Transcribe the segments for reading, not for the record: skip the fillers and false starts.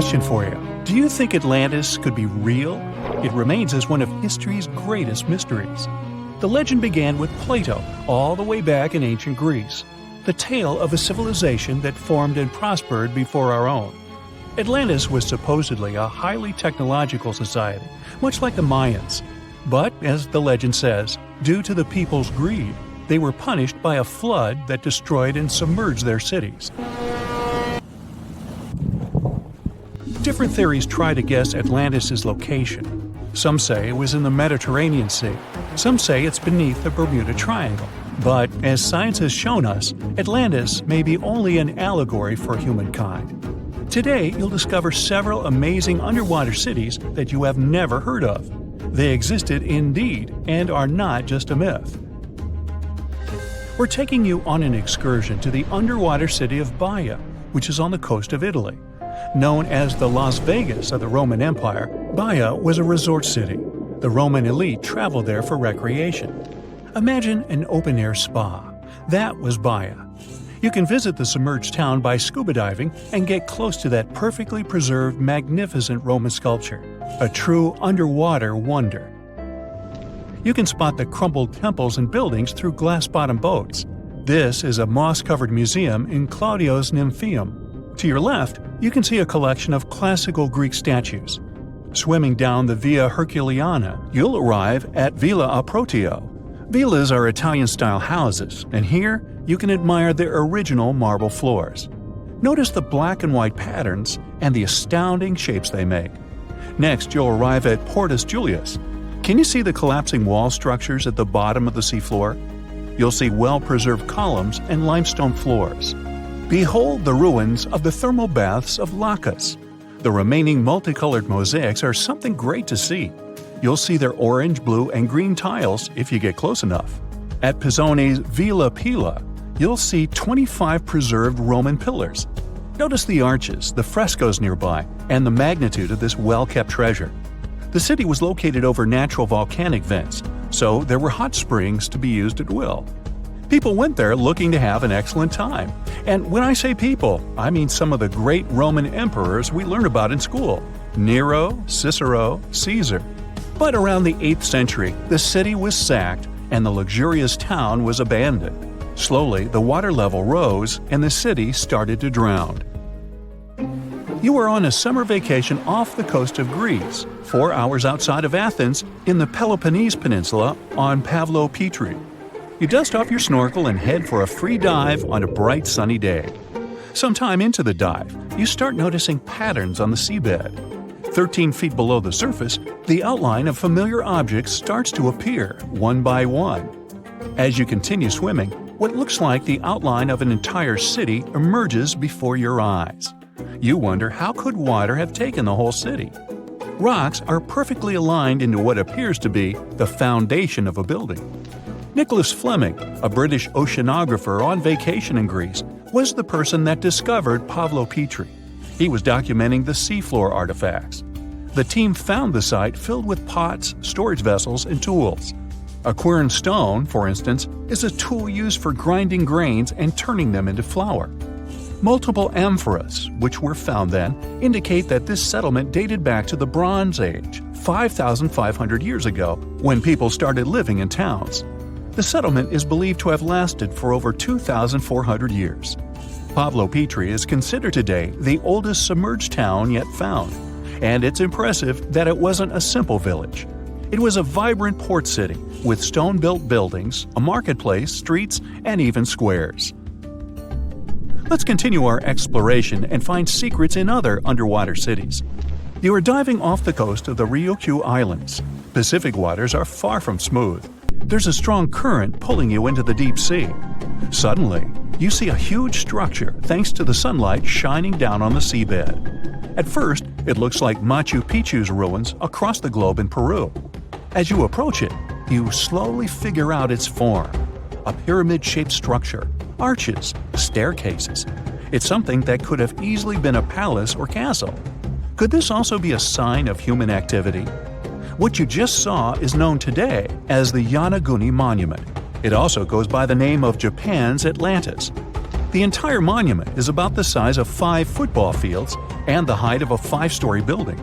question for you. Do you think Atlantis could be real? It remains as one of history's greatest mysteries. The legend began with Plato, all the way back in ancient Greece. The tale of a civilization that formed and prospered before our own. Atlantis was supposedly a highly technological society, much like the Mayans. But, as the legend says, due to the people's greed, they were punished by a flood that destroyed and submerged their cities. Different theories try to guess Atlantis' location. Some say it was in the Mediterranean Sea. Some say it's beneath the Bermuda Triangle. But, as science has shown us, Atlantis may be only an allegory for humankind. Today, you'll discover several amazing underwater cities that you have never heard of. They existed indeed and are not just a myth. We're taking you on an excursion to the underwater city of Baia, which is on the coast of Italy. Known as the Las Vegas of the Roman Empire, Baia was a resort city. The Roman elite traveled there for recreation. Imagine an open-air spa. That was Baia. You can visit the submerged town by scuba diving and get close to that perfectly preserved, magnificent Roman sculpture, a true underwater wonder. You can spot the crumbled temples and buildings through glass-bottom boats. This is a moss-covered museum in Claudio's Nymphaeum. To your left, you can see a collection of classical Greek statues. Swimming down the Via Herculeana, you'll arrive at Villa Aprotio. Villas are Italian-style houses, and here you can admire their original marble floors. Notice the black and white patterns and the astounding shapes they make. Next, you'll arrive at Portus Julius. Can you see the collapsing wall structures at the bottom of the seafloor? You'll see well-preserved columns and limestone floors. Behold the ruins of the thermal baths of Lacus. The remaining multicolored mosaics are something great to see. You'll see their orange, blue, and green tiles if you get close enough. At Pisoni's Villa Pila, you'll see 25 preserved Roman pillars. Notice the arches, the frescoes nearby, and the magnitude of this well-kept treasure. The city was located over natural volcanic vents, so there were hot springs to be used at will. People went there looking to have an excellent time. And when I say people, I mean some of the great Roman emperors we learn about in school: Nero, Cicero, Caesar. But around the 8th century, the city was sacked and the luxurious town was abandoned. Slowly, the water level rose and the city started to drown. You are on a summer vacation off the coast of Greece, 4 hours outside of Athens, in the Peloponnese Peninsula on Pavlo Petri. You dust off your snorkel and head for a free dive on a bright sunny day. Sometime into the dive, you start noticing patterns on the seabed. 13 feet below the surface, the outline of familiar objects starts to appear, one by one. As you continue swimming, what looks like the outline of an entire city emerges before your eyes. You wonder, how could water have taken the whole city? Rocks are perfectly aligned into what appears to be the foundation of a building. Nicholas Fleming, a British oceanographer on vacation in Greece, was the person that discovered Pavlo Petri. He was documenting the seafloor artifacts. The team found the site filled with pots, storage vessels, and tools. A quern stone, for instance, is a tool used for grinding grains and turning them into flour. Multiple amphoras, which were found then, indicate that this settlement dated back to the Bronze Age, 5,500 years ago, when people started living in towns. The settlement is believed to have lasted for over 2,400 years. Pavlo Petri is considered today the oldest submerged town yet found, and it's impressive that it wasn't a simple village. It was a vibrant port city with stone-built buildings, a marketplace, streets, and even squares. Let's continue our exploration and find secrets in other underwater cities. You are diving off the coast of the Ryukyu Islands. Pacific waters are far from smooth. There's a strong current pulling you into the deep sea. Suddenly, you see a huge structure thanks to the sunlight shining down on the seabed. At first, it looks like Machu Picchu's ruins across the globe in Peru. As you approach it, you slowly figure out its form. A pyramid-shaped structure, arches, staircases. It's something that could have easily been a palace or castle. Could this also be a sign of human activity? What you just saw is known today as the Yonaguni Monument. It also goes by the name of Japan's Atlantis. The entire monument is about the size of 5 football fields and the height of a 5-story building.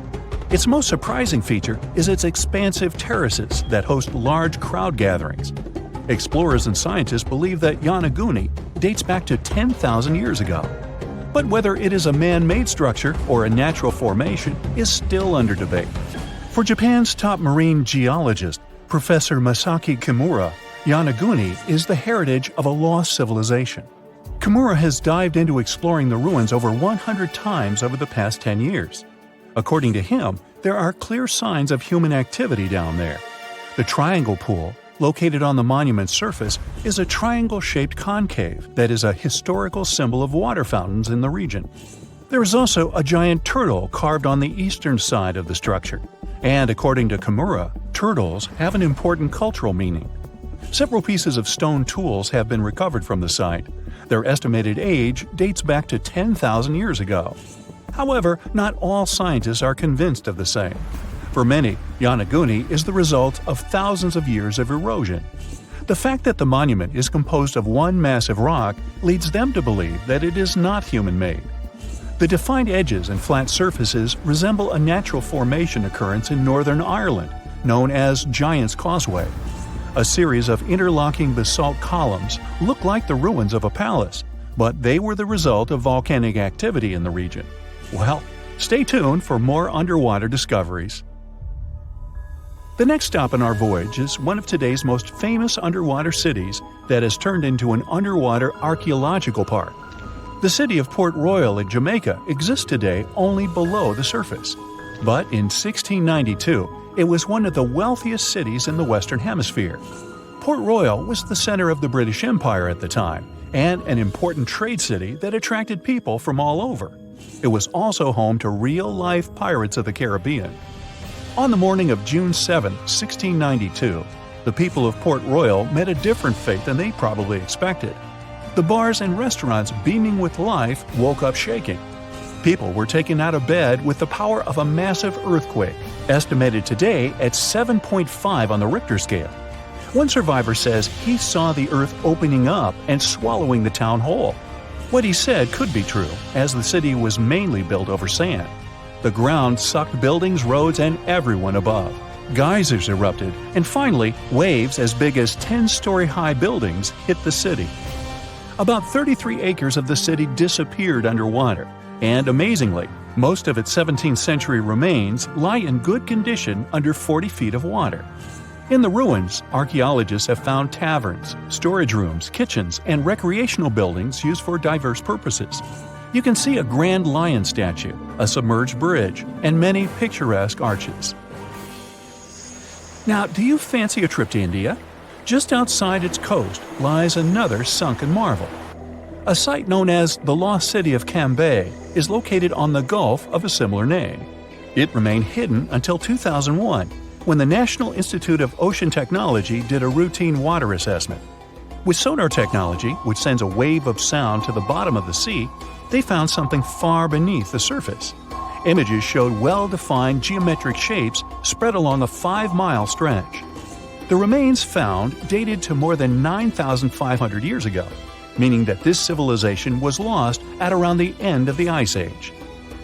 Its most surprising feature is its expansive terraces that host large crowd gatherings. Explorers and scientists believe that Yonaguni dates back to 10,000 years ago. But whether it is a man-made structure or a natural formation is still under debate. For Japan's top marine geologist, Professor Masaki Kimura, Yonaguni is the heritage of a lost civilization. Kimura has dived into exploring the ruins over 100 times over the past 10 years. According to him, there are clear signs of human activity down there. The Triangle Pool, located on the monument's surface, is a triangle-shaped concave that is a historical symbol of water fountains in the region. There is also a giant turtle carved on the eastern side of the structure. And according to Kimura, turtles have an important cultural meaning. Several pieces of stone tools have been recovered from the site. Their estimated age dates back to 10,000 years ago. However, not all scientists are convinced of the same. For many, Yonaguni is the result of thousands of years of erosion. The fact that the monument is composed of one massive rock leads them to believe that it is not human-made. The defined edges and flat surfaces resemble a natural formation occurrence in Northern Ireland, known as Giant's Causeway. A series of interlocking basalt columns look like the ruins of a palace, but they were the result of volcanic activity in the region. Well, stay tuned for more underwater discoveries. The next stop on our voyage is one of today's most famous underwater cities that has turned into an underwater archaeological park. The city of Port Royal in Jamaica exists today only below the surface. But in 1692, it was one of the wealthiest cities in the Western Hemisphere. Port Royal was the center of the British Empire at the time, and an important trade city that attracted people from all over. It was also home to real-life pirates of the Caribbean. On the morning of June 7, 1692, the people of Port Royal met a different fate than they probably expected. The bars and restaurants beaming with life woke up shaking. People were taken out of bed with the power of a massive earthquake, estimated today at 7.5 on the Richter scale. One survivor says he saw the earth opening up and swallowing the town whole. What he said could be true, as the city was mainly built over sand. The ground sucked buildings, roads, and everyone above. Geysers erupted, and finally, waves as big as 10-story-high buildings hit the city. About 33 acres of the city disappeared underwater, and amazingly, most of its 17th century remains lie in good condition under 40 feet of water. In the ruins, archaeologists have found taverns, storage rooms, kitchens, and recreational buildings used for diverse purposes. You can see a grand lion statue, a submerged bridge, and many picturesque arches. Now, do you fancy a trip to India? Just outside its coast lies another sunken marvel. A site known as the Lost City of Cambay is located on the Gulf of a similar name. It remained hidden until 2001, when the National Institute of Ocean Technology did a routine water assessment. With sonar technology, which sends a wave of sound to the bottom of the sea, they found something far beneath the surface. Images showed well-defined geometric shapes spread along a 5-mile stretch. The remains found dated to more than 9,500 years ago, meaning that this civilization was lost at around the end of the Ice Age.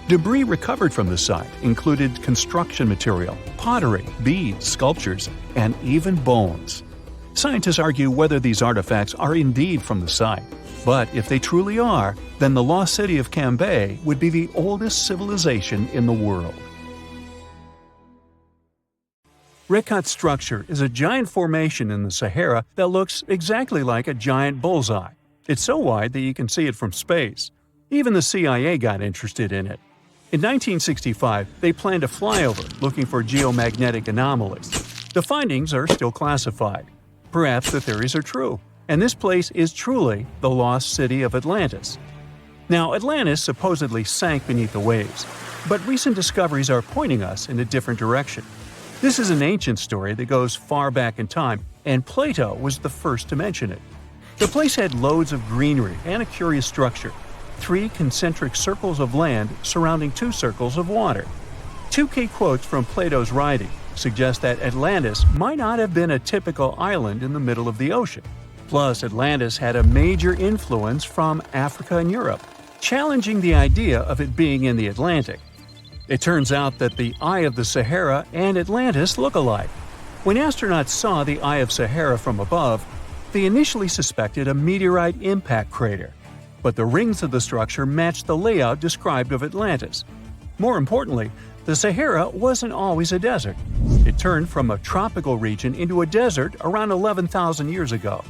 Debris recovered from the site included construction material, pottery, beads, sculptures, and even bones. Scientists argue whether these artifacts are indeed from the site, but if they truly are, then the lost city of Cambay would be the oldest civilization in the world. Rekat structure is a giant formation in the Sahara that looks exactly like a giant bullseye. It's so wide that you can see it from space. Even the CIA got interested in it. In 1965, they planned a flyover looking for geomagnetic anomalies. The findings are still classified. Perhaps the theories are true, and this place is truly the lost city of Atlantis. Now, Atlantis supposedly sank beneath the waves, but recent discoveries are pointing us in a different direction. This is an ancient story that goes far back in time, and Plato was the first to mention it. The place had loads of greenery and a curious structure. 3 concentric circles of land surrounding 2 circles of water. 2 key quotes from Plato's writing suggest that Atlantis might not have been a typical island in the middle of the ocean. Plus, Atlantis had a major influence from Africa and Europe, challenging the idea of it being in the Atlantic. It turns out that the Eye of the Sahara and Atlantis look alike. When astronauts saw the Eye of Sahara from above, they initially suspected a meteorite impact crater, but the rings of the structure matched the layout described of Atlantis. More importantly, the Sahara wasn't always a desert. It turned from a tropical region into a desert around 11,000 years ago.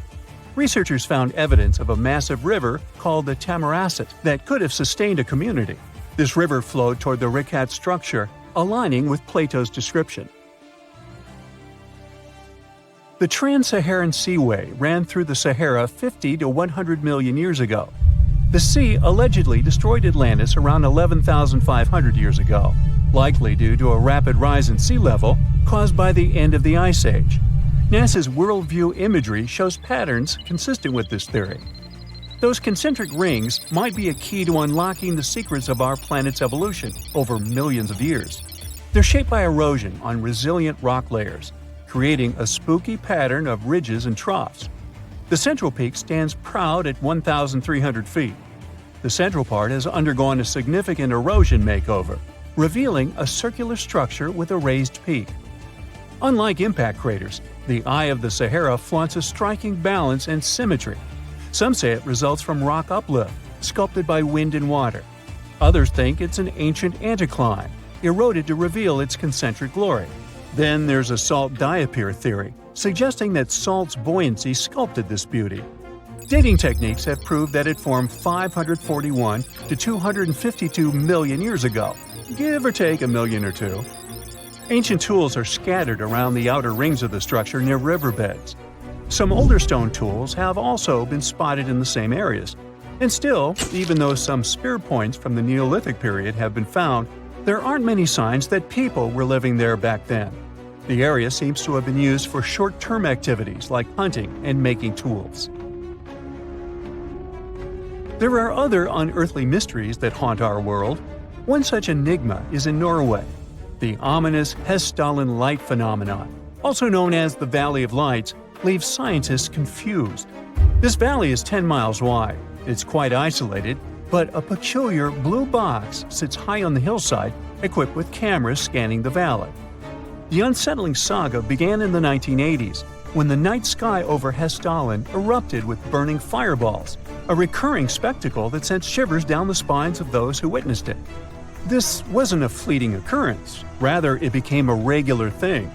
Researchers found evidence of a massive river called the Tamaracet that could have sustained a community. This river flowed toward the Rikat structure, aligning with Plato's description. The Trans-Saharan Seaway ran through the Sahara 50 to 100 million years ago. The sea allegedly destroyed Atlantis around 11,500 years ago, likely due to a rapid rise in sea level caused by the end of the Ice Age. NASA's worldview imagery shows patterns consistent with this theory. Those concentric rings might be a key to unlocking the secrets of our planet's evolution over millions of years. They're shaped by erosion on resilient rock layers, creating a spooky pattern of ridges and troughs. The central peak stands proud at 1,300 feet. The central part has undergone a significant erosion makeover, revealing a circular structure with a raised peak. Unlike impact craters, the Eye of the Sahara flaunts a striking balance and symmetry. Some say it results from rock uplift, sculpted by wind and water. Others think it's an ancient anticline, eroded to reveal its concentric glory. Then there's a salt diapir theory, suggesting that salt's buoyancy sculpted this beauty. Dating techniques have proved that it formed 541 to 252 million years ago, give or take a million or two. Ancient tools are scattered around the outer rings of the structure near riverbeds. Some older stone tools have also been spotted in the same areas. And still, even though some spear points from the Neolithic period have been found, there aren't many signs that people were living there back then. The area seems to have been used for short-term activities like hunting and making tools. There are other unearthly mysteries that haunt our world. One such enigma is in Norway. The ominous Hessdalen light phenomenon, also known as the Valley of Lights, leaves scientists confused. This valley is 10 miles wide. It's quite isolated, but a peculiar blue box sits high on the hillside, equipped with cameras scanning the valley. The unsettling saga began in the 1980s, when the night sky over Hessdalen erupted with burning fireballs, a recurring spectacle that sent shivers down the spines of those who witnessed it. This wasn't a fleeting occurrence, rather it became a regular thing.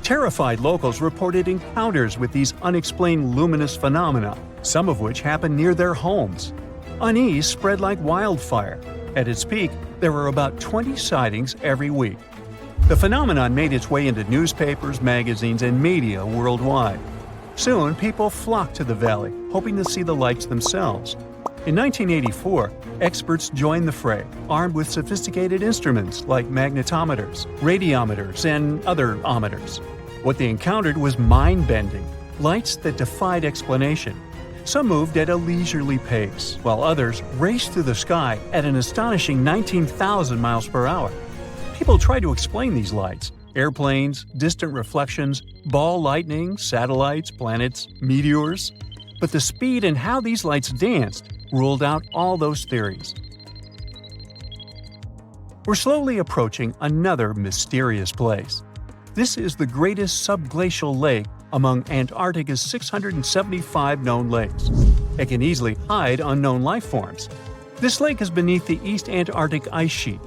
Terrified locals reported encounters with these unexplained luminous phenomena, some of which happened near their homes. Unease spread like wildfire. At its peak, there were about 20 sightings every week. The phenomenon made its way into newspapers, magazines, and media worldwide. Soon, people flocked to the valley, hoping to see the lights themselves. In 1984, experts joined the fray, armed with sophisticated instruments like magnetometers, radiometers, and other ometers. What they encountered was mind-bending, lights that defied explanation. Some moved at a leisurely pace, while others raced through the sky at an astonishing 19,000 miles per hour. People tried to explain these lights: airplanes, distant reflections, ball lightning, satellites, planets, meteors. But the speed and how these lights danced ruled out all those theories. We're slowly approaching another mysterious place. This is the greatest subglacial lake among Antarctica's 675 known lakes. It can easily hide unknown life forms. This lake is beneath the East Antarctic ice sheet.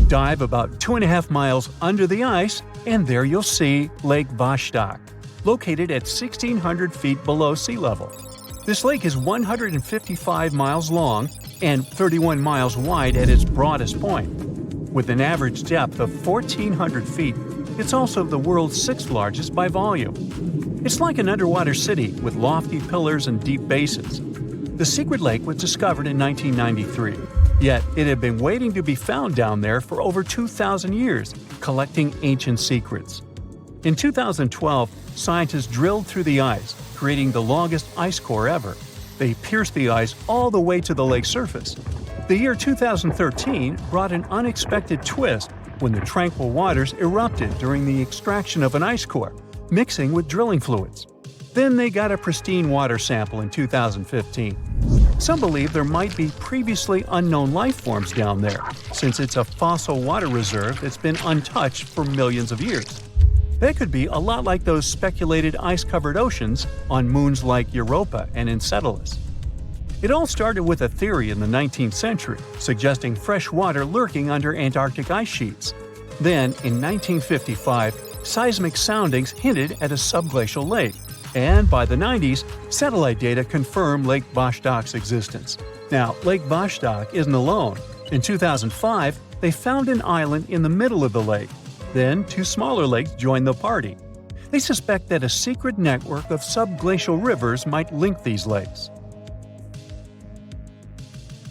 Dive about 2.5 miles under the ice, and there you'll see Lake Vostok, located at 1,600 feet below sea level. This lake is 155 miles long and 31 miles wide at its broadest point. With an average depth of 1,400 feet, it's also the world's sixth largest by volume. It's like an underwater city with lofty pillars and deep basins. The secret lake was discovered in 1993, yet it had been waiting to be found down there for over 2,000 years, collecting ancient secrets. In 2012, scientists drilled through the ice, creating the longest ice core ever. They pierced the ice all the way to the lake's surface. The year 2013 brought an unexpected twist when the tranquil waters erupted during the extraction of an ice core, mixing with drilling fluids. Then they got a pristine water sample in 2015. Some believe there might be previously unknown life forms down there, since it's a fossil water reserve that's been untouched for millions of years. That could be a lot like those speculated ice-covered oceans on moons like Europa and Enceladus. It all started with a theory in the 19th century, suggesting fresh water lurking under Antarctic ice sheets. Then, in 1955, seismic soundings hinted at a subglacial lake, and by the 90s, satellite data confirmed Lake Vostok's existence. Now, Lake Vostok isn't alone. In 2005, they found an island in the middle of the lake. Then, two smaller lakes joined the party. They suspect that a secret network of subglacial rivers might link these lakes.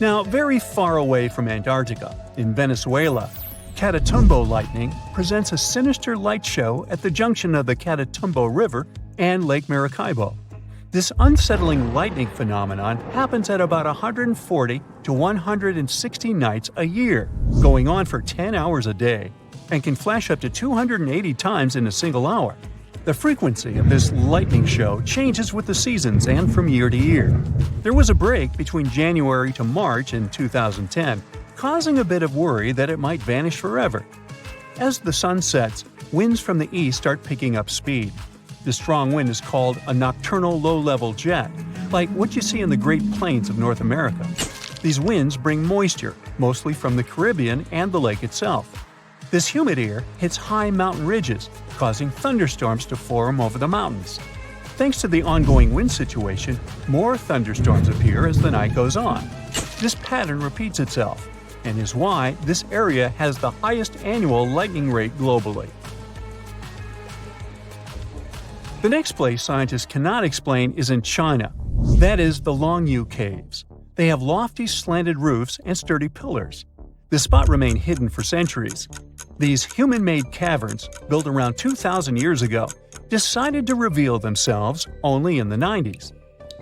Now, very far away from Antarctica, in Venezuela, Catatumbo lightning presents a sinister light show at the junction of the Catatumbo River and Lake Maracaibo. This unsettling lightning phenomenon happens at about 140 to 160 nights a year, going on for 10 hours a day, and can flash up to 280 times in a single hour. The frequency of this lightning show changes with the seasons and from year to year. There was a break between January to March in 2010, causing a bit of worry that it might vanish forever. As the sun sets, winds from the east start picking up speed. The strong wind is called a nocturnal low-level jet, like what you see in the Great Plains of North America. These winds bring moisture, mostly from the Caribbean and the lake itself. This humid air hits high mountain ridges, causing thunderstorms to form over the mountains. Thanks to the ongoing wind situation, more thunderstorms appear as the night goes on. This pattern repeats itself, and is why this area has the highest annual lightning rate globally. The next place scientists cannot explain is in China. That is the Longyu Caves. They have lofty slanted roofs and sturdy pillars. The spot remained hidden for centuries. These human-made caverns, built around 2,000 years ago, decided to reveal themselves only in the 90s.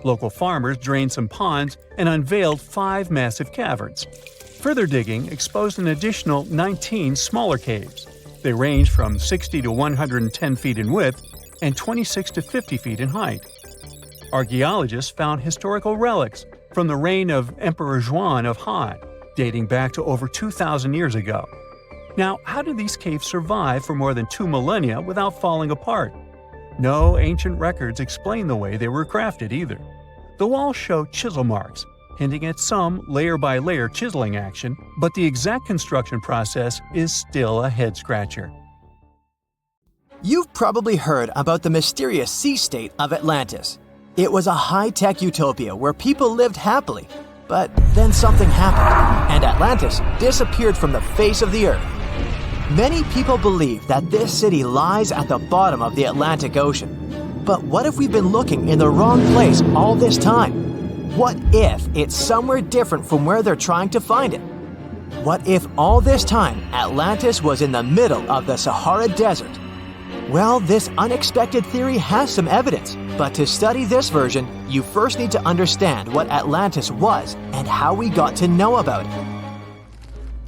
Local farmers drained some ponds and unveiled 5 massive caverns. Further digging exposed an additional 19 smaller caves. They range from 60 to 110 feet in width and 26 to 50 feet in height. Archaeologists found historical relics from the reign of Emperor Zhuan of Han, dating back to over 2,000 years ago. Now, how did these caves survive for more than 2 millennia without falling apart? No ancient records explain the way they were crafted either. The walls show chisel marks, hinting at some layer-by-layer chiseling action, but the exact construction process is still a head-scratcher. You've probably heard about the mysterious sea state of Atlantis. It was a high-tech utopia where people lived happily, but then something happened, and Atlantis disappeared from the face of the earth. Many people believe that this city lies at the bottom of the Atlantic Ocean. But what if we've been looking in the wrong place all this time? What if it's somewhere different from where they're trying to find it? What if all this time Atlantis was in the middle of the Sahara Desert? Well, this unexpected theory has some evidence, but to study this version, you first need to understand what Atlantis was and how we got to know about it.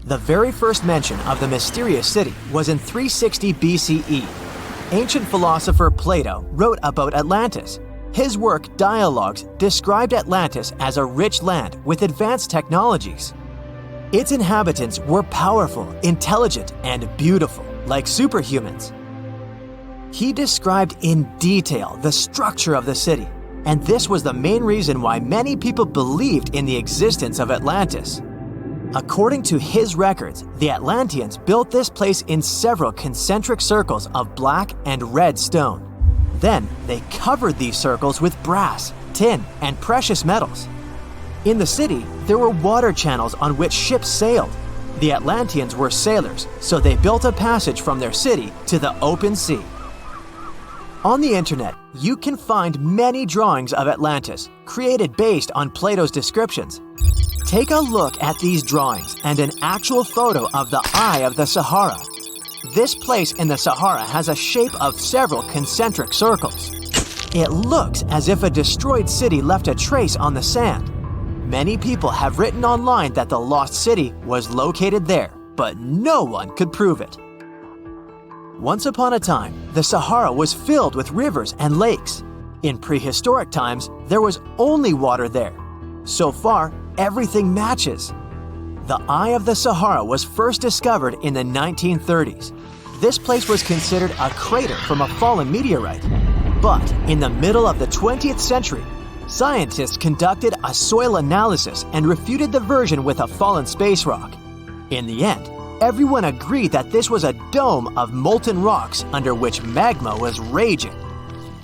The very first mention of the mysterious city was in 360 BCE. Ancient philosopher Plato wrote about Atlantis. His work, Dialogues, described Atlantis as a rich land with advanced technologies. Its inhabitants were powerful, intelligent, and beautiful, like superhumans. He described in detail the structure of the city, and this was the main reason why many people believed in the existence of Atlantis. According to his records, the Atlanteans built this place in several concentric circles of black and red stone. Then, they covered these circles with brass, tin, and precious metals. In the city, there were water channels on which ships sailed. The Atlanteans were sailors, so they built a passage from their city to the open sea. On the internet, you can find many drawings of Atlantis, created based on Plato's descriptions. Take a look at these drawings and an actual photo of the Eye of the Sahara. This place in the Sahara has a shape of several concentric circles. It looks as if a destroyed city left a trace on the sand. Many people have written online that the lost city was located there, but no one could prove it. Once upon a time, the Sahara was filled with rivers and lakes. In prehistoric times, there was only water there. So far, everything matches. The Eye of the Sahara was first discovered in the 1930s. This place was considered a crater from a fallen meteorite. But in the middle of the 20th century, scientists conducted a soil analysis and refuted the version with a fallen space rock. In the end, everyone agreed that this was a dome of molten rocks under which magma was raging.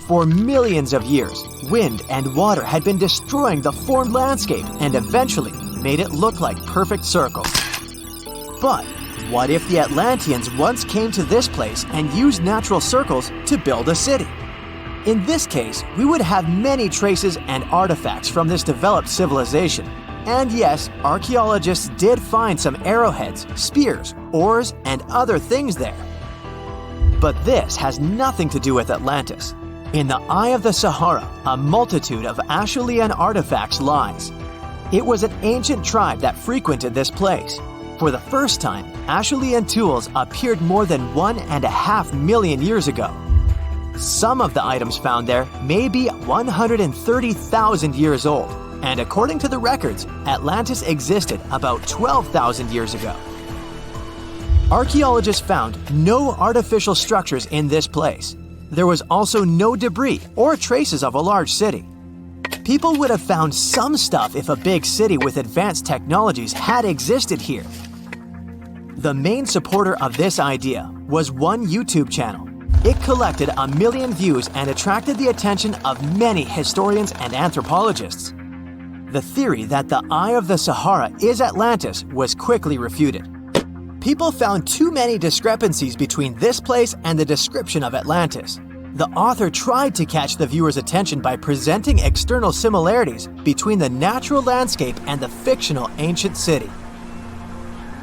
For millions of years, wind and water had been destroying the formed landscape and eventually made it look like perfect circles. But what if the Atlanteans once came to this place and used natural circles to build a city? In this case, we would have many traces and artifacts from this developed civilization. And yes, archaeologists did find some arrowheads, spears, oars, and other things there. But this has nothing to do with Atlantis. In the Eye of the Sahara, a multitude of Acheulean artifacts lies. It was an ancient tribe that frequented this place. For the first time, Acheulean tools appeared more than 1.5 million years ago. Some of the items found there may be 130,000 years old, and according to the records, Atlantis existed about 12,000 years ago. Archaeologists found no artificial structures in this place. There was also no debris or traces of a large city. People would have found some stuff if a big city with advanced technologies had existed here. The main supporter of this idea was one YouTube channel. It collected 1 million views and attracted the attention of many historians and anthropologists. The theory that the Eye of the Sahara is Atlantis was quickly refuted. People found too many discrepancies between this place and the description of Atlantis. The author tried to catch the viewer's attention by presenting external similarities between the natural landscape and the fictional ancient city.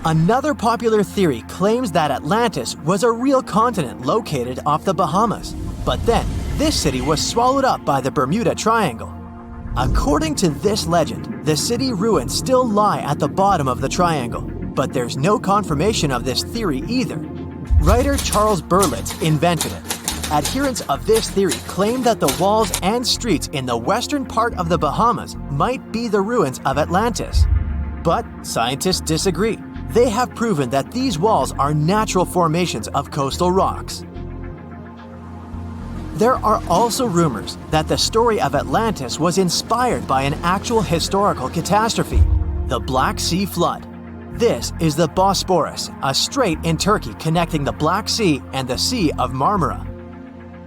Another popular theory claims that Atlantis was a real continent located off the Bahamas, but then this city was swallowed up by the Bermuda Triangle. According to this legend, the city ruins still lie at the bottom of the triangle, but there's no confirmation of this theory either. Writer Charles Berlitz invented it. Adherents of this theory claim that the walls and streets in the western part of the Bahamas might be the ruins of Atlantis. But scientists disagree. They have proven that these walls are natural formations of coastal rocks. There are also rumors that the story of Atlantis was inspired by an actual historical catastrophe, the Black Sea Flood. This is the Bosporus, a strait in Turkey connecting the Black Sea and the Sea of Marmara.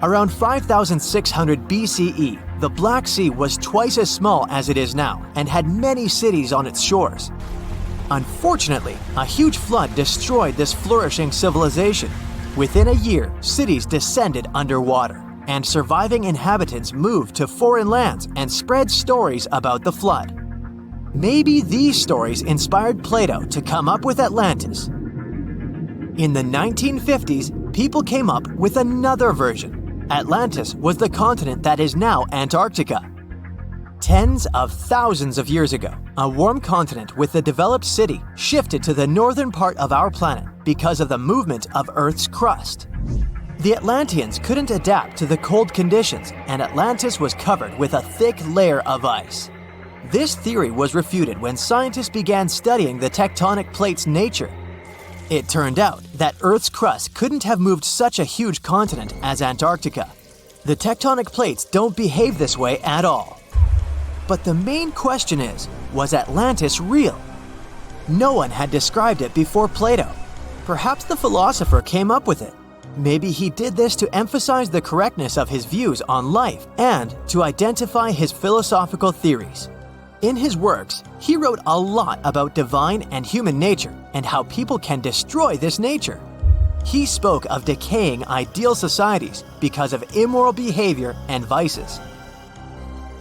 Around 5600 BCE, the Black Sea was twice as small as it is now and had many cities on its shores. Unfortunately, a huge flood destroyed this flourishing civilization. Within a year, cities descended underwater, and surviving inhabitants moved to foreign lands and spread stories about the flood. Maybe these stories inspired Plato to come up with Atlantis. In the 1950s, people came up with another version. Atlantis was the continent that is now Antarctica. Tens of thousands of years ago, a warm continent with a developed city shifted to the northern part of our planet because of the movement of Earth's crust. The Atlanteans couldn't adapt to the cold conditions, and Atlantis was covered with a thick layer of ice. This theory was refuted when scientists began studying the tectonic plate's nature. It turned out that Earth's crust couldn't have moved such a huge continent as Antarctica. The tectonic plates don't behave this way at all. But the main question is, was Atlantis real? No one had described it before Plato. Perhaps the philosopher came up with it. Maybe he did this to emphasize the correctness of his views on life and to identify his philosophical theories. In his works, he wrote a lot about divine and human nature and how people can destroy this nature. He spoke of decaying ideal societies because of immoral behavior and vices.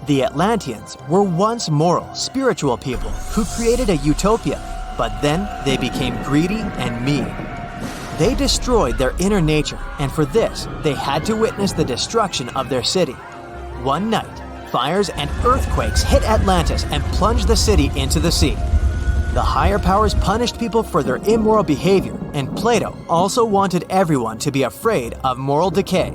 The Atlanteans were once moral, spiritual people who created a utopia, but then they became greedy and mean. They destroyed their inner nature, and for this, they had to witness the destruction of their city. One night, fires and earthquakes hit Atlantis and plunged the city into the sea. The higher powers punished people for their immoral behavior, and Plato also wanted everyone to be afraid of moral decay.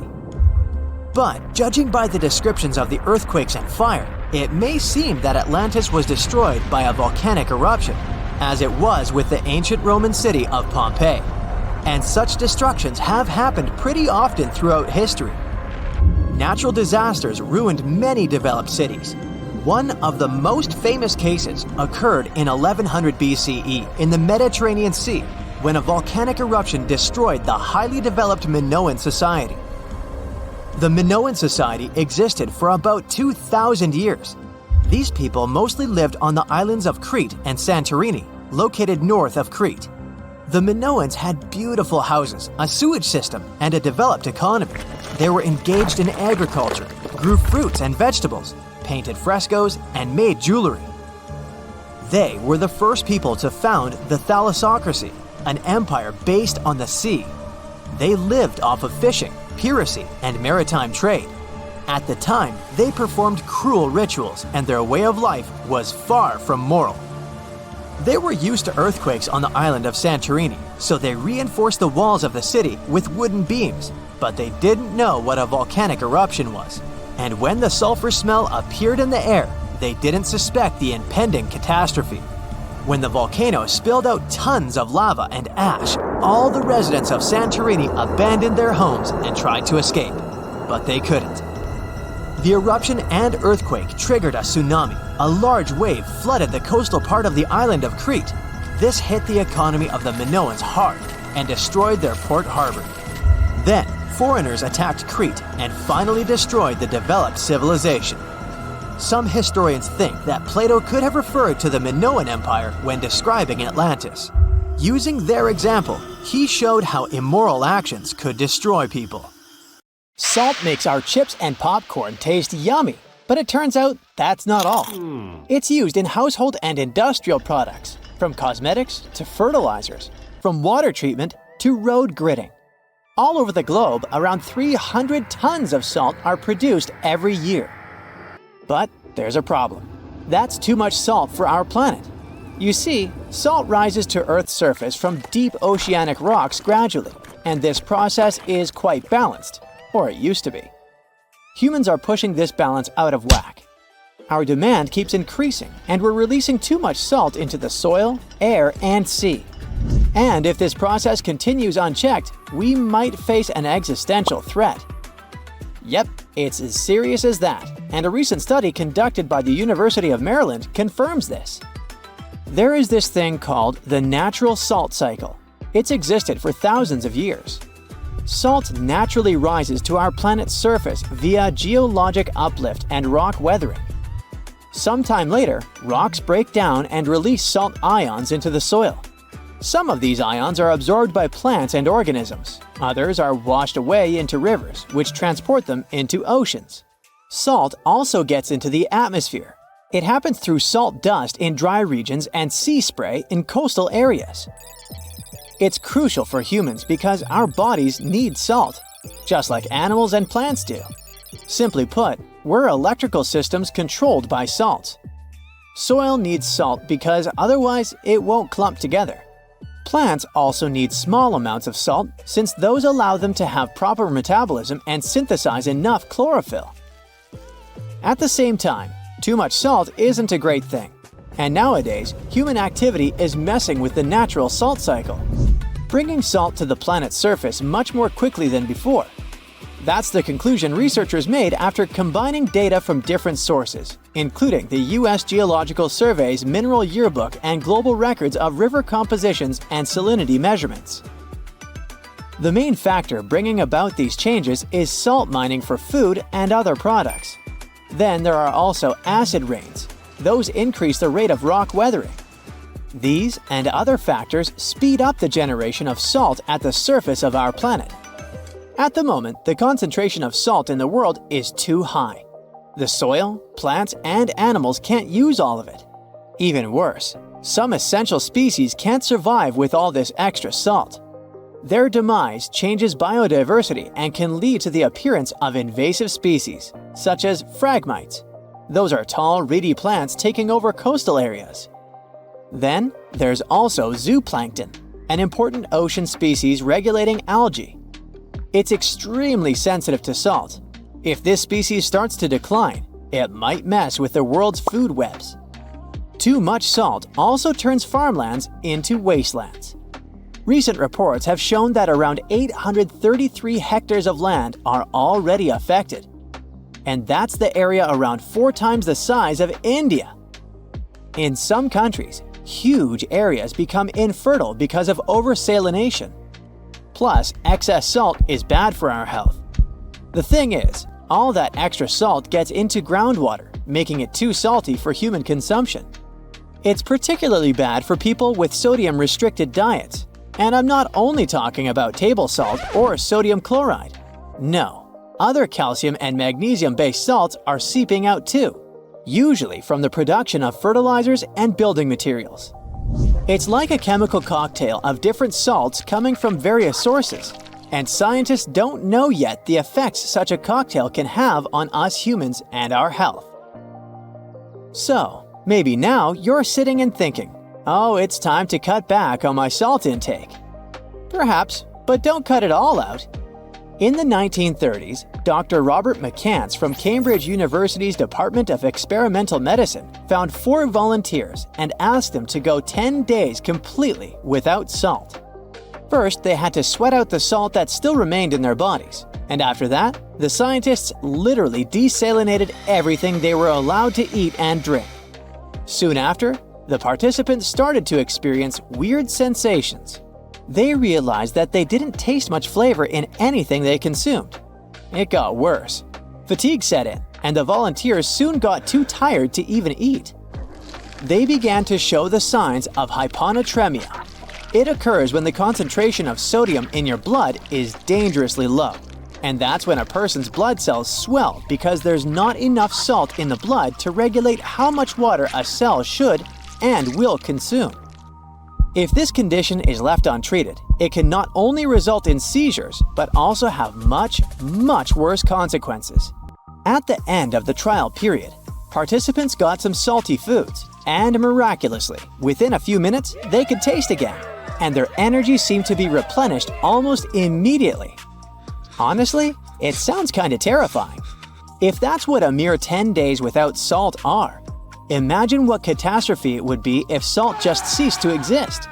But judging by the descriptions of the earthquakes and fire, it may seem that Atlantis was destroyed by a volcanic eruption, as it was with the ancient Roman city of Pompeii. And such destructions have happened pretty often throughout history. Natural disasters ruined many developed cities. One of the most famous cases occurred in 1100 BCE in the Mediterranean Sea, when a volcanic eruption destroyed the highly developed Minoan society. The Minoan society existed for about 2,000 years. These people mostly lived on the islands of Crete and Santorini, located north of Crete. The Minoans had beautiful houses, a sewage system, and a developed economy. They were engaged in agriculture, grew fruits and vegetables, painted frescoes, and made jewelry. They were the first people to found the thalassocracy, an empire based on the sea. They lived off of fishing, piracy, and maritime trade. At the time, they performed cruel rituals, and their way of life was far from moral. They were used to earthquakes on the island of Santorini, so they reinforced the walls of the city with wooden beams, but they didn't know what a volcanic eruption was. And when the sulfur smell appeared in the air, they didn't suspect the impending catastrophe. When the volcano spilled out tons of lava and ash, all the residents of Santorini abandoned their homes and tried to escape, but they couldn't. The eruption and earthquake triggered a tsunami. A large wave flooded the coastal part of the island of Crete. This hit the economy of the Minoans hard and destroyed their port harbor. Then, foreigners attacked Crete and finally destroyed the developed civilization. Some historians think that Plato could have referred to the Minoan Empire when describing Atlantis. Using their example, he showed how immoral actions could destroy people. Salt makes our chips and popcorn taste yummy, but it turns out that's not all. It's used in household and industrial products, from cosmetics to fertilizers, from water treatment to road gridding. All over the globe, around 300 tons of salt are produced every year. But there's a problem. That's too much salt for our planet. You see, salt rises to Earth's surface from deep oceanic rocks gradually, and this process is quite balanced, or it used to be. Humans are pushing this balance out of whack. Our demand keeps increasing, and we're releasing too much salt into the soil, air, and sea. And if this process continues unchecked, we might face an existential threat. Yep, it's as serious as that, and a recent study conducted by the University of Maryland confirms this. There is this thing called the natural salt cycle. It's existed for thousands of years. Salt naturally rises to our planet's surface via geologic uplift and rock weathering. Sometime later, rocks break down and release salt ions into the soil. Some of these ions are absorbed by plants and organisms. Others are washed away into rivers, which transport them into oceans. Salt also gets into the atmosphere. It happens through salt dust in dry regions and sea spray in coastal areas. It's crucial for humans because our bodies need salt, just like animals and plants do. Simply put, we're electrical systems controlled by salt. Soil needs salt because otherwise it won't clump together. Plants also need small amounts of salt since those allow them to have proper metabolism and synthesize enough chlorophyll. At the same time, too much salt isn't a great thing. And nowadays, human activity is messing with the natural salt cycle, bringing salt to the planet's surface much more quickly than before. That's the conclusion researchers made after combining data from different sources, including the U.S. Geological Survey's Mineral Yearbook and global records of river compositions and salinity measurements. The main factor bringing about these changes is salt mining for food and other products. Then there are also acid rains. Those increase the rate of rock weathering. These and other factors speed up the generation of salt at the surface of our planet. At the moment, the concentration of salt in the world is too high. The soil, plants, and animals can't use all of it. Even worse, some essential species can't survive with all this extra salt. Their demise changes biodiversity and can lead to the appearance of invasive species, such as phragmites. Those are tall, reedy plants taking over coastal areas. Then, there's also zooplankton, an important ocean species regulating algae. It's extremely sensitive to salt. If this species starts to decline, it might mess with the world's food webs. Too much salt also turns farmlands into wastelands. Recent reports have shown that around 833 hectares of land are already affected. And that's the area around 4 times the size of India. In some countries, huge areas become infertile because of oversalination. Plus, excess salt is bad for our health. The thing is, all that extra salt gets into groundwater, making it too salty for human consumption. It's particularly bad for people with sodium-restricted diets. And I'm not only talking about table salt or sodium chloride. No, other calcium and magnesium-based salts are seeping out too, usually from the production of fertilizers and building materials. It's like a chemical cocktail of different salts coming from various sources, and scientists don't know yet the effects such a cocktail can have on us humans and our health. So, maybe now you're sitting and thinking, oh, it's time to cut back on my salt intake. Perhaps, but don't cut it all out. In the 1930s, Dr. Robert McCants from Cambridge University's Department of Experimental Medicine found 4 volunteers and asked them to go 10 days completely without salt. First, they had to sweat out the salt that still remained in their bodies, and after that, the scientists literally desalinated everything they were allowed to eat and drink. Soon after, the participants started to experience weird sensations. They realized that they didn't taste much flavor in anything they consumed. It got worse. Fatigue set in, and the volunteers soon got too tired to even eat. They began to show the signs of hyponatremia. It occurs when the concentration of sodium in your blood is dangerously low. And that's when a person's blood cells swell because there's not enough salt in the blood to regulate how much water a cell should and will consume. If this condition is left untreated, it can not only result in seizures, but also have much, much worse consequences. At the end of the trial period, participants got some salty foods, and miraculously, within a few minutes, they could taste again, and their energy seemed to be replenished almost immediately. Honestly, it sounds kinda terrifying. If that's what a mere 10 days without salt are, imagine what catastrophe it would be if salt just ceased to exist.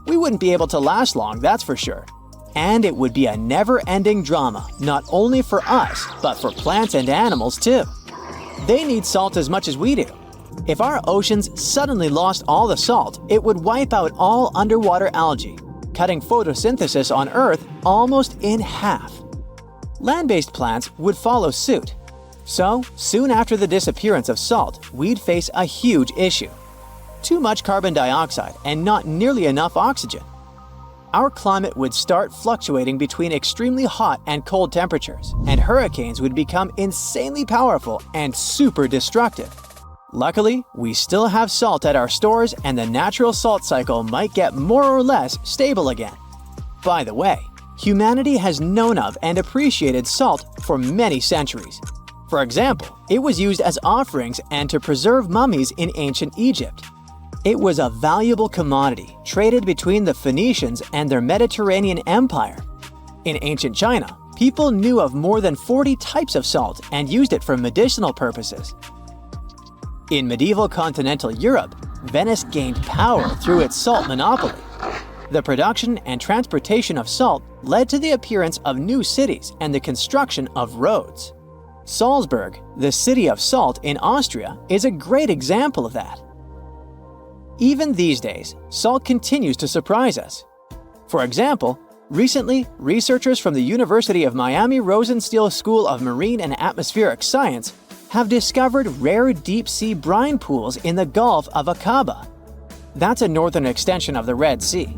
We wouldn't be able to last long, that's for sure. And it would be a never-ending drama, not only for us, but for plants and animals too. They need salt as much as we do. If our oceans suddenly lost all the salt, it would wipe out all underwater algae, cutting photosynthesis on Earth almost in half. Land-based plants would follow suit. So, soon after the disappearance of salt, we'd face a huge issue. Too much carbon dioxide and not nearly enough oxygen. Our climate would start fluctuating between extremely hot and cold temperatures, and hurricanes would become insanely powerful and super destructive. Luckily, we still have salt at our stores, and the natural salt cycle might get more or less stable again. By the way, humanity has known of and appreciated salt for many centuries. For example, it was used as offerings and to preserve mummies in ancient Egypt. It was a valuable commodity traded between the Phoenicians and their Mediterranean empire. In ancient China, people knew of more than 40 types of salt and used it for medicinal purposes. In medieval continental Europe, Venice gained power through its salt monopoly. The production and transportation of salt led to the appearance of new cities and the construction of roads. Salzburg, the city of salt in Austria, is a great example of that. Even these days, salt continues to surprise us. For example, recently, researchers from the University of Miami Rosenstiel School of Marine and Atmospheric Science have discovered rare deep-sea brine pools in the Gulf of Aqaba. That's a northern extension of the Red Sea.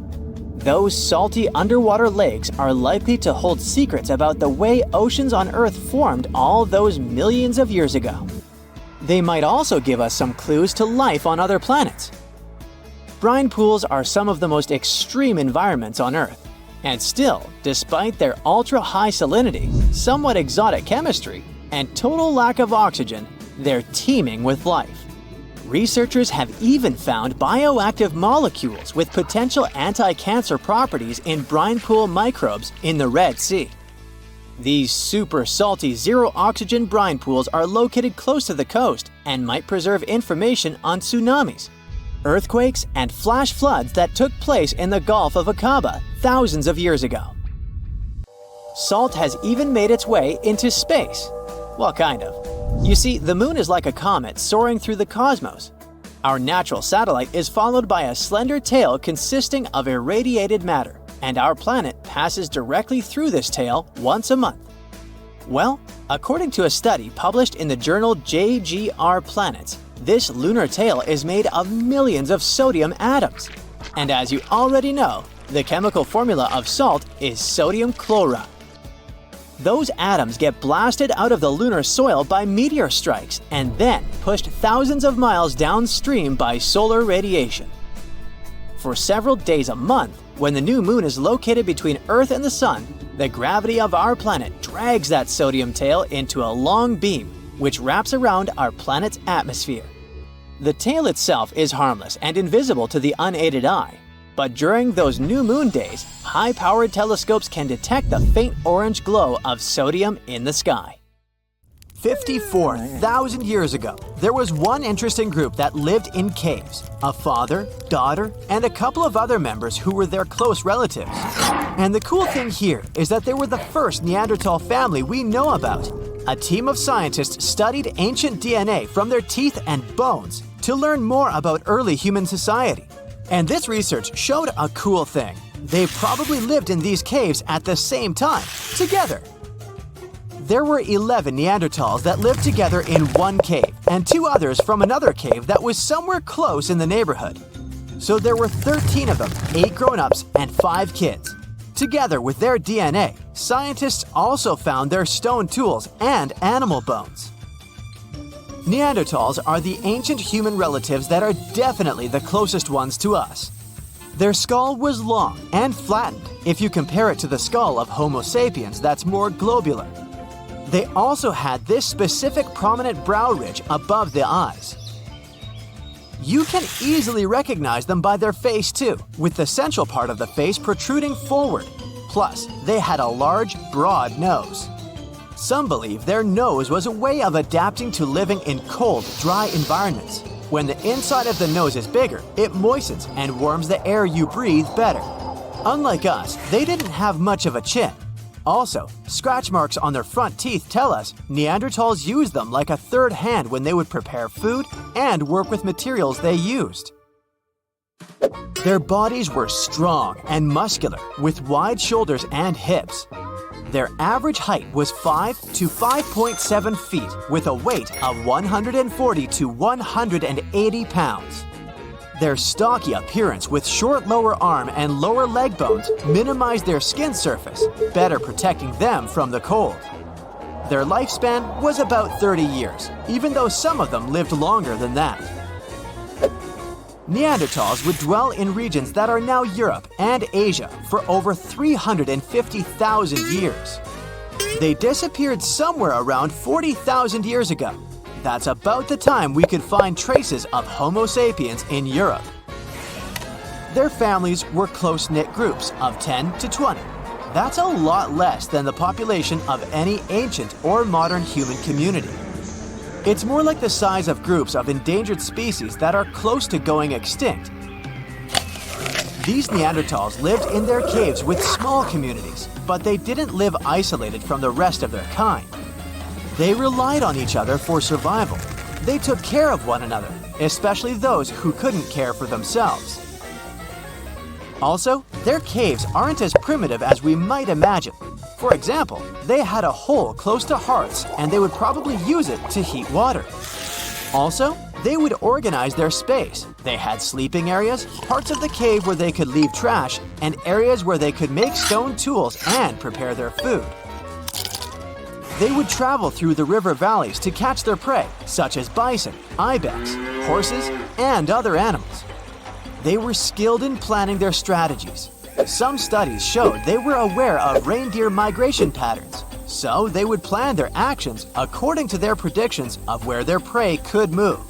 Those salty underwater lakes are likely to hold secrets about the way oceans on Earth formed all those millions of years ago. They might also give us some clues to life on other planets. Brine pools are some of the most extreme environments on Earth. And still, despite their ultra-high salinity, somewhat exotic chemistry, and total lack of oxygen, they're teeming with life. Researchers have even found bioactive molecules with potential anti-cancer properties in brine pool microbes in the Red Sea. These super salty zero-oxygen brine pools are located close to the coast and might preserve information on tsunamis, earthquakes, and flash floods that took place in the Gulf of Aqaba thousands of years ago. Salt has even made its way into space. Well, kind of. You see, the moon is like a comet soaring through the cosmos. Our natural satellite is followed by a slender tail consisting of irradiated matter, and our planet passes directly through this tail once a month. Well, according to a study published in the journal JGR Planets, this lunar tail is made of millions of sodium atoms. And as you already know, the chemical formula of salt is sodium chloride. Those atoms get blasted out of the lunar soil by meteor strikes and then pushed thousands of miles downstream by solar radiation. For several days a month, when the new moon is located between Earth and the Sun, the gravity of our planet drags that sodium tail into a long beam, which wraps around our planet's atmosphere. The tail itself is harmless and invisible to the unaided eye, but during those new moon days, high-powered telescopes can detect the faint orange glow of sodium in the sky. 54,000 years ago, there was one interesting group that lived in caves. A father, daughter, and a couple of other members who were their close relatives. And the cool thing here is that they were the first Neanderthal family we know about. A team of scientists studied ancient DNA from their teeth and bones to learn more about early human society. And this research showed a cool thing. They probably lived in these caves at the same time, together. There were 11 Neanderthals that lived together in one cave, and 2 others from another cave that was somewhere close in the neighborhood. So there were 13 of them, 8 grown-ups and 5 kids. Together with their DNA, scientists also found their stone tools and animal bones. Neanderthals are the ancient human relatives that are definitely the closest ones to us. Their skull was long and flattened if you compare it to the skull of Homo sapiens that's more globular. They also had this specific prominent brow ridge above the eyes. You can easily recognize them by their face too, with the central part of the face protruding forward. Plus, they had a large, broad nose. Some believe their nose was a way of adapting to living in cold, dry environments. When the inside of the nose is bigger, it moistens and warms the air you breathe better. Unlike us, they didn't have much of a chin. Also, scratch marks on their front teeth tell us Neanderthals used them like a third hand when they would prepare food and work with materials they used. Their bodies were strong and muscular, with wide shoulders and hips. Their average height was 5 to 5.7 feet, with a weight of 140 to 180 pounds. Their stocky appearance with short lower arm and lower leg bones minimized their skin surface, better protecting them from the cold. Their lifespan was about 30 years, even though some of them lived longer than that. Neanderthals would dwell in regions that are now Europe and Asia for over 350,000 years. They disappeared somewhere around 40,000 years ago. That's about the time we could find traces of Homo sapiens in Europe. Their families were close-knit groups of 10 to 20. That's a lot less than the population of any ancient or modern human community. It's more like the size of groups of endangered species that are close to going extinct. These Neanderthals lived in their caves with small communities, but they didn't live isolated from the rest of their kind. They relied on each other for survival. They took care of one another, especially those who couldn't care for themselves. Also, their caves aren't as primitive as we might imagine. For example, they had a hole close to hearths and they would probably use it to heat water. Also, they would organize their space. They had sleeping areas, parts of the cave where they could leave trash, and areas where they could make stone tools and prepare their food. They would travel through the river valleys to catch their prey, such as bison, ibex, horses, and other animals. They were skilled in planning their strategies. Some studies showed they were aware of reindeer migration patterns, so they would plan their actions according to their predictions of where their prey could move.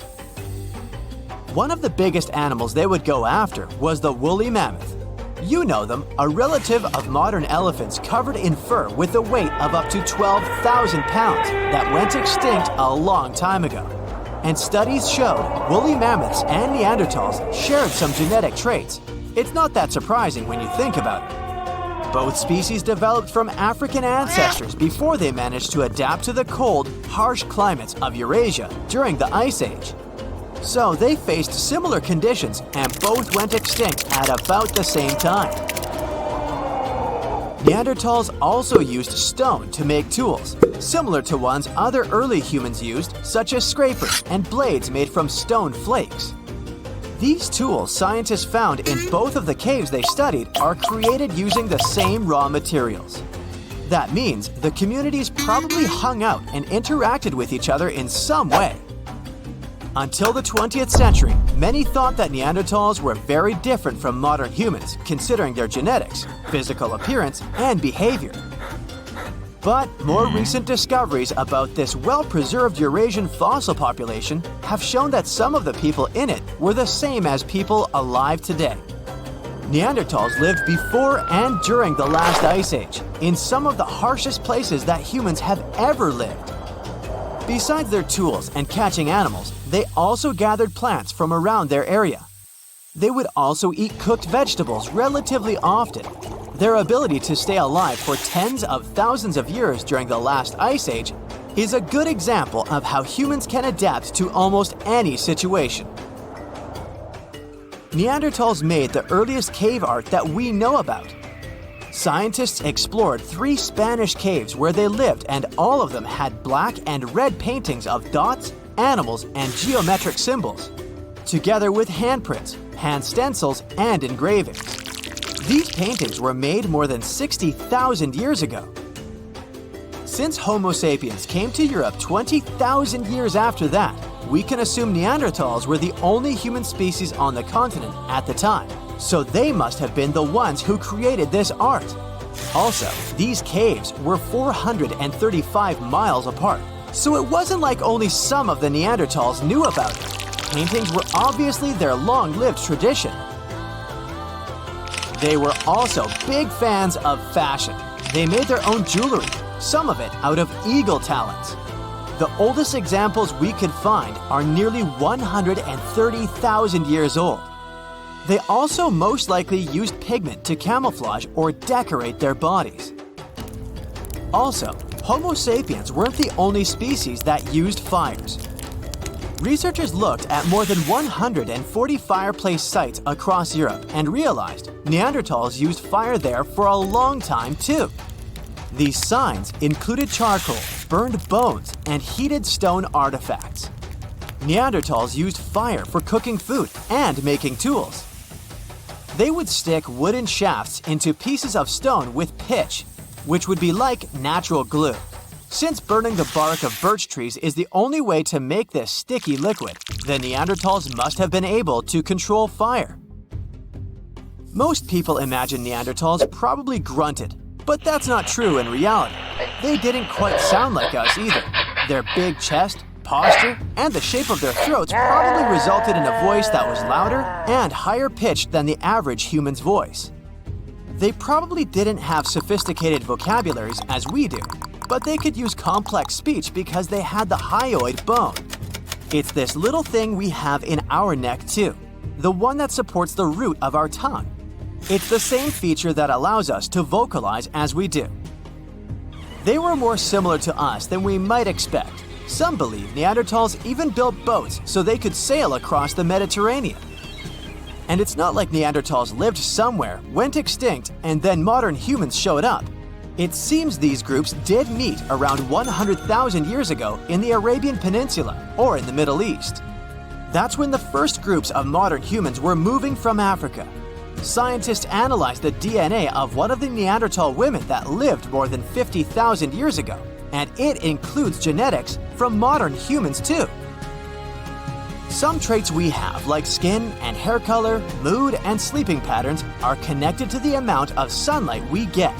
One of the biggest animals they would go after was the woolly mammoth. You know them, a relative of modern elephants covered in fur with a weight of up to 12,000 pounds that went extinct a long time ago. And studies showed woolly mammoths and Neanderthals shared some genetic traits. It's not that surprising when you think about it. Both species developed from African ancestors before they managed to adapt to the cold, harsh climates of Eurasia during the Ice Age. So they faced similar conditions and both went extinct at about the same time. Neanderthals also used stone to make tools, similar to ones other early humans used, such as scrapers and blades made from stone flakes. These tools scientists found in both of the caves they studied are created using the same raw materials. That means the communities probably hung out and interacted with each other in some way. Until the 20th century, many thought that Neanderthals were very different from modern humans, considering their genetics, physical appearance, and behavior. But more recent discoveries about this well-preserved Eurasian fossil population have shown that some of the people in it were the same as people alive today. Neanderthals lived before and during the last ice age, in some of the harshest places that humans have ever lived. Besides their tools and catching animals, they also gathered plants from around their area. They would also eat cooked vegetables relatively often. Their ability to stay alive for tens of thousands of years during the last ice age is a good example of how humans can adapt to almost any situation. Neanderthals made the earliest cave art that we know about. Scientists explored 3 Spanish caves where they lived, and all of them had black and red paintings of dots, animals, and geometric symbols, together with handprints, hand stencils, and engravings. These paintings were made more than 60,000 years ago. Since Homo sapiens came to Europe 20,000 years after that, we can assume Neanderthals were the only human species on the continent at the time, so they must have been the ones who created this art. Also, these caves were 435 miles apart, so it wasn't like only some of the Neanderthals knew about it. Paintings were obviously their long-lived tradition. They were also big fans of fashion. They made their own jewelry, some of it out of eagle talons. The oldest examples we could find are nearly 130,000 years old. They also most likely used pigment to camouflage or decorate their bodies. Also, Homo sapiens weren't the only species that used fires. Researchers looked at more than 140 fireplace sites across Europe and realized Neanderthals used fire there for a long time too. These signs included charcoal, burned bones, and heated stone artifacts. Neanderthals used fire for cooking food and making tools. They would stick wooden shafts into pieces of stone with pitch, which would be like natural glue. Since burning the bark of birch trees is the only way to make this sticky liquid, the Neanderthals must have been able to control fire. Most people imagine Neanderthals probably grunted, but that's not true in reality. They didn't quite sound like us either. Their big chest, posture, and the shape of their throats probably resulted in a voice that was louder and higher pitched than the average human's voice. They probably didn't have sophisticated vocabularies as we do, but they could use complex speech because they had the hyoid bone. It's this little thing we have in our neck too, the one that supports the root of our tongue. It's the same feature that allows us to vocalize as we do. They were more similar to us than we might expect. Some believe Neanderthals even built boats so they could sail across the Mediterranean. And it's not like Neanderthals lived somewhere, went extinct, and then modern humans showed up. It seems these groups did meet around 100,000 years ago in the Arabian Peninsula or in the Middle East. That's when the first groups of modern humans were moving from Africa. Scientists analyzed the DNA of one of the Neanderthal women that lived more than 50,000 years ago, and it includes genetics from modern humans too. Some traits we have, like skin and hair color, mood, and sleeping patterns, are connected to the amount of sunlight we get.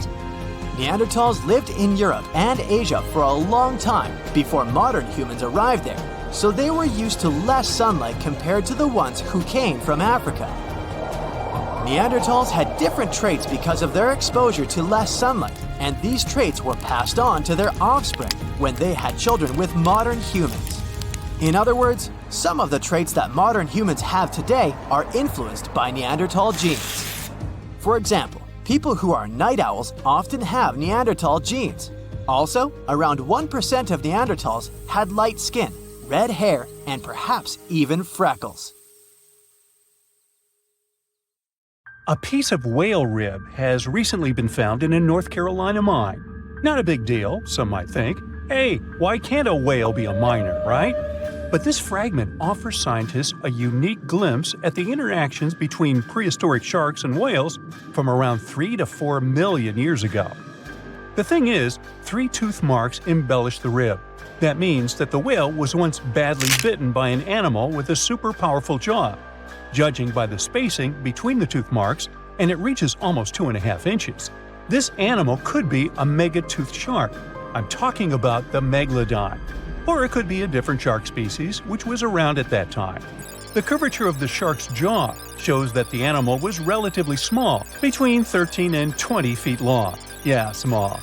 Neanderthals lived in Europe and Asia for a long time before modern humans arrived there, so they were used to less sunlight compared to the ones who came from Africa. Neanderthals had different traits because of their exposure to less sunlight, and these traits were passed on to their offspring when they had children with modern humans. In other words, some of the traits that modern humans have today are influenced by Neanderthal genes. For example, people who are night owls often have Neanderthal genes. Also, around 1% of Neanderthals had light skin, red hair, and perhaps even freckles. A piece of whale rib has recently been found in a North Carolina mine. Not a big deal, some might think. Hey, why can't a whale be a miner, right? But this fragment offers scientists a unique glimpse at the interactions between prehistoric sharks and whales from around 3 to 4 million years ago. The thing is, 3 tooth marks embellish the rib. That means that the whale was once badly bitten by an animal with a super powerful jaw. Judging by the spacing between the tooth marks, and it reaches almost 2.5 inches. This animal could be a megatoothed shark. I'm talking about the megalodon. Or it could be a different shark species which was around at that time. The curvature of the shark's jaw shows that the animal was relatively small, between 13 and 20 feet long. Yeah, small.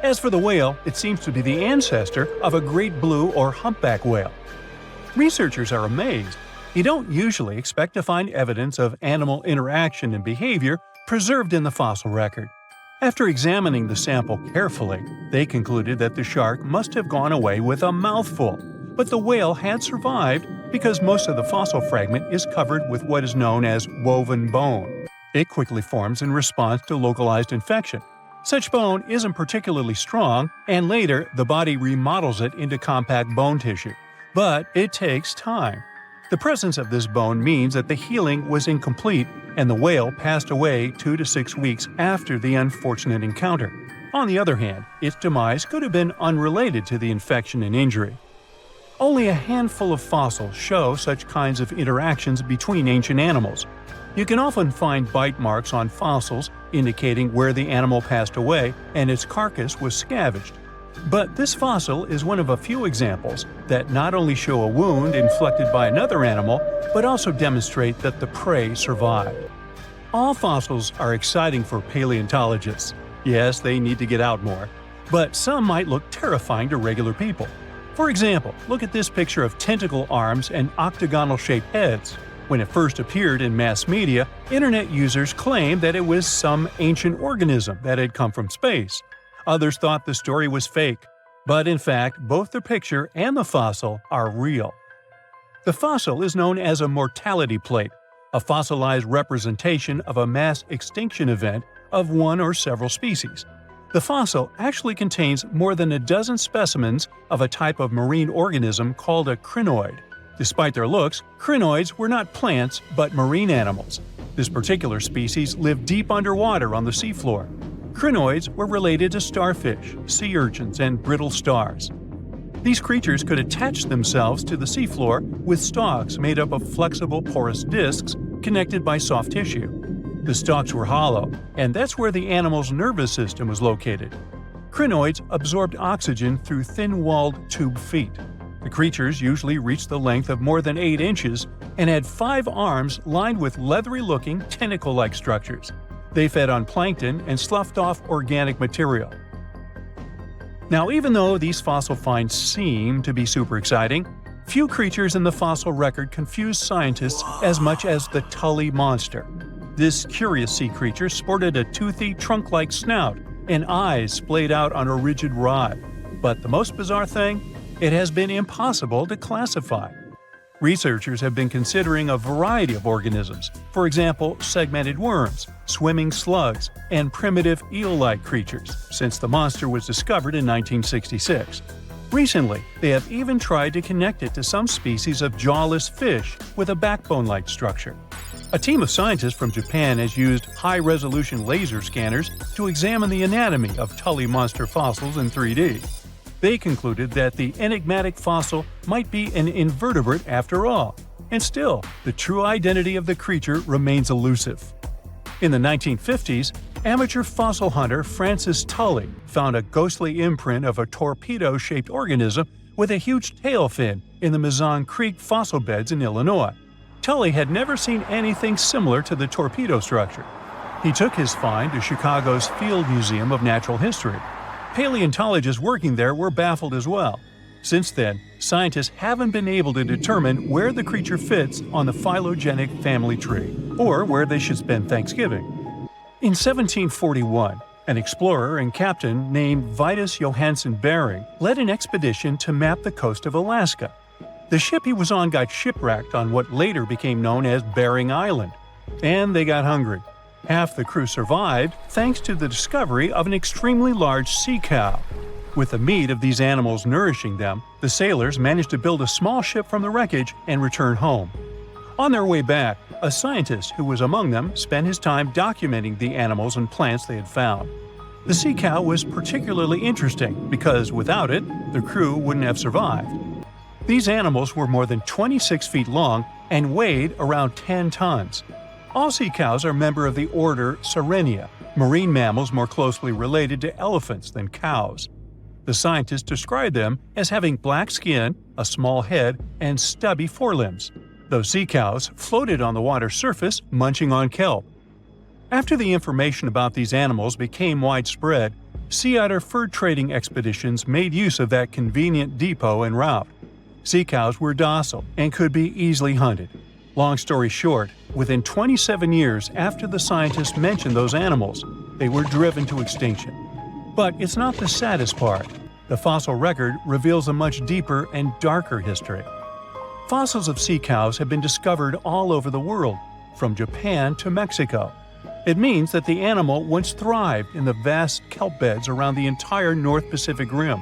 As for the whale, it seems to be the ancestor of a great blue or humpback whale. Researchers are amazed. You don't usually expect to find evidence of animal interaction and behavior preserved in the fossil record. After examining the sample carefully, they concluded that the shark must have gone away with a mouthful, but the whale had survived because most of the fossil fragment is covered with what is known as woven bone. It quickly forms in response to localized infection. Such bone isn't particularly strong, and later the body remodels it into compact bone tissue. But it takes time. The presence of this bone means that the healing was incomplete and the whale passed away 2 to 6 weeks after the unfortunate encounter. On the other hand, its demise could have been unrelated to the infection and injury. Only a handful of fossils show such kinds of interactions between ancient animals. You can often find bite marks on fossils indicating where the animal passed away and its carcass was scavenged. But this fossil is one of a few examples that not only show a wound inflicted by another animal, but also demonstrate that the prey survived. All fossils are exciting for paleontologists. Yes, they need to get out more. But some might look terrifying to regular people. For example, look at this picture of tentacle arms and octagonal-shaped heads. When it first appeared in mass media, internet users claimed that it was some ancient organism that had come from space. Others thought the story was fake, but in fact, both the picture and the fossil are real. The fossil is known as a mortality plate, a fossilized representation of a mass extinction event of one or several species. The fossil actually contains more than a dozen specimens of a type of marine organism called a crinoid. Despite their looks, crinoids were not plants but marine animals. This particular species lived deep underwater on the seafloor. Crinoids were related to starfish, sea urchins, and brittle stars. These creatures could attach themselves to the seafloor with stalks made up of flexible porous discs connected by soft tissue. The stalks were hollow, and that's where the animal's nervous system was located. Crinoids absorbed oxygen through thin-walled tube feet. The creatures usually reached the length of more than 8 inches and had 5 arms lined with leathery-looking tentacle-like structures. They fed on plankton and sloughed off organic material. Now, even though these fossil finds seem to be super exciting, few creatures in the fossil record confuse scientists as much as the Tully monster. This curious sea creature sported a toothy, trunk-like snout and eyes splayed out on a rigid rod. But the most bizarre thing? It has been impossible to classify. Researchers have been considering a variety of organisms, for example, segmented worms, swimming slugs, and primitive eel-like creatures, since the monster was discovered in 1966. Recently, they have even tried to connect it to some species of jawless fish with a backbone-like structure. A team of scientists from Japan has used high-resolution laser scanners to examine the anatomy of Tully monster fossils in 3D. They concluded that the enigmatic fossil might be an invertebrate after all, and still, the true identity of the creature remains elusive. In the 1950s, amateur fossil hunter Francis Tully found a ghostly imprint of a torpedo-shaped organism with a huge tail fin in the Mizon Creek fossil beds in Illinois. Tully had never seen anything similar to the torpedo structure. He took his find to Chicago's Field Museum of Natural History. Paleontologists working there were baffled as well. Since then, scientists haven't been able to determine where the creature fits on the phylogenetic family tree, or where they should spend Thanksgiving. In 1741, an explorer and captain named Vitus Johansen Bering led an expedition to map the coast of Alaska. The ship he was on got shipwrecked on what later became known as Bering Island, and they got hungry. Half the crew survived thanks to the discovery of an extremely large sea cow. With the meat of these animals nourishing them, the sailors managed to build a small ship from the wreckage and return home. On their way back, a scientist who was among them spent his time documenting the animals and plants they had found. The sea cow was particularly interesting because without it, the crew wouldn't have survived. These animals were more than 26 feet long and weighed around 10 tons. All sea cows are members of the order Sirenia, marine mammals more closely related to elephants than cows. The scientists described them as having black skin, a small head, and stubby forelimbs. Those sea cows floated on the water's surface, munching on kelp. After the information about these animals became widespread, sea otter fur trading expeditions made use of that convenient depot en route. Sea cows were docile and could be easily hunted. Long story short, within 27 years after the scientists mentioned those animals, they were driven to extinction. But it's not the saddest part. The fossil record reveals a much deeper and darker history. Fossils of sea cows have been discovered all over the world, from Japan to Mexico. It means that the animal once thrived in the vast kelp beds around the entire North Pacific Rim.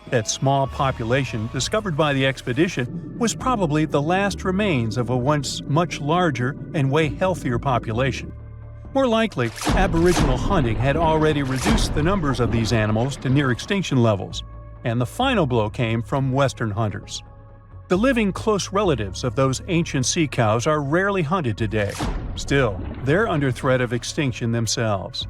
That small population discovered by the expedition was probably the last remains of a once much larger and way healthier population. More likely, Aboriginal hunting had already reduced the numbers of these animals to near extinction levels, and the final blow came from Western hunters. The living close relatives of those ancient sea cows are rarely hunted today. Still, they're under threat of extinction themselves.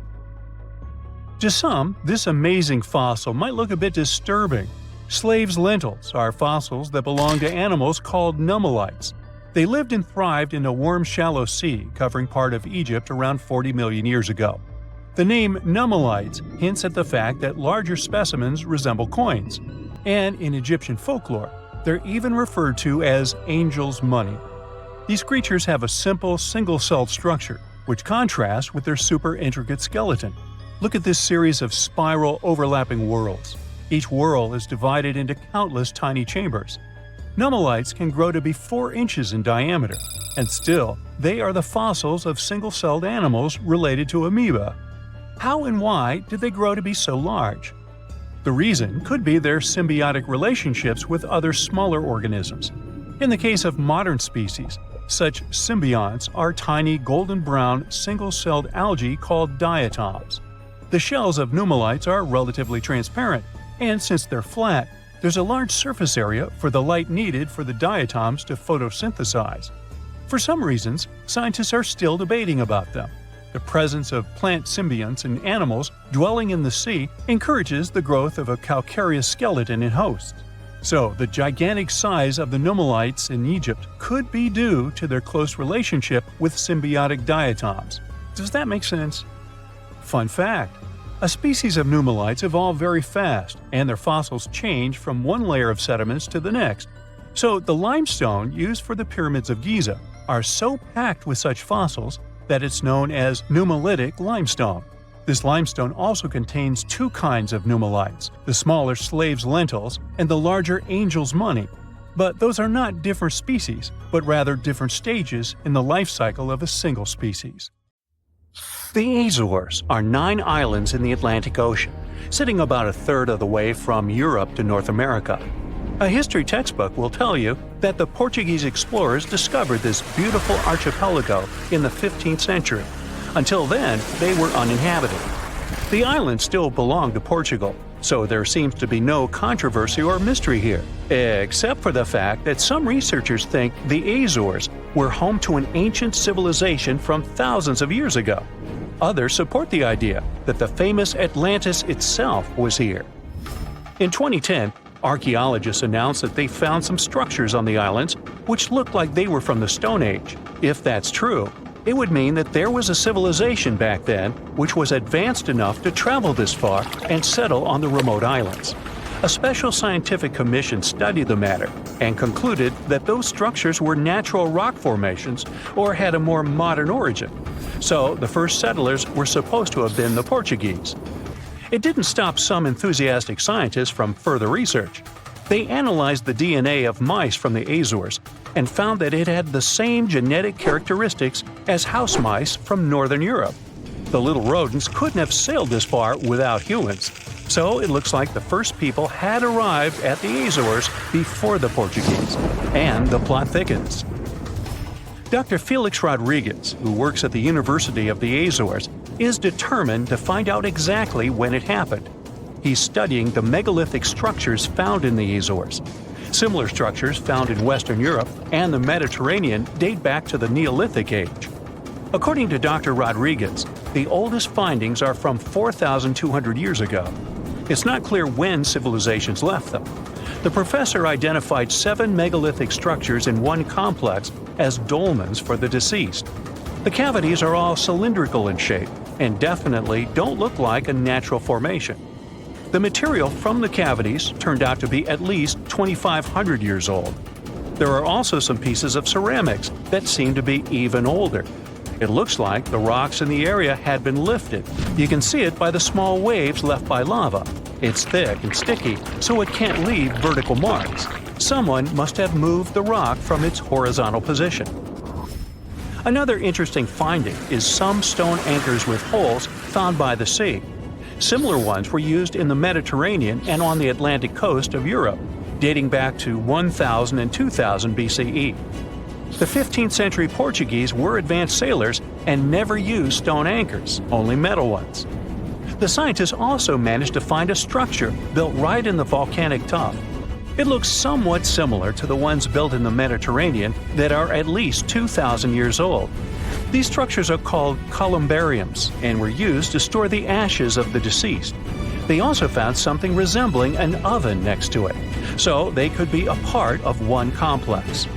To some, this amazing fossil might look a bit disturbing. Slaves' lentils are fossils that belong to animals called nummelites. They lived and thrived in a warm, shallow sea covering part of Egypt around 40 million years ago. The name nummelites hints at the fact that larger specimens resemble coins, and in Egyptian folklore, they're even referred to as angel's money. These creatures have a simple, single-celled structure, which contrasts with their super intricate skeleton. Look at this series of spiral overlapping whorls. Each whorl is divided into countless tiny chambers. Nummelites can grow to be 4 inches in diameter, and still, they are the fossils of single-celled animals related to amoeba. How and why did they grow to be so large? The reason could be their symbiotic relationships with other smaller organisms. In the case of modern species, such symbionts are tiny golden-brown single-celled algae called diatoms. The shells of nummelites are relatively transparent, and since they're flat, there's a large surface area for the light needed for the diatoms to photosynthesize. For some reasons, scientists are still debating about them. The presence of plant symbionts in animals dwelling in the sea encourages the growth of a calcareous skeleton in hosts. So, the gigantic size of the nummelites in Egypt could be due to their close relationship with symbiotic diatoms. Does that make sense? Fun fact: a species of nummelites evolve very fast, and their fossils change from one layer of sediments to the next. So, the limestone used for the pyramids of Giza are so packed with such fossils that it's known as nummelitic limestone. This limestone also contains 2 kinds of nummelites, the smaller slave's lentils and the larger angel's money. But those are not different species, but rather different stages in the life cycle of a single species. The Azores are 9 islands in the Atlantic Ocean, sitting about a third of the way from Europe to North America. A history textbook will tell you that the Portuguese explorers discovered this beautiful archipelago in the 15th century. Until then, they were uninhabited. The islands still belong to Portugal, so there seems to be no controversy or mystery here, except for the fact that some researchers think the Azores were home to an ancient civilization from thousands of years ago. Others support the idea that the famous Atlantis itself was here. In 2010, Archaeologists announced that they found some structures on the islands which looked like they were from the Stone Age. If that's true, it would mean that there was a civilization back then which was advanced enough to travel this far and settle on the remote islands. A special scientific commission studied the matter and concluded that those structures were natural rock formations or had a more modern origin. So the first settlers were supposed to have been the Portuguese. It didn't stop some enthusiastic scientists from further research. They analyzed the DNA of mice from the Azores and found that it had the same genetic characteristics as house mice from Northern Europe. The little rodents couldn't have sailed this far without humans, so it looks like the first people had arrived at the Azores before the Portuguese, and the plot thickens. Dr. Felix Rodriguez, who works at the University of the Azores, is determined to find out exactly when it happened. He's studying the megalithic structures found in the Azores. Similar structures found in Western Europe and the Mediterranean date back to the Neolithic age. According to Dr. Rodriguez, the oldest findings are from 4,200 years ago. It's not clear when civilizations left them. The professor identified 7 megalithic structures in one complex as dolmens for the deceased. The cavities are all cylindrical in shape and definitely don't look like a natural formation. The material from the cavities turned out to be at least 2,500 years old. There are also some pieces of ceramics that seem to be even older. It looks like the rocks in the area had been lifted. You can see it by the small waves left by lava. It's thick and sticky, so it can't leave vertical marks. Someone must have moved the rock from its horizontal position. Another interesting finding is some stone anchors with holes found by the sea. Similar ones were used in the Mediterranean and on the Atlantic coast of Europe, dating back to 1000 and 2000 BCE. The 15th century Portuguese were advanced sailors and never used stone anchors, only metal ones. The scientists also managed to find a structure built right in the volcanic tuff. It looks somewhat similar to the ones built in the Mediterranean that are at least 2,000 years old. These structures are called columbariums and were used to store the ashes of the deceased. They also found something resembling an oven next to it, so they could be a part of one complex.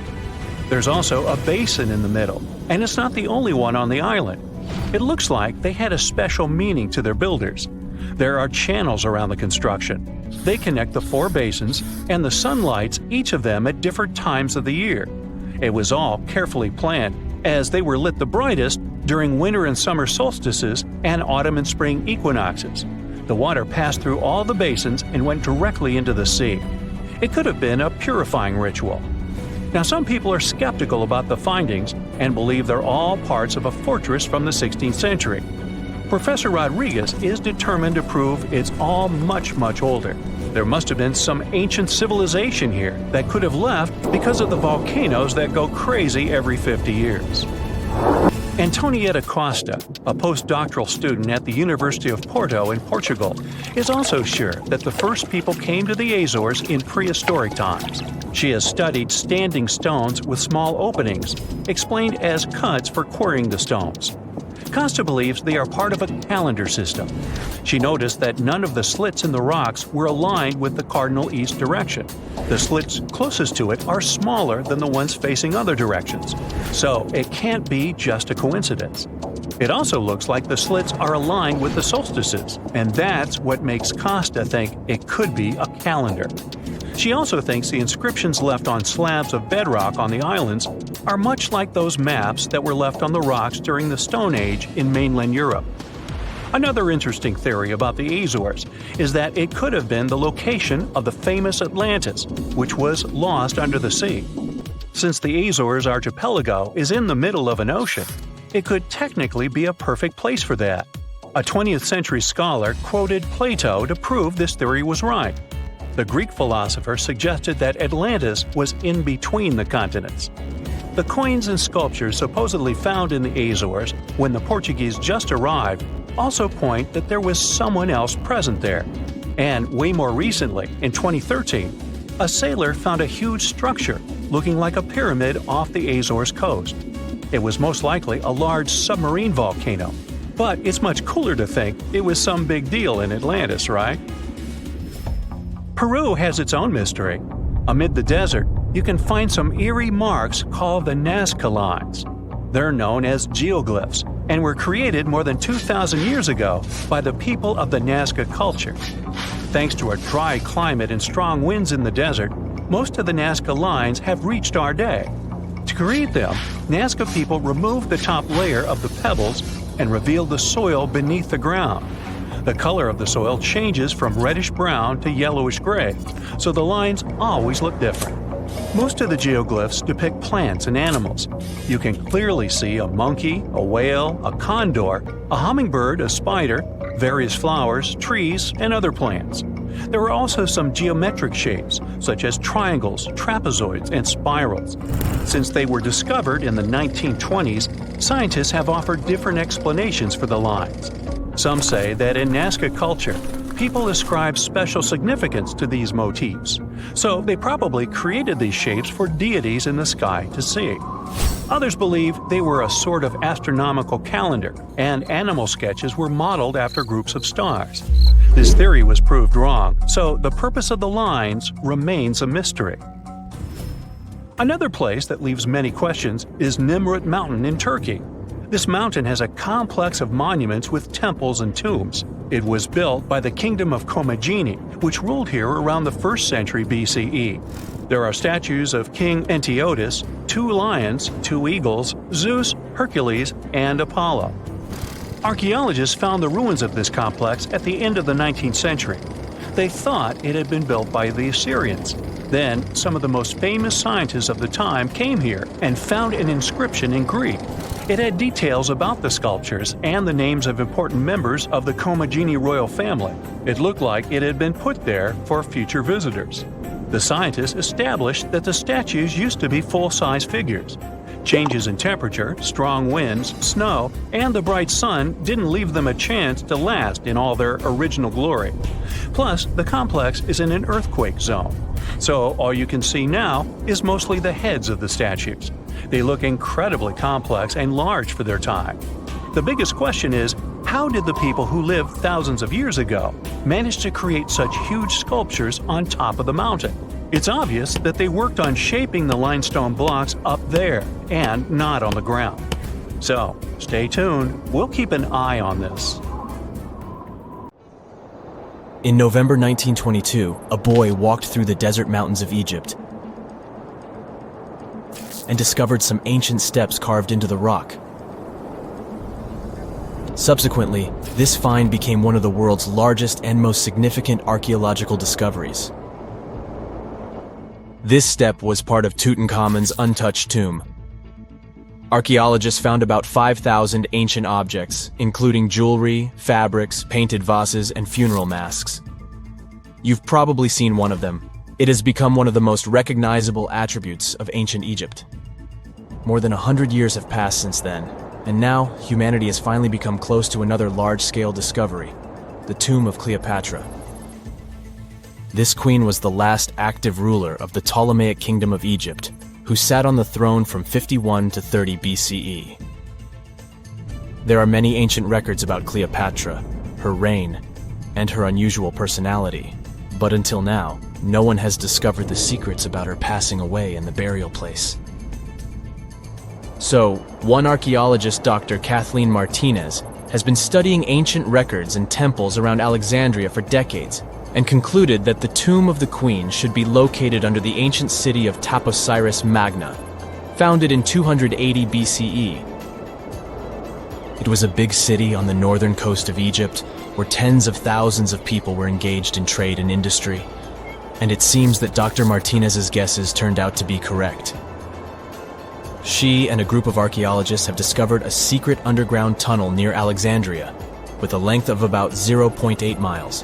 There's also a basin in the middle, and it's not the only one on the island. It looks like they had a special meaning to their builders. There are channels around the construction. They connect the 4 basins, and the sun lights each of them at different times of the year. It was all carefully planned, as they were lit the brightest during winter and summer solstices and autumn and spring equinoxes. The water passed through all the basins and went directly into the sea. It could have been a purifying ritual. Now, some people are skeptical about the findings and believe they're all parts of a fortress from the 16th century. Professor Rodriguez is determined to prove it's all much, much older. There must have been some ancient civilization here that could have left because of the volcanoes that go crazy every 50 years. Antonieta Costa, a postdoctoral student at the University of Porto in Portugal, is also sure that the first people came to the Azores in prehistoric times. She has studied standing stones with small openings, explained as cuts for quarrying the stones. Costa believes they are part of a calendar system. She noticed that none of the slits in the rocks were aligned with the cardinal east direction. The slits closest to it are smaller than the ones facing other directions, so it can't be just a coincidence. It also looks like the slits are aligned with the solstices, and that's what makes Costa think it could be a calendar. She also thinks the inscriptions left on slabs of bedrock on the islands are much like those maps that were left on the rocks during the Stone Age in mainland Europe. Another interesting theory about the Azores is that it could have been the location of the famous Atlantis, which was lost under the sea. Since the Azores archipelago is in the middle of an ocean, it could technically be a perfect place for that. A 20th century scholar quoted Plato to prove this theory was right. The Greek philosopher suggested that Atlantis was in between the continents. The coins and sculptures supposedly found in the Azores when the Portuguese just arrived also point that there was someone else present there. And way more recently, in 2013, a sailor found a huge structure looking like a pyramid off the Azores coast. It was most likely a large submarine volcano, but it's much cooler to think it was some big deal in Atlantis, right? Peru has its own mystery. Amid the desert, you can find some eerie marks called the Nazca lines. They're known as geoglyphs and were created more than 2,000 years ago by the people of the Nazca culture. Thanks to a dry climate and strong winds in the desert, most of the Nazca lines have reached our day. To create them, Nazca people removed the top layer of the pebbles and revealed the soil beneath the ground. The color of the soil changes from reddish-brown to yellowish-gray, so the lines always look different. Most of the geoglyphs depict plants and animals. You can clearly see a monkey, a whale, a condor, a hummingbird, a spider, various flowers, trees, and other plants. There are also some geometric shapes, such as triangles, trapezoids, and spirals. Since they were discovered in the 1920s, scientists have offered different explanations for the lines. Some say that in Nazca culture, people ascribe special significance to these motifs, so they probably created these shapes for deities in the sky to see. Others believe they were a sort of astronomical calendar, and animal sketches were modeled after groups of stars. This theory was proved wrong, so the purpose of the lines remains a mystery. Another place that leaves many questions is Nimrut Mountain in Turkey. This mountain has a complex of monuments with temples and tombs. It was built by the Kingdom of Commagene, which ruled here around the 1st century BCE. There are statues of King Antiochus, 2 lions, 2 eagles, Zeus, Hercules, and Apollo. Archaeologists found the ruins of this complex at the end of the 19th century. They thought it had been built by the Assyrians. Then, some of the most famous scientists of the time came here and found an inscription in Greek. It had details about the sculptures and the names of important members of the Commagene royal family. It looked like it had been put there for future visitors. The scientists established that the statues used to be full-size figures. Changes in temperature, strong winds, snow, and the bright sun didn't leave them a chance to last in all their original glory. Plus, the complex is in an earthquake zone, so all you can see now is mostly the heads of the statues. They look incredibly complex and large for their time. The biggest question is, how did the people who lived thousands of years ago manage to create such huge sculptures on top of the mountain? It's obvious that they worked on shaping the limestone blocks up there and not on the ground. So, stay tuned. We'll keep an eye on this. In November 1922, a boy walked through the desert mountains of Egypt and discovered some ancient steps carved into the rock. Subsequently, this find became one of the world's largest and most significant archaeological discoveries. This step was part of Tutankhamun's untouched tomb. Archaeologists found about 5,000 ancient objects, including jewelry, fabrics, painted vases, and funeral masks. You've probably seen one of them. It has become one of the most recognizable attributes of ancient Egypt. More than 100 years have passed since then, and now humanity has finally become close to another large-scale discovery, the tomb of Cleopatra. This queen was the last active ruler of the Ptolemaic Kingdom of Egypt, who sat on the throne from 51 to 30 BCE. There are many ancient records about Cleopatra, her reign, and her unusual personality, but until now, no one has discovered the secrets about her passing away in the burial place. So, one archaeologist, Dr. Kathleen Martinez, has been studying ancient records and temples around Alexandria for decades, and concluded that the tomb of the queen should be located under the ancient city of Taposiris Magna, founded in 280 BCE. It was a big city on the northern coast of Egypt, where tens of thousands of people were engaged in trade and industry, and it seems that Dr. Martinez's guesses turned out to be correct. She and a group of archaeologists have discovered a secret underground tunnel near Alexandria, with a length of about 0.8 miles.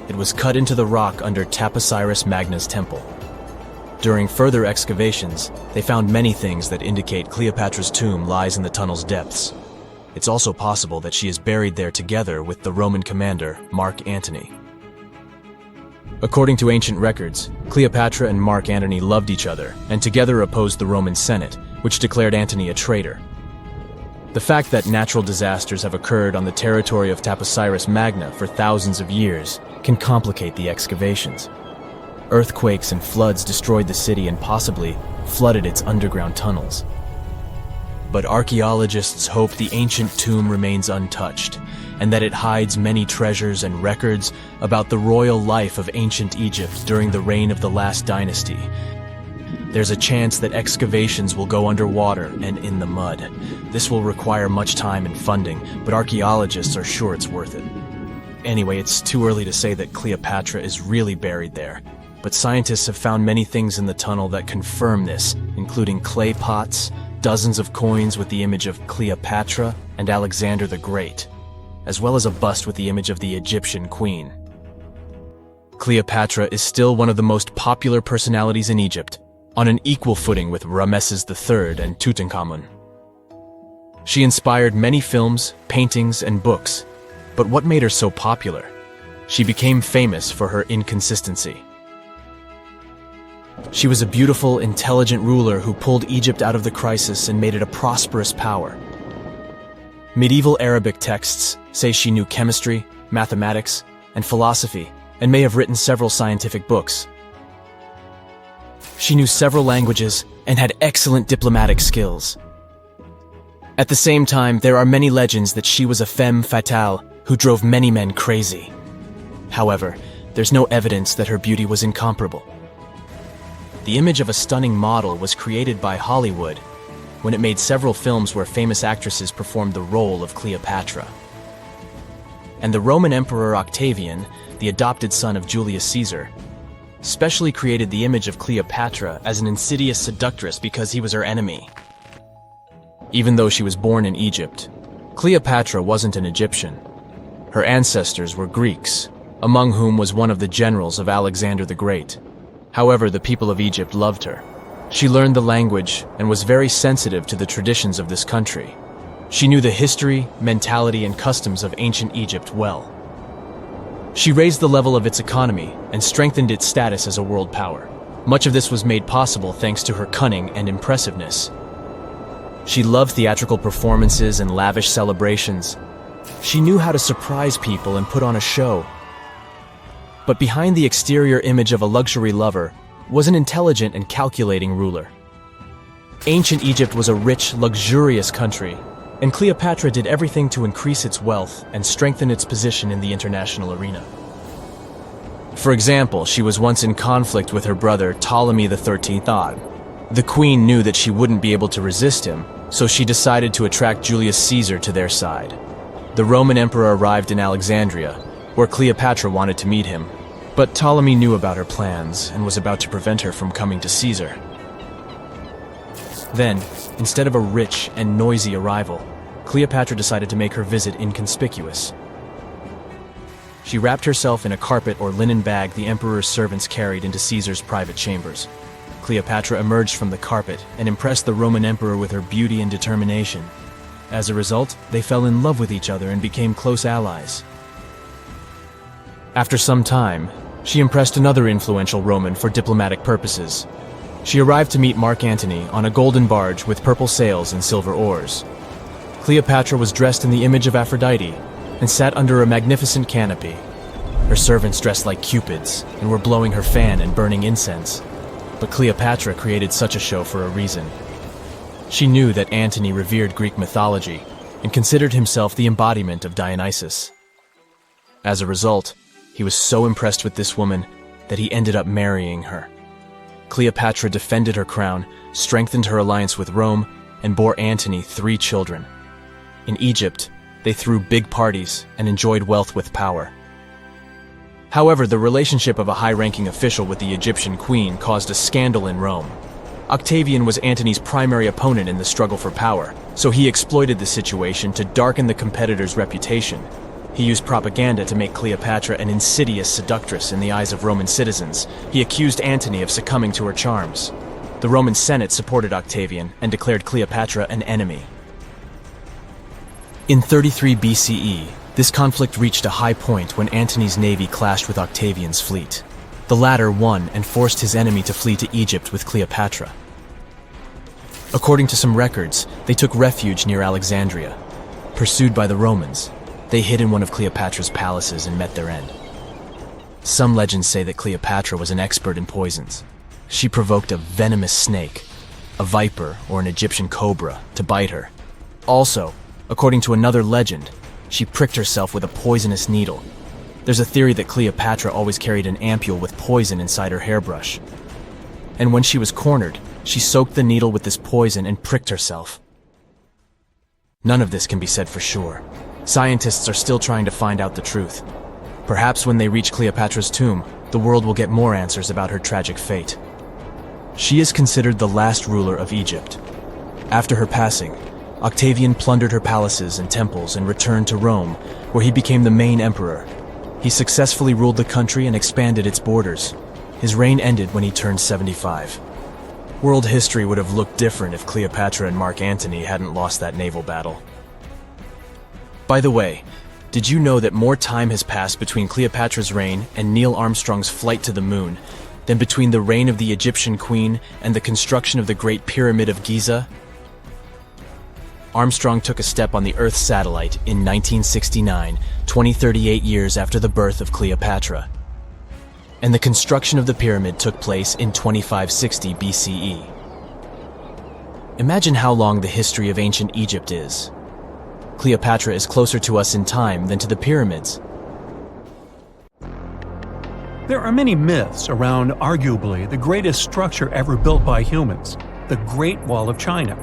It was cut into the rock under Taposiris Magna's temple. During further excavations, they found many things that indicate Cleopatra's tomb lies in the tunnel's depths. It's also possible that she is buried there together with the Roman commander, Mark Antony. According to ancient records, Cleopatra and Mark Antony loved each other and together opposed the Roman Senate, which declared Antony a traitor. The fact that natural disasters have occurred on the territory of Taposiris Magna for thousands of years can complicate the excavations. Earthquakes and floods destroyed the city and possibly flooded its underground tunnels. But archaeologists hope the ancient tomb remains untouched, and that it hides many treasures and records about the royal life of ancient Egypt during the reign of the last dynasty. There's a chance that excavations will go underwater and in the mud. This will require much time and funding, but archaeologists are sure it's worth it. Anyway, it's too early to say that Cleopatra is really buried there, but scientists have found many things in the tunnel that confirm this, including clay pots, dozens of coins with the image of Cleopatra and Alexander the Great, as well as a bust with the image of the Egyptian queen. Cleopatra is still one of the most popular personalities in Egypt, on an equal footing with Ramesses III and Tutankhamun. She inspired many films, paintings, and books, but what made her so popular? She became famous for her inconsistency. She was a beautiful, intelligent ruler who pulled Egypt out of the crisis and made it a prosperous power. Medieval Arabic texts say she knew chemistry, mathematics, and philosophy, and may have written several scientific books. She knew several languages and had excellent diplomatic skills. At the same time, there are many legends that she was a femme fatale who drove many men crazy. However, there's no evidence that her beauty was incomparable. The image of a stunning model was created by Hollywood when it made several films where famous actresses performed the role of Cleopatra. And the Roman Emperor Octavian, the adopted son of Julius Caesar, specially created the image of Cleopatra as an insidious seductress because he was her enemy. Even though she was born in Egypt, Cleopatra wasn't an Egyptian. Her ancestors were Greeks, among whom was one of the generals of Alexander the Great. However, the people of Egypt loved her. She learned the language and was very sensitive to the traditions of this country. She knew the history, mentality, and customs of ancient Egypt well. She raised the level of its economy and strengthened its status as a world power. Much of this was made possible thanks to her cunning and impressiveness. She loved theatrical performances and lavish celebrations. She knew how to surprise people and put on a show. But behind the exterior image of a luxury lover was an intelligent and calculating ruler. Ancient Egypt was a rich, luxurious country, and Cleopatra did everything to increase its wealth and strengthen its position in the international arena. For example, she was once in conflict with her brother Ptolemy XIII Odd. The queen knew that she wouldn't be able to resist him, so she decided to attract Julius Caesar to their side. The Roman emperor arrived in Alexandria, where Cleopatra wanted to meet him, but Ptolemy knew about her plans and was about to prevent her from coming to Caesar. Then, instead of a rich and noisy arrival, Cleopatra decided to make her visit inconspicuous. She wrapped herself in a carpet or linen bag the emperor's servants carried into Caesar's private chambers. Cleopatra emerged from the carpet and impressed the Roman emperor with her beauty and determination. As a result, they fell in love with each other and became close allies. After some time, she impressed another influential Roman for diplomatic purposes. She arrived to meet Mark Antony on a golden barge with purple sails and silver oars. Cleopatra was dressed in the image of Aphrodite and sat under a magnificent canopy. Her servants dressed like cupids and were blowing her fan and burning incense. But Cleopatra created such a show for a reason. She knew that Antony revered Greek mythology and considered himself the embodiment of Dionysus. As a result, he was so impressed with this woman that he ended up marrying her. Cleopatra defended her crown, strengthened her alliance with Rome, and bore Antony 3 children. In Egypt, they threw big parties and enjoyed wealth with power. However, the relationship of a high-ranking official with the Egyptian queen caused a scandal in Rome. Octavian was Antony's primary opponent in the struggle for power, so he exploited the situation to darken the competitor's reputation. He used propaganda to make Cleopatra an insidious seductress in the eyes of Roman citizens. He accused Antony of succumbing to her charms. The Roman Senate supported Octavian and declared Cleopatra an enemy. In 33 BCE, this conflict reached a high point when Antony's navy clashed with Octavian's fleet. The latter won and forced his enemy to flee to Egypt with Cleopatra. According to some records, they took refuge near Alexandria. Pursued by the Romans, they hid in one of Cleopatra's palaces and met their end. Some legends say that Cleopatra was an expert in poisons. She provoked a venomous snake, a viper or an Egyptian cobra, to bite her. Also, according to another legend, she pricked herself with a poisonous needle. There's a theory that Cleopatra always carried an ampule with poison inside her hairbrush. And when she was cornered, she soaked the needle with this poison and pricked herself. None of this can be said for sure. Scientists are still trying to find out the truth. Perhaps when they reach Cleopatra's tomb, the world will get more answers about her tragic fate. She is considered the last ruler of Egypt. After her passing, Octavian plundered her palaces and temples and returned to Rome, where he became the main emperor. He successfully ruled the country and expanded its borders. His reign ended when he turned 75. World history would have looked different if Cleopatra and Mark Antony hadn't lost that naval battle. By the way, did you know that more time has passed between Cleopatra's reign and Neil Armstrong's flight to the moon than between the reign of the Egyptian queen and the construction of the Great Pyramid of Giza? Armstrong took a step on the Earth satellite in 1969, 38 years after the birth of Cleopatra. And the construction of the pyramid took place in 2560 BCE. Imagine how long the history of ancient Egypt is. Cleopatra is closer to us in time than to the pyramids. There are many myths around arguably the greatest structure ever built by humans, the Great Wall of China.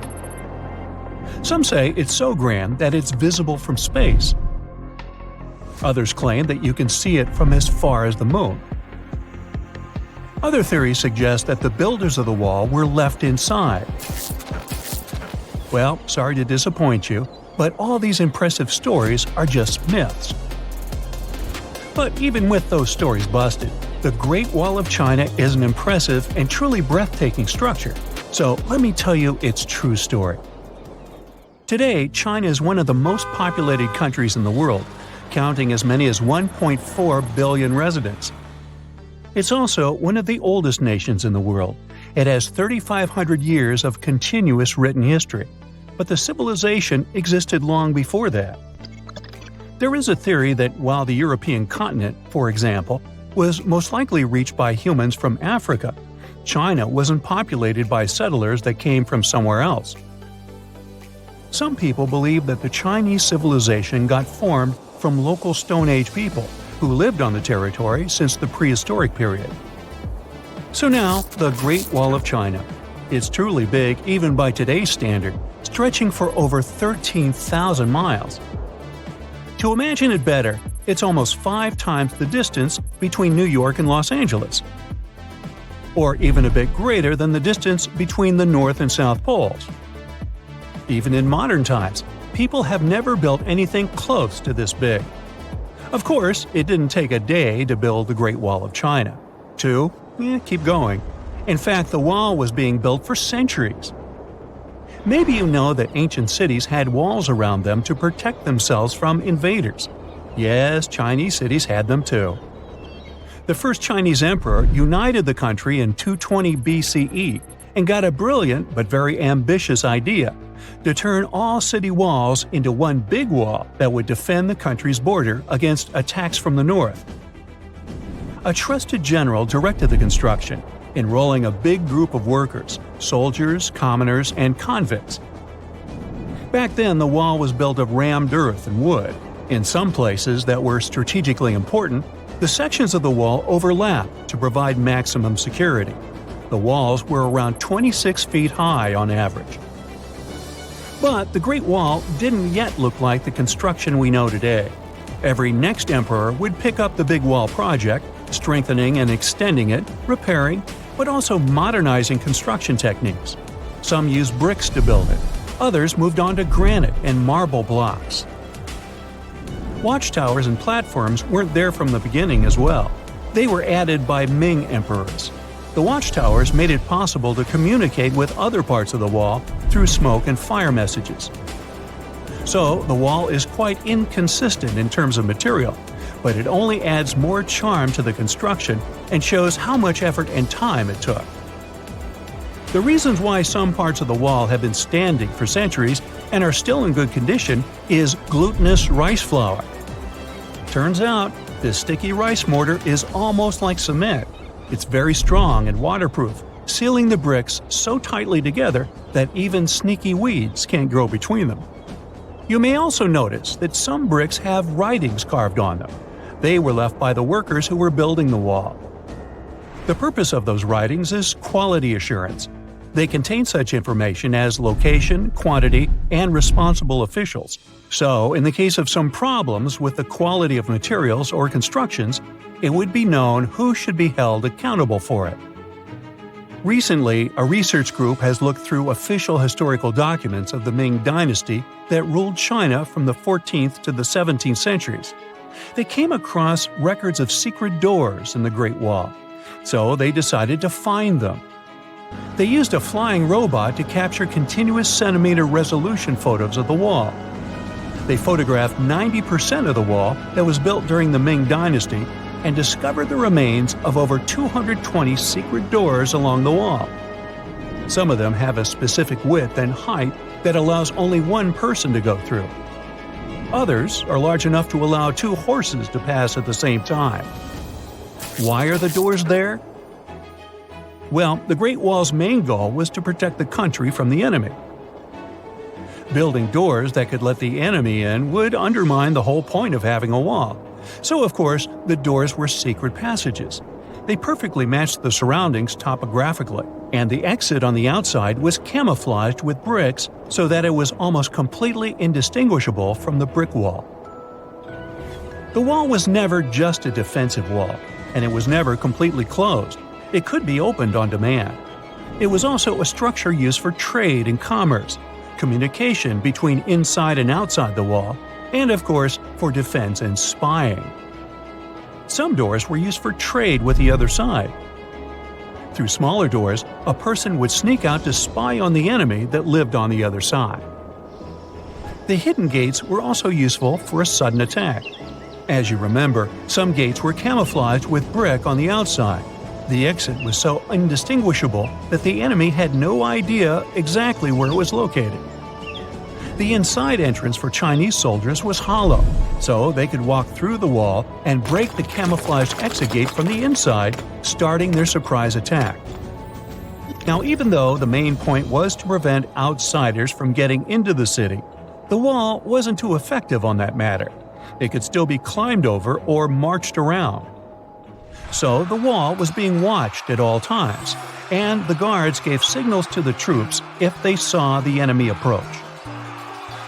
Some say it's so grand that it's visible from space. Others claim that you can see it from as far as the moon. Other theories suggest that the builders of the wall were left inside. Well, sorry to disappoint you, but all these impressive stories are just myths. But even with those stories busted, the Great Wall of China is an impressive and truly breathtaking structure. So let me tell you its true story. Today, China is one of the most populated countries in the world, counting as many as 1.4 billion residents. It's also one of the oldest nations in the world. It has 3,500 years of continuous written history, but the civilization existed long before that. There is a theory that while the European continent, for example, was most likely reached by humans from Africa, China wasn't populated by settlers that came from somewhere else. Some people believe that the Chinese civilization got formed from local Stone Age people who lived on the territory since the prehistoric period. So now, the Great Wall of China. It's truly big even by today's standard, stretching for over 13,000 miles. To imagine it better, it's almost 5 times the distance between New York and Los Angeles. Or even a bit greater than the distance between the North and South Poles. Even in modern times, people have never built anything close to this big. Of course, it didn't take a day to build the Great Wall of China. 2? Keep going. In fact, the wall was being built for centuries. Maybe you know that ancient cities had walls around them to protect themselves from invaders. Yes, Chinese cities had them too. The first Chinese emperor united the country in 220 BCE and got a brilliant but very ambitious idea to turn all city walls into one big wall that would defend the country's border against attacks from the north. A trusted general directed the construction, enrolling a big group of workers, soldiers, commoners, and convicts. Back then, the wall was built of rammed earth and wood. In some places that were strategically important, the sections of the wall overlapped to provide maximum security. The walls were around 26 feet high on average. But the Great Wall didn't yet look like the construction we know today. Every next emperor would pick up the big wall project, strengthening and extending it, repairing, but also modernizing construction techniques. Some used bricks to build it, others moved on to granite and marble blocks. Watchtowers and platforms weren't there from the beginning as well. They were added by Ming emperors. The watchtowers made it possible to communicate with other parts of the wall through smoke and fire messages. So, the wall is quite inconsistent in terms of material, but it only adds more charm to the construction and shows how much effort and time it took. The reasons why some parts of the wall have been standing for centuries and are still in good condition is glutinous rice flour. Turns out, This sticky rice mortar is almost like cement. It's very strong and waterproof, sealing the bricks so tightly together that even sneaky weeds can't grow between them. You may also notice that some bricks have writings carved on them. They were left by the workers who were building the wall. The purpose of those writings is quality assurance. They contain such information as location, quantity, and responsible officials. So, in the case of some problems with the quality of materials or constructions, it would be known who should be held accountable for it. Recently, a research group has looked through official historical documents of the Ming Dynasty that ruled China from the 14th to the 17th centuries. They came across records of secret doors in the Great Wall, so they decided to find them. They used a flying robot to capture continuous centimeter resolution photos of the wall. They photographed 90% of the wall that was built during the Ming Dynasty and discovered the remains of over 220 secret doors along the wall. Some of them have a specific width and height that allows only one person to go through. Others are large enough to allow 2 horses to pass at the same time. Why are the doors there? Well, the Great Wall's main goal was to protect the country from the enemy. Building doors that could let the enemy in would undermine the whole point of having a wall. So, of course, the doors were secret passages. They perfectly matched the surroundings topographically, and the exit on the outside was camouflaged with bricks so that it was almost completely indistinguishable from the brick wall. The wall was never just a defensive wall, and it was never completely closed. It could be opened on demand. It was also a structure used for trade and commerce, communication between inside and outside the wall, and of course, for defense and spying. Some doors were used for trade with the other side. Through smaller doors, a person would sneak out to spy on the enemy that lived on the other side. The hidden gates were also useful for a sudden attack. As you remember, some gates were camouflaged with brick on the outside. The exit was so indistinguishable that the enemy had no idea exactly where it was located. The inside entrance for Chinese soldiers was hollow, so they could walk through the wall and break the camouflaged exit gate from the inside, starting their surprise attack. Now, even though the main point was to prevent outsiders from getting into the city, the wall wasn't too effective on that matter. It could still be climbed over or marched around. So the wall was being watched at all times, and the guards gave signals to the troops if they saw the enemy approach.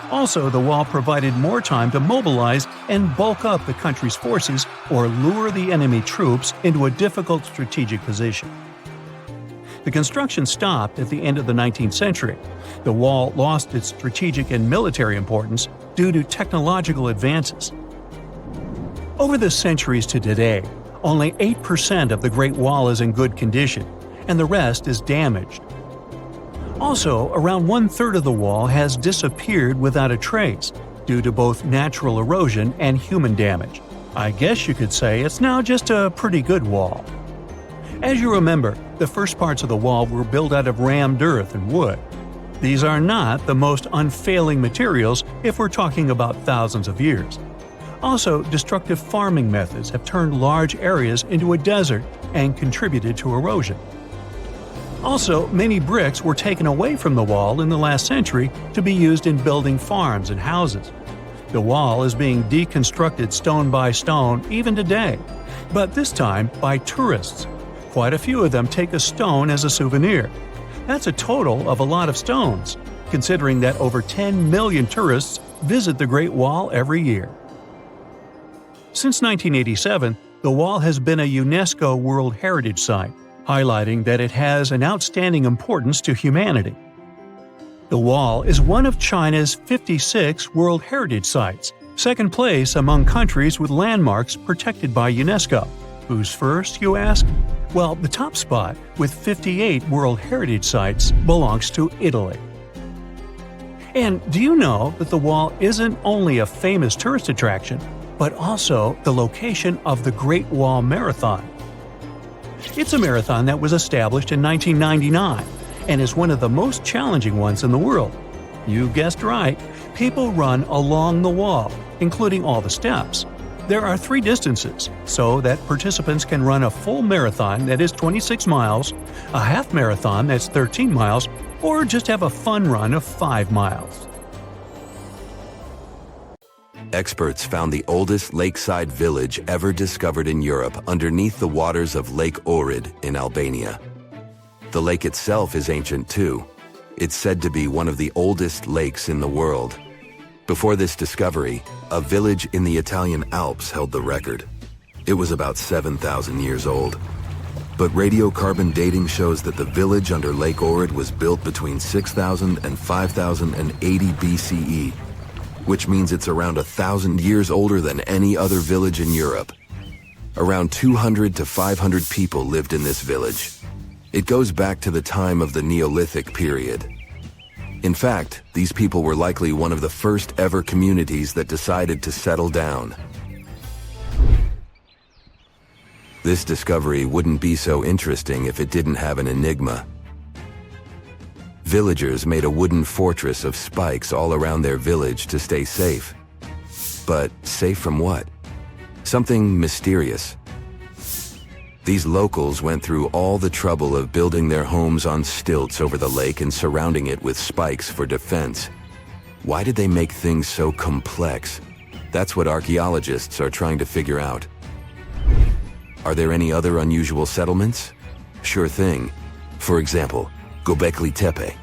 Also, the wall provided more time to mobilize and bulk up the country's forces or lure the enemy troops into a difficult strategic position. The construction stopped at the end of the 19th century. The wall lost its strategic and military importance due to technological advances. Over the centuries to today, only 8% of the Great Wall is in good condition, and the rest is damaged. Also, around 1/3 of the wall has disappeared without a trace, due to both natural erosion and human damage. I guess you could say it's now just a pretty good wall. As you remember, the first parts of the wall were built out of rammed earth and wood. These are not the most unfailing materials if we're talking about thousands of years. Also, destructive farming methods have turned large areas into a desert and contributed to erosion. Also, many bricks were taken away from the wall in the last century to be used in building farms and houses. The wall is being deconstructed stone by stone even today, but this time by tourists. Quite a few of them take a stone as a souvenir. That's a total of a lot of stones, considering that over 10 million tourists visit the Great Wall every year. Since 1987, the wall has been a UNESCO World Heritage Site, highlighting that it has an outstanding importance to humanity. The wall is one of China's 56 World Heritage Sites, second place among countries with landmarks protected by UNESCO. Who's first, you ask? Well, the top spot, with 58 World Heritage Sites, belongs to Italy. And do you know that the wall isn't only a famous tourist attraction, but also the location of the Great Wall Marathon? It's a marathon that was established in 1999 and is one of the most challenging ones in the world. You guessed right, people run along the wall, including all the steps. There are 3 distances, so that participants can run a full marathon that is 26 miles, a half marathon that's 13 miles, or just have a fun run of 5 miles. Experts found the oldest lakeside village ever discovered in Europe underneath the waters of Lake Ohrid in Albania. The lake itself is ancient too. It's said to be one of the oldest lakes in the world. Before this discovery, a village in the Italian Alps held the record. It was about 7,000 years old. But radiocarbon dating shows that the village under Lake Ohrid was built between 6,000 and 5,080 BCE, which means it's around 1,000 years older than any other village in Europe. Around 200 to 500 people lived in this village. It goes back to the time of the Neolithic period. In fact, these people were likely one of the first ever communities that decided to settle down. This discovery wouldn't be so interesting if it didn't have an enigma. Villagers made a wooden fortress of spikes all around their village to stay safe. But safe from what? Something mysterious. These locals went through all the trouble of building their homes on stilts over the lake and surrounding it with spikes for defense. Why did they make things so complex? That's what archaeologists are trying to figure out. Are there any other unusual settlements? Sure thing. For example, Göbekli Tepe.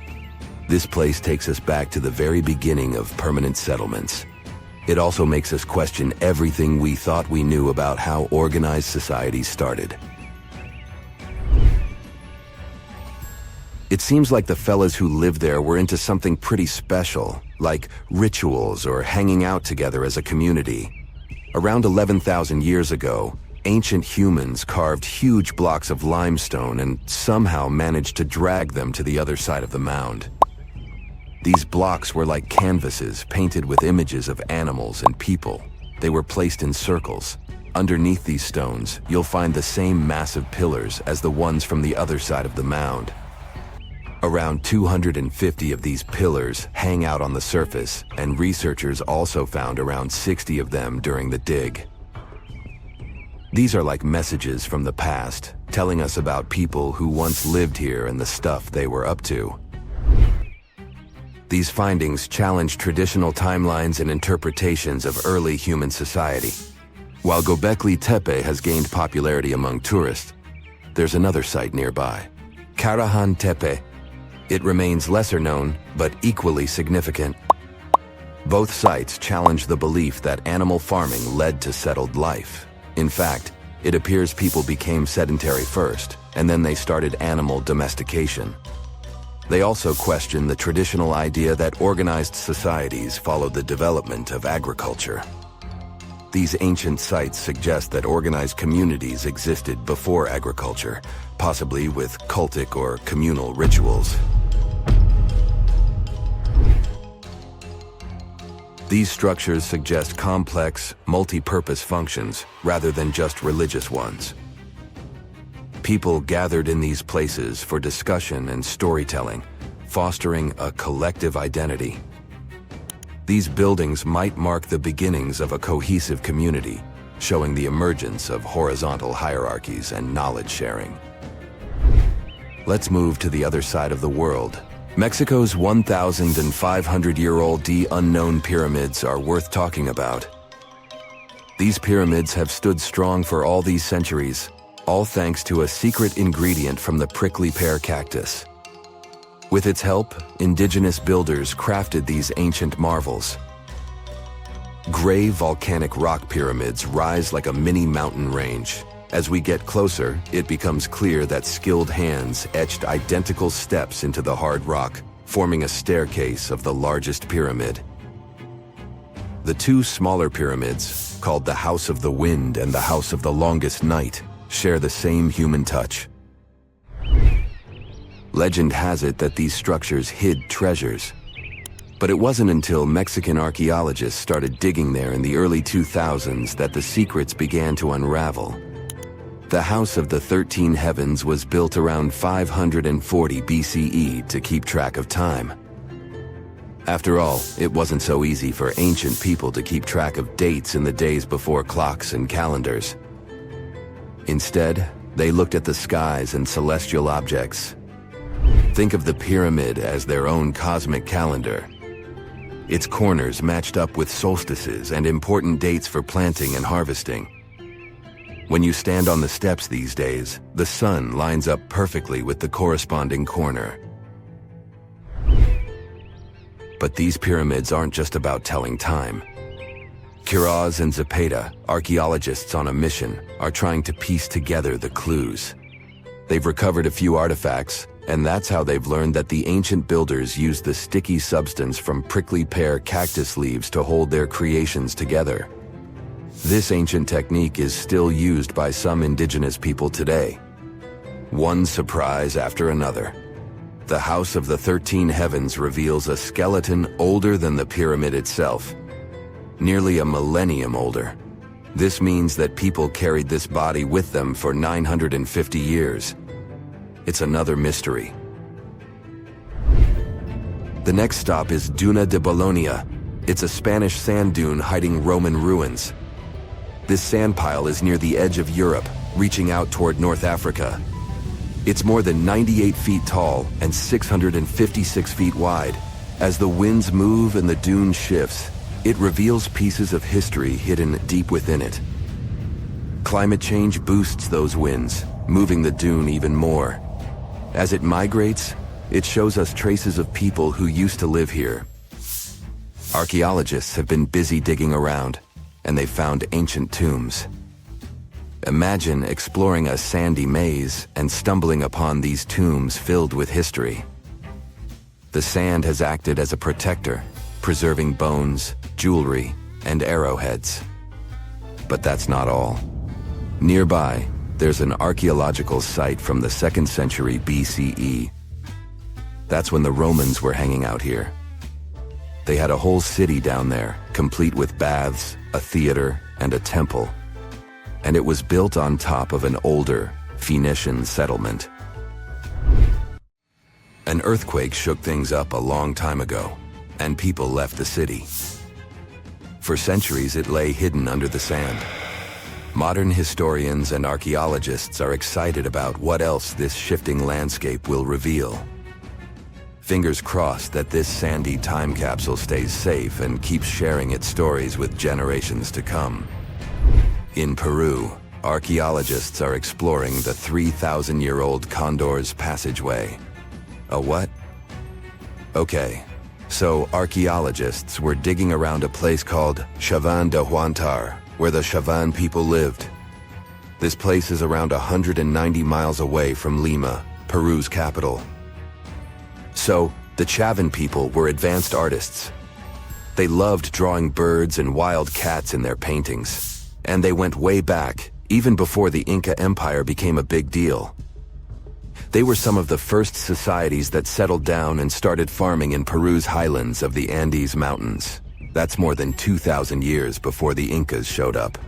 This place takes us back to the very beginning of permanent settlements. It also makes us question everything we thought we knew about how organized societies started. It seems like the fellas who lived there were into something pretty special, like rituals or hanging out together as a community. Around 11,000 years ago, ancient humans carved huge blocks of limestone and somehow managed to drag them to the other side of the mound. These blocks were like canvases painted with images of animals and people. They were placed in circles. Underneath these stones, you'll find the same massive pillars as the ones from the other side of the mound. Around 250 of these pillars hang out on the surface, and researchers also found around 60 of them during the dig. These are like messages from the past, telling us about people who once lived here and the stuff they were up to. These findings challenge traditional timelines and interpretations of early human society. While Göbekli Tepe has gained popularity among tourists, there's another site nearby, Karahan Tepe. It remains lesser known, but equally significant. Both sites challenge the belief that animal farming led to settled life. In fact, it appears people became sedentary first, and then they started animal domestication. They also question the traditional idea that organized societies followed the development of agriculture. These ancient sites suggest that organized communities existed before agriculture, possibly with cultic or communal rituals. These structures suggest complex, multi-purpose functions rather than just religious ones. People gathered in these places for discussion and storytelling, fostering a collective identity. These buildings might mark the beginnings of a cohesive community, showing the emergence of horizontal hierarchies and knowledge sharing. Let's move to the other side of the world. Mexico's 1,500-year-old unknown pyramids are worth talking about. These pyramids have stood strong for all these centuries, all thanks to a secret ingredient from the prickly pear cactus. With its help, indigenous builders crafted these ancient marvels. Gray volcanic rock pyramids rise like a mini mountain range. As we get closer, it becomes clear that skilled hands etched identical steps into the hard rock, forming a staircase of the largest pyramid. The two smaller pyramids, called the House of the Wind and the House of the Longest Night, share the same human touch. Legend has it that these structures hid treasures. But it wasn't until Mexican archaeologists started digging there in the early 2000s that the secrets began to unravel. The House of the 13 Heavens was built around 540 BCE to keep track of time. After all, it wasn't so easy for ancient people to keep track of dates in the days before clocks and calendars. Instead, they looked at the skies and celestial objects. Think of the pyramid as their own cosmic calendar. Its corners matched up with solstices and important dates for planting and harvesting. When you stand on the steps these days, the sun lines up perfectly with the corresponding corner. But these pyramids aren't just about telling time. Quiroz and Zepeda, archaeologists on a mission, are trying to piece together the clues. They've recovered a few artifacts, and that's how they've learned that the ancient builders used the sticky substance from prickly pear cactus leaves to hold their creations together. This ancient technique is still used by some indigenous people today. One surprise after another. The House of the 13 Heavens reveals a skeleton older than the pyramid itself. Nearly a millennium older. This means that people carried this body with them for 950 years. It's another mystery. The next stop is Duna de Bologna. It's a Spanish sand dune hiding Roman ruins. This sand pile is near the edge of Europe, reaching out toward North Africa. It's more than 98 feet tall and 656 feet wide. As the winds move and the dune shifts, it reveals pieces of history hidden deep within it. Climate change boosts those winds, moving the dune even more. As it migrates, it shows us traces of people who used to live here. Archaeologists have been busy digging around, and they've found ancient tombs. Imagine exploring a sandy maze and stumbling upon these tombs filled with history. The sand has acted as a protector, preserving bones, jewelry, and arrowheads. But that's not all. Nearby, there's an archaeological site from the 2nd century BCE. That's when the Romans were hanging out here. They had a whole city down there, complete with baths, a theater, and a temple. And it was built on top of an older Phoenician settlement. An earthquake shook things up a long time ago, and people left the city. For centuries, it lay hidden under the sand. Modern historians and archaeologists are excited about what else this shifting landscape will reveal. Fingers crossed that this sandy time capsule stays safe and keeps sharing its stories with generations to come. In Peru, archaeologists are exploring the 3,000-year-old Condor's Passageway. A what? Okay, so archaeologists were digging around a place called Chavan de Huantar, where the Chavan people lived. This place is around 190 miles away from Lima, Peru's capital. So, the Chavan people were advanced artists. They loved drawing birds and wild cats in their paintings. And they went way back, even before the Inca Empire became a big deal. They were some of the first societies that settled down and started farming in Peru's highlands of the Andes Mountains. That's more than 2,000 years before the Incas showed up.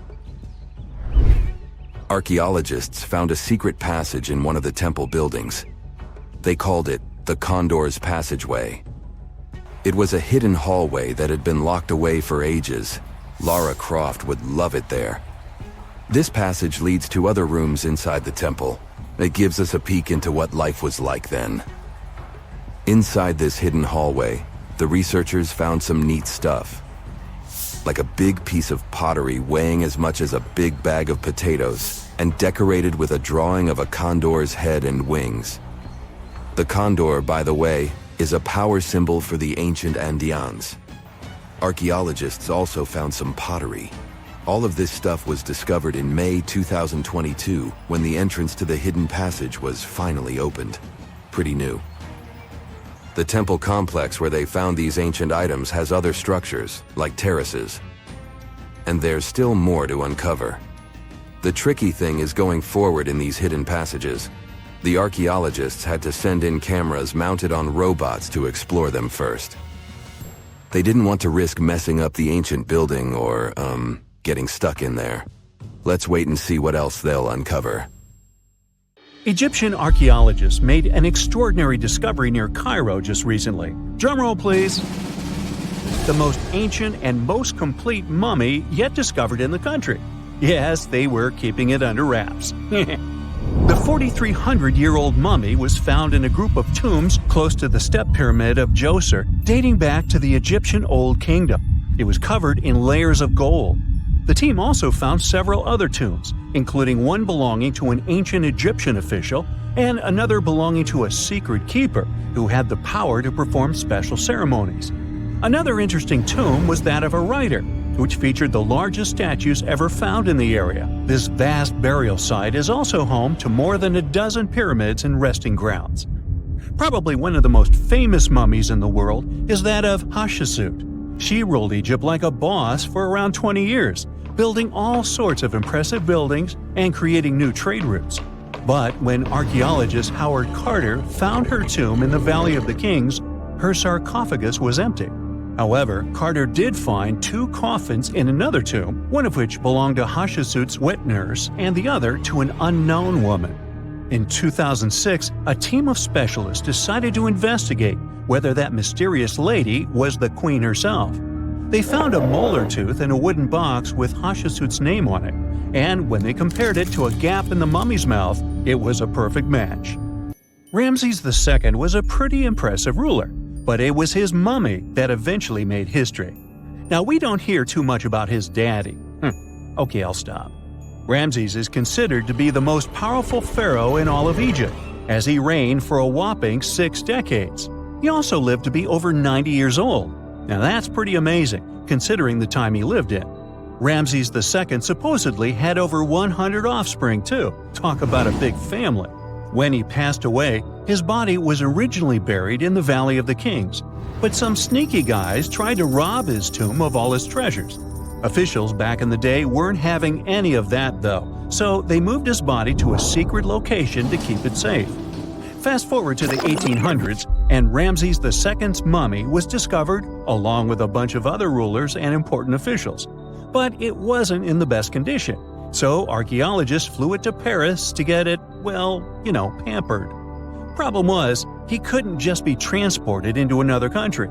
Archaeologists found a secret passage in one of the temple buildings. They called it the Condor's Passageway. It was a hidden hallway that had been locked away for ages. Lara Croft would love it there. This passage leads to other rooms inside the temple. It gives us a peek into what life was like then. Inside this hidden hallway, the researchers found some neat stuff. Like a big piece of pottery weighing as much as a big bag of potatoes and decorated with a drawing of a condor's head and wings. The condor, by the way, is a power symbol for the ancient Andeans. Archaeologists also found some pottery. All of this stuff was discovered in May 2022 when the entrance to the hidden passage was finally opened. Pretty new. The temple complex where they found these ancient items has other structures, like terraces. And there's still more to uncover. The tricky thing is going forward in these hidden passages. The archaeologists had to send in cameras mounted on robots to explore them first. They didn't want to risk messing up the ancient building or, getting stuck in there. Let's wait and see what else they'll uncover. Egyptian archaeologists made an extraordinary discovery near Cairo just recently. Drumroll, please. the most ancient and most complete mummy yet discovered in the country. Yes, they were keeping it under wraps. The 4,300-year-old mummy was found in a group of tombs close to the step pyramid of Djoser, dating back to the Egyptian Old Kingdom. It was covered in layers of gold. The team also found several other tombs, including one belonging to an ancient Egyptian official and another belonging to a secret keeper who had the power to perform special ceremonies. Another interesting tomb was that of a writer, which featured the largest statues ever found in the area. This vast burial site is also home to more than a dozen pyramids and resting grounds. Probably one of the most famous mummies in the world is that of Hatshepsut. She ruled Egypt like a boss for around 20 years, building all sorts of impressive buildings and creating new trade routes. But when archaeologist Howard Carter found her tomb in the Valley of the Kings, her sarcophagus was empty. However, Carter did find 2 coffins in another tomb, one of which belonged to Hatshepsut's wet nurse and the other to an unknown woman. In 2006, a team of specialists decided to investigate whether that mysterious lady was the queen herself. They found a molar tooth in a wooden box with Hatshepsut's name on it, and when they compared it to a gap in the mummy's mouth, it was a perfect match. Ramses II was a pretty impressive ruler, but it was his mummy that eventually made history. Now, we don't hear too much about his daddy. Okay, I'll stop. Ramses is considered to be the most powerful pharaoh in all of Egypt, as he reigned for a whopping 6 decades. He also lived to be over 90 years old. Now that's pretty amazing, considering the time he lived in. Ramses II supposedly had over 100 offspring too. Talk about a big family. When he passed away, his body was originally buried in the Valley of the Kings, but some sneaky guys tried to rob his tomb of all his treasures. Officials back in the day weren't having any of that though, so they moved his body to a secret location to keep it safe. Fast forward to the 1800s, and Ramses II's mummy was discovered along with a bunch of other rulers and important officials. But it wasn't in the best condition, so archaeologists flew it to Paris to get it, pampered. Problem was, he couldn't just be transported into another country.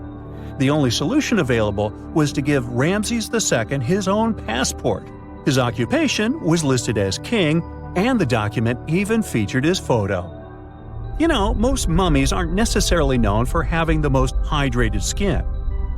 The only solution available was to give Ramses II his own passport. His occupation was listed as king, and the document even featured his photo. Most mummies aren't necessarily known for having the most hydrated skin.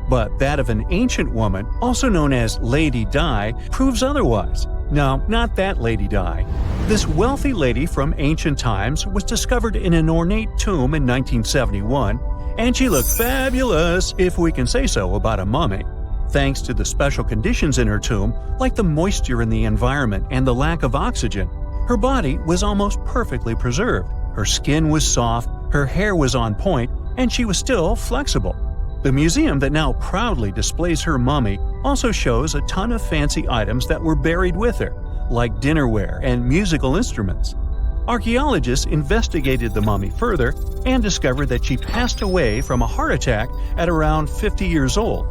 But that of an ancient woman, also known as Lady Di, proves otherwise. No, not that Lady Di. This wealthy lady from ancient times was discovered in an ornate tomb in 1971, and she looked fabulous, if we can say so about a mummy. Thanks to the special conditions in her tomb, like the moisture in the environment and the lack of oxygen, her body was almost perfectly preserved. Her skin was soft, her hair was on point, and she was still flexible. The museum that now proudly displays her mummy also shows a ton of fancy items that were buried with her, like dinnerware and musical instruments. Archaeologists investigated the mummy further and discovered that she passed away from a heart attack at around 50 years old.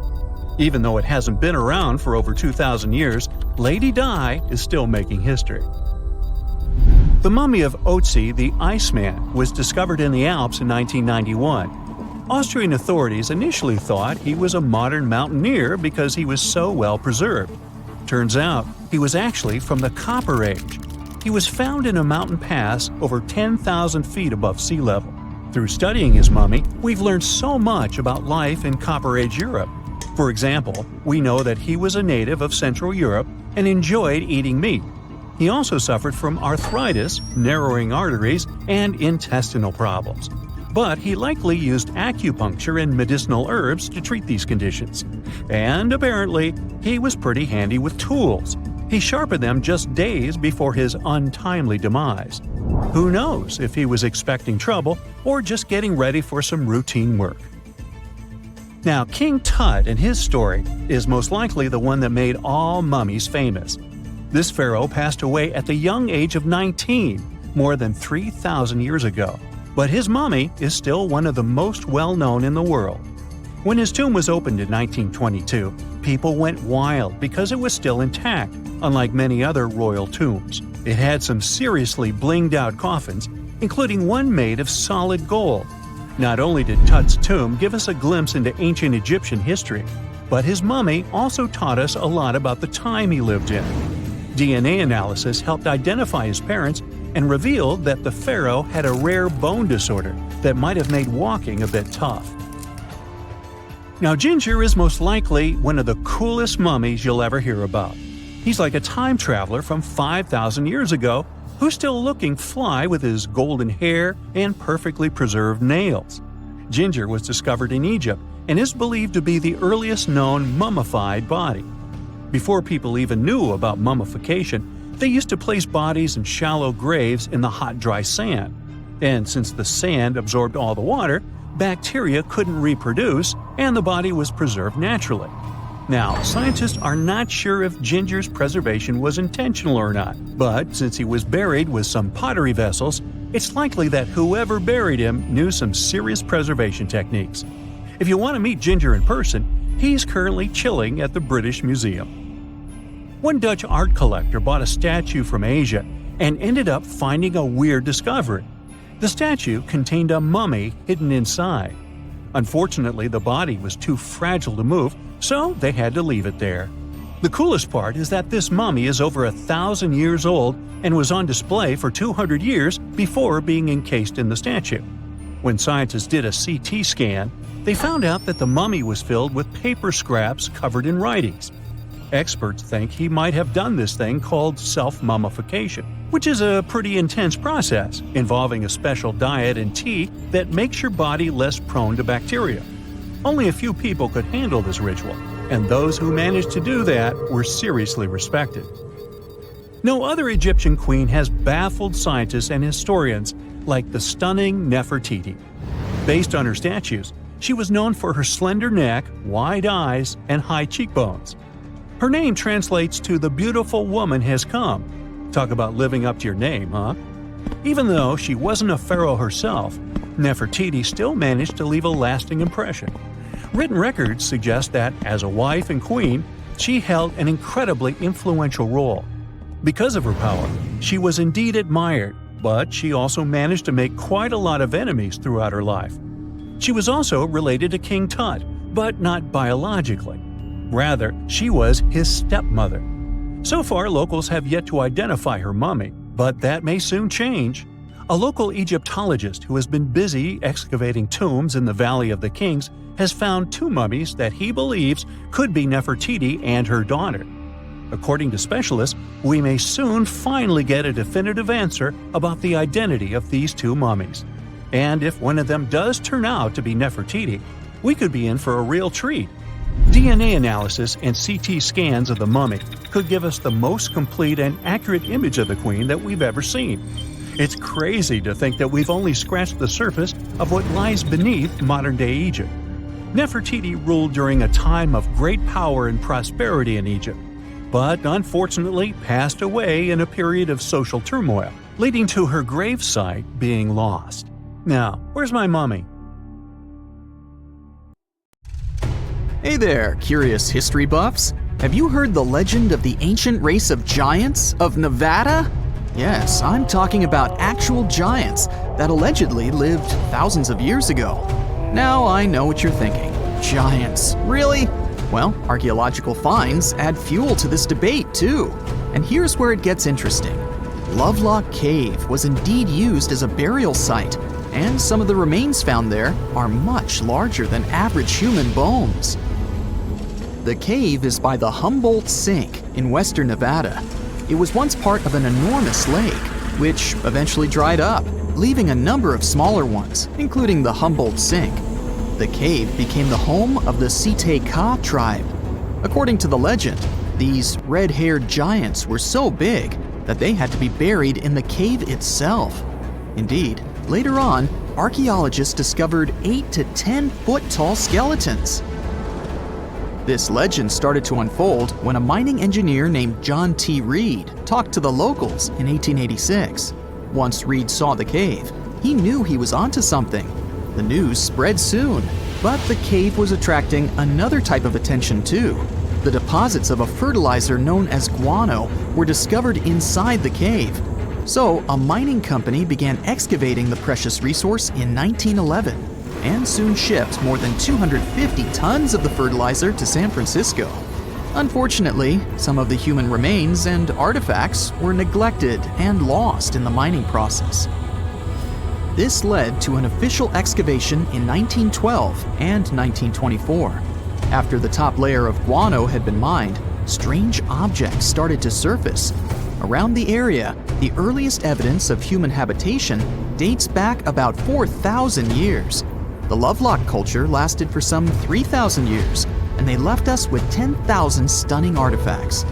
Even though it hasn't been around for over 2,000 years, Lady Di is still making history. The mummy of Otzi the Iceman was discovered in the Alps in 1991. Austrian authorities initially thought he was a modern mountaineer because he was so well preserved. Turns out, he was actually from the Copper Age. He was found in a mountain pass over 10,000 feet above sea level. Through studying his mummy, we've learned so much about life in Copper Age Europe. For example, we know that he was a native of Central Europe and enjoyed eating meat. He also suffered from arthritis, narrowing arteries, and intestinal problems. But he likely used acupuncture and medicinal herbs to treat these conditions. And apparently, he was pretty handy with tools. He sharpened them just days before his untimely demise. Who knows if he was expecting trouble or just getting ready for some routine work. Now, King Tut and his story is most likely the one that made all mummies famous. This pharaoh passed away at the young age of 19, more than 3,000 years ago. But his mummy is still one of the most well-known in the world. When his tomb was opened in 1922, people went wild because it was still intact, unlike many other royal tombs. It had some seriously blinged-out coffins, including one made of solid gold. Not only did Tut's tomb give us a glimpse into ancient Egyptian history, But his mummy also taught us a lot about the time he lived in. DNA analysis helped identify his parents and revealed that the pharaoh had a rare bone disorder that might have made walking a bit tough. Now, Ginger is most likely one of the coolest mummies you'll ever hear about. He's like a time traveler from 5,000 years ago who's still looking fly with his golden hair and perfectly preserved nails. Ginger was discovered in Egypt and is believed to be the earliest known mummified body. Before people even knew about mummification, they used to place bodies in shallow graves in the hot, dry sand. And since the sand absorbed all the water, bacteria couldn't reproduce and the body was preserved naturally. Now, scientists are not sure if Ginger's preservation was intentional or not, but since he was buried with some pottery vessels, it's likely that whoever buried him knew some serious preservation techniques. If you want to meet Ginger in person, he's currently chilling at the British Museum. One Dutch art collector bought a statue from Asia and ended up finding a weird discovery. The statue contained a mummy hidden inside. Unfortunately, the body was too fragile to move, so they had to leave it there. The coolest part is that this mummy is over 1,000 years old and was on display for 200 years before being encased in the statue. When scientists did a CT scan, they found out that the mummy was filled with paper scraps covered in writings. Experts think he might have done this thing called self-mummification, which is a pretty intense process involving a special diet and tea that makes your body less prone to bacteria. Only a few people could handle this ritual, and those who managed to do that were seriously respected. No other Egyptian queen has baffled scientists and historians like the stunning Nefertiti. Based on her statues, she was known for her slender neck, wide eyes, and high cheekbones. Her name translates to "the beautiful woman has come." Talk about living up to your name, huh? Even though she wasn't a pharaoh herself, Nefertiti still managed to leave a lasting impression. Written records suggest that, as a wife and queen, she held an incredibly influential role. Because of her power, she was indeed admired, but she also managed to make quite a lot of enemies throughout her life. She was also related to King Tut, but not biologically. Rather, she was his stepmother. So far, locals have yet to identify her mummy, but that may soon change. A local Egyptologist who has been busy excavating tombs in the Valley of the Kings has found two mummies that he believes could be Nefertiti and her daughter. According to specialists, we may soon finally get a definitive answer about the identity of these two mummies. And if one of them does turn out to be Nefertiti, we could be in for a real treat. DNA analysis and CT scans of the mummy could give us the most complete and accurate image of the queen that we've ever seen. It's crazy to think that we've only scratched the surface of what lies beneath modern-day Egypt. Nefertiti ruled during a time of great power and prosperity in Egypt, but unfortunately passed away in a period of social turmoil, leading to her gravesite being lost. Now, where's my mummy? Hey there, curious history buffs. Have you heard the legend of the ancient race of giants of Nevada? Yes, I'm talking about actual giants that allegedly lived thousands of years ago. Now I know what you're thinking. Giants, really? Well, archaeological finds add fuel to this debate too. And here's where it gets interesting. Lovelock Cave was indeed used as a burial site, and some of the remains found there are much larger than average human bones. The cave is by the Humboldt Sink in western Nevada. It was once part of an enormous lake, which eventually dried up, leaving a number of smaller ones, including the Humboldt Sink. The cave became the home of the Site-Ka tribe. According to the legend, these red-haired giants were so big that they had to be buried in the cave itself. Indeed, later on, archaeologists discovered 8 to 10 foot tall skeletons. This legend started to unfold when a mining engineer named John T. Reed talked to the locals in 1886. Once Reed saw the cave, he knew he was onto something. The news spread soon, but the cave was attracting another type of attention too. The deposits of a fertilizer known as guano were discovered inside the cave. So a mining company began excavating the precious resource in 1911. and soon shipped more than 250 tons of the fertilizer to San Francisco. Unfortunately, some of the human remains and artifacts were neglected and lost in the mining process. This led to an official excavation in 1912 and 1924. After the top layer of guano had been mined, strange objects started to surface. Around the area, the earliest evidence of human habitation dates back about 4,000 years. The Lovelock culture lasted for some 3,000 years, and they left us with 10,000 stunning artifacts.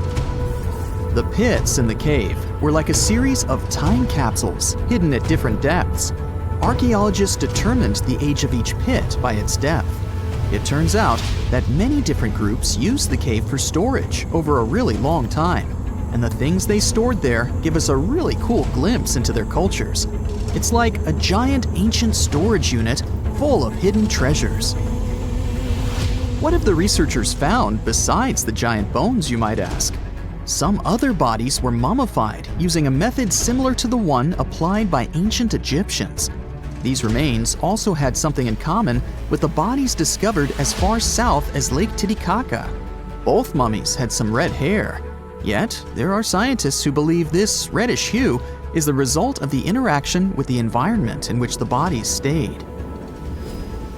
The pits in the cave were like a series of time capsules hidden at different depths. Archaeologists determined the age of each pit by its depth. It turns out that many different groups used the cave for storage over a really long time, and the things they stored there give us a really cool glimpse into their cultures. It's like a giant ancient storage unit full of hidden treasures. What have the researchers found besides the giant bones, you might ask? Some other bodies were mummified using a method similar to the one applied by ancient Egyptians. These remains also had something in common with the bodies discovered as far south as Lake Titicaca. Both mummies had some red hair. Yet, there are scientists who believe this reddish hue is the result of the interaction with the environment in which the bodies stayed.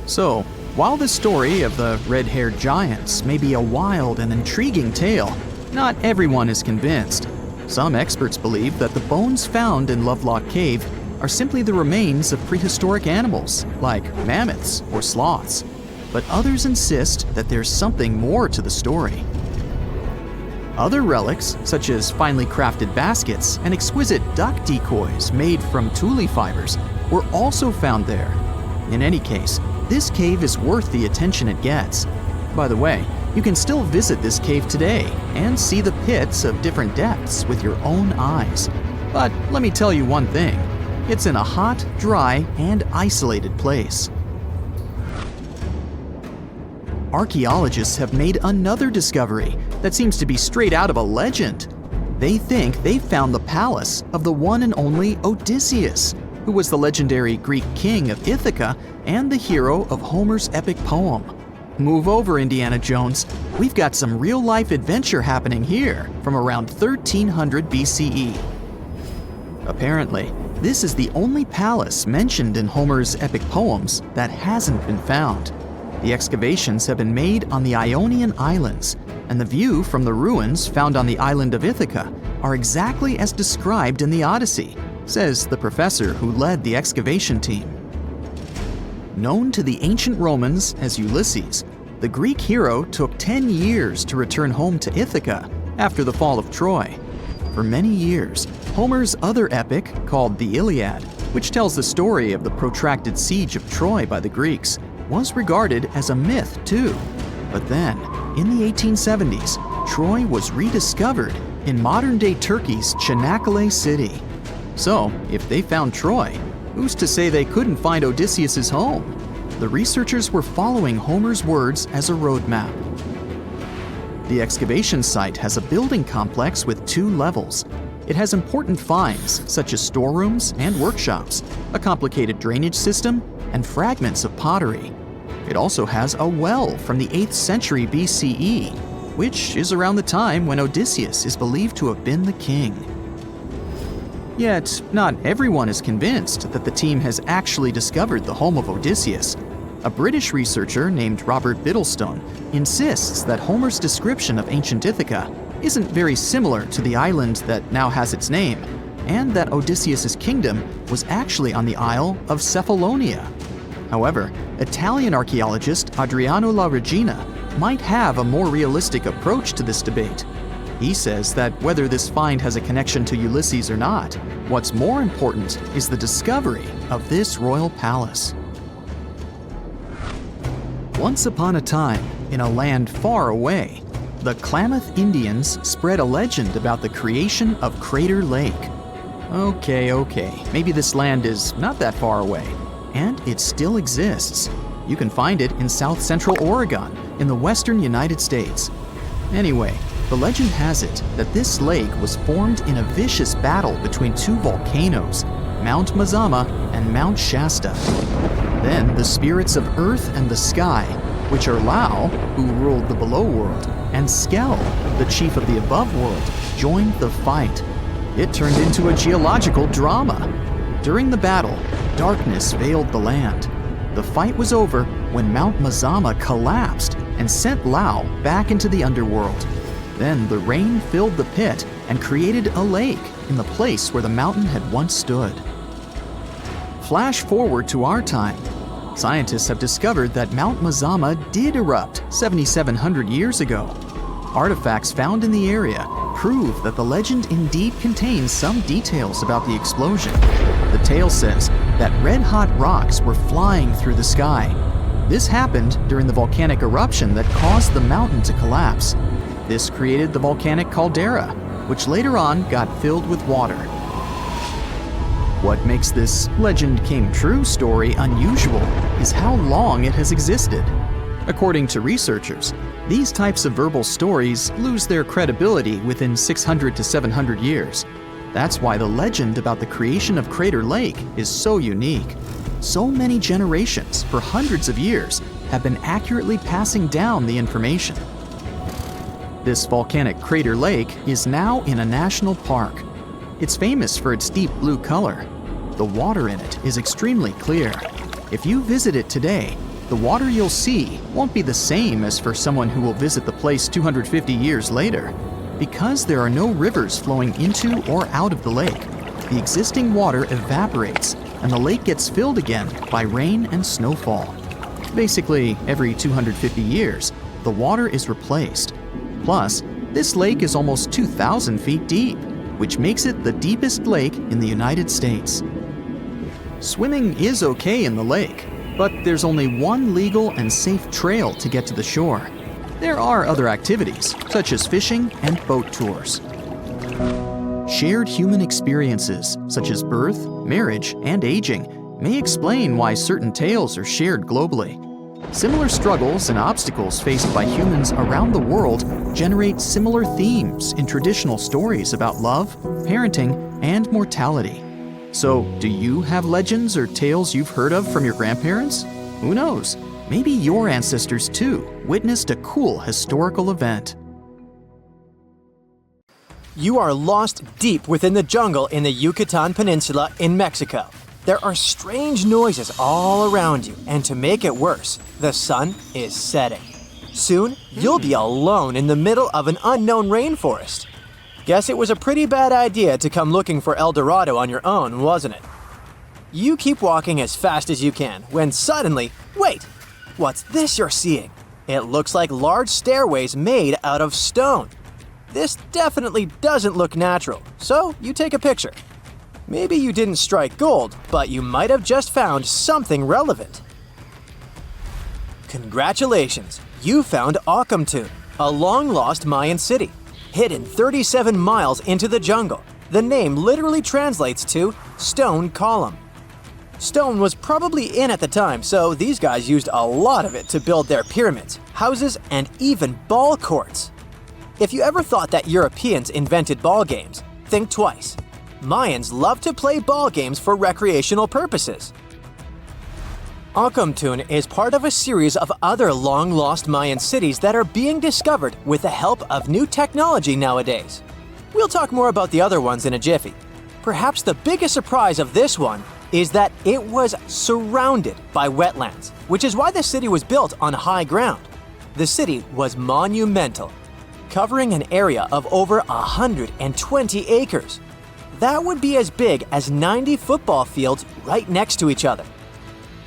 So, while the story of the red-haired giants may be a wild and intriguing tale, not everyone is convinced. Some experts believe that the bones found in Lovelock Cave are simply the remains of prehistoric animals, like mammoths or sloths. But others insist that there's something more to the story. Other relics, such as finely crafted baskets and exquisite duck decoys made from tule fibers, were also found there. In any case, this cave is worth the attention it gets. By the way, you can still visit this cave today and see the pits of different depths with your own eyes. But let me tell you one thing. It's in a hot, dry, and isolated place. Archaeologists have made another discovery that seems to be straight out of a legend. They think they found the palace of the one and only Odysseus, who was the legendary Greek king of Ithaca and the hero of Homer's epic poem. Move over, Indiana Jones. We've got some real-life adventure happening here from around 1300 BCE. Apparently, this is the only palace mentioned in Homer's epic poems that hasn't been found. The excavations have been made on the Ionian Islands, and the view from the ruins found on the island of Ithaca are exactly as described in the Odyssey, says the professor who led the excavation team. Known to the ancient Romans as Ulysses, the Greek hero took 10 years to return home to Ithaca after the fall of Troy. For many years, Homer's other epic, called the Iliad, which tells the story of the protracted siege of Troy by the Greeks, was regarded as a myth too. But then, in the 1870s, Troy was rediscovered in modern-day Turkey's Çanakkale city. So, if they found Troy, who's to say they couldn't find Odysseus's home? The researchers were following Homer's words as a roadmap. The excavation site has a building complex with 2 levels. It has important finds, such as storerooms and workshops, a complicated drainage system, and fragments of pottery. It also has a well from the 8th century BCE, which is around the time when Odysseus is believed to have been the king. Yet, not everyone is convinced that the team has actually discovered the home of Odysseus. A British researcher named Robert Biddlestone insists that Homer's description of ancient Ithaca isn't very similar to the island that now has its name, and that Odysseus's kingdom was actually on the Isle of Cephalonia. However, Italian archaeologist Adriano La Regina might have a more realistic approach to this debate. He says that whether this find has a connection to Ulysses or not, what's more important is the discovery of this royal palace. Once upon a time, in a land far away, the Klamath Indians spread a legend about the creation of Crater Lake. Okay, maybe this land is not that far away, and it still exists. You can find it in south central Oregon, in the western United States. Anyway, the legend has it that this lake was formed in a vicious battle between 2 volcanoes, Mount Mazama and Mount Shasta. Then the spirits of earth and the sky, which are Lao, who ruled the below world, and Skel, the chief of the above world, joined the fight. It turned into a geological drama. During the battle, darkness veiled the land. The fight was over when Mount Mazama collapsed and sent Lao back into the underworld. Then the rain filled the pit and created a lake in the place where the mountain had once stood. Flash forward to our time. Scientists have discovered that Mount Mazama did erupt 7,700 years ago. Artifacts found in the area prove that the legend indeed contains some details about the explosion. The tale says that red-hot rocks were flying through the sky. This happened during the volcanic eruption that caused the mountain to collapse. This created the volcanic caldera, which later on got filled with water. What makes this legend came true story unusual is how long it has existed. According to researchers, these types of verbal stories lose their credibility within 600 to 700 years. That's why the legend about the creation of Crater Lake is so unique. So many generations, for hundreds of years, have been accurately passing down the information. This volcanic crater lake is now in a national park. It's famous for its deep blue color. The water in it is extremely clear. If you visit it today, the water you'll see won't be the same as for someone who will visit the place 250 years later. Because there are no rivers flowing into or out of the lake, the existing water evaporates and the lake gets filled again by rain and snowfall. Basically, every 250 years, the water is replaced. Plus, this lake is almost 2,000 feet deep, which makes it the deepest lake in the United States. Swimming is okay in the lake, but there's only one legal and safe trail to get to the shore. There are other activities, such as fishing and boat tours. Shared human experiences, such as birth, marriage, and aging, may explain why certain tales are shared globally. Similar struggles and obstacles faced by humans around the world generate similar themes in traditional stories about love, parenting, and mortality. So, do you have legends or tales you've heard of from your grandparents? Who knows? Maybe your ancestors too witnessed a cool historical event. You are lost deep within the jungle in the Yucatan Peninsula in Mexico. There are strange noises all around you, and to make it worse, the sun is setting. Soon, you'll be alone in the middle of an unknown rainforest. Guess it was a pretty bad idea to come looking for El Dorado on your own, wasn't it? You keep walking as fast as you can, when suddenly, wait! What's this you're seeing? It looks like large stairways made out of stone. This definitely doesn't look natural, so you take a picture. Maybe you didn't strike gold, but you might have just found something relevant. Congratulations! You found Akamtun, a long-lost Mayan city, hidden 37 miles into the jungle. The name literally translates to stone column. Stone was probably in at the time, so these guys used a lot of it to build their pyramids, houses, and even ball courts. If you ever thought that Europeans invented ball games, think twice. Mayans love to play ball games for recreational purposes. Akamtun is part of a series of other long-lost Mayan cities that are being discovered with the help of new technology nowadays. We'll talk more about the other ones in a jiffy. Perhaps the biggest surprise of this one is that it was surrounded by wetlands, which is why the city was built on high ground. The city was monumental, covering an area of over 120 acres. That would be as big as 90 football fields right next to each other.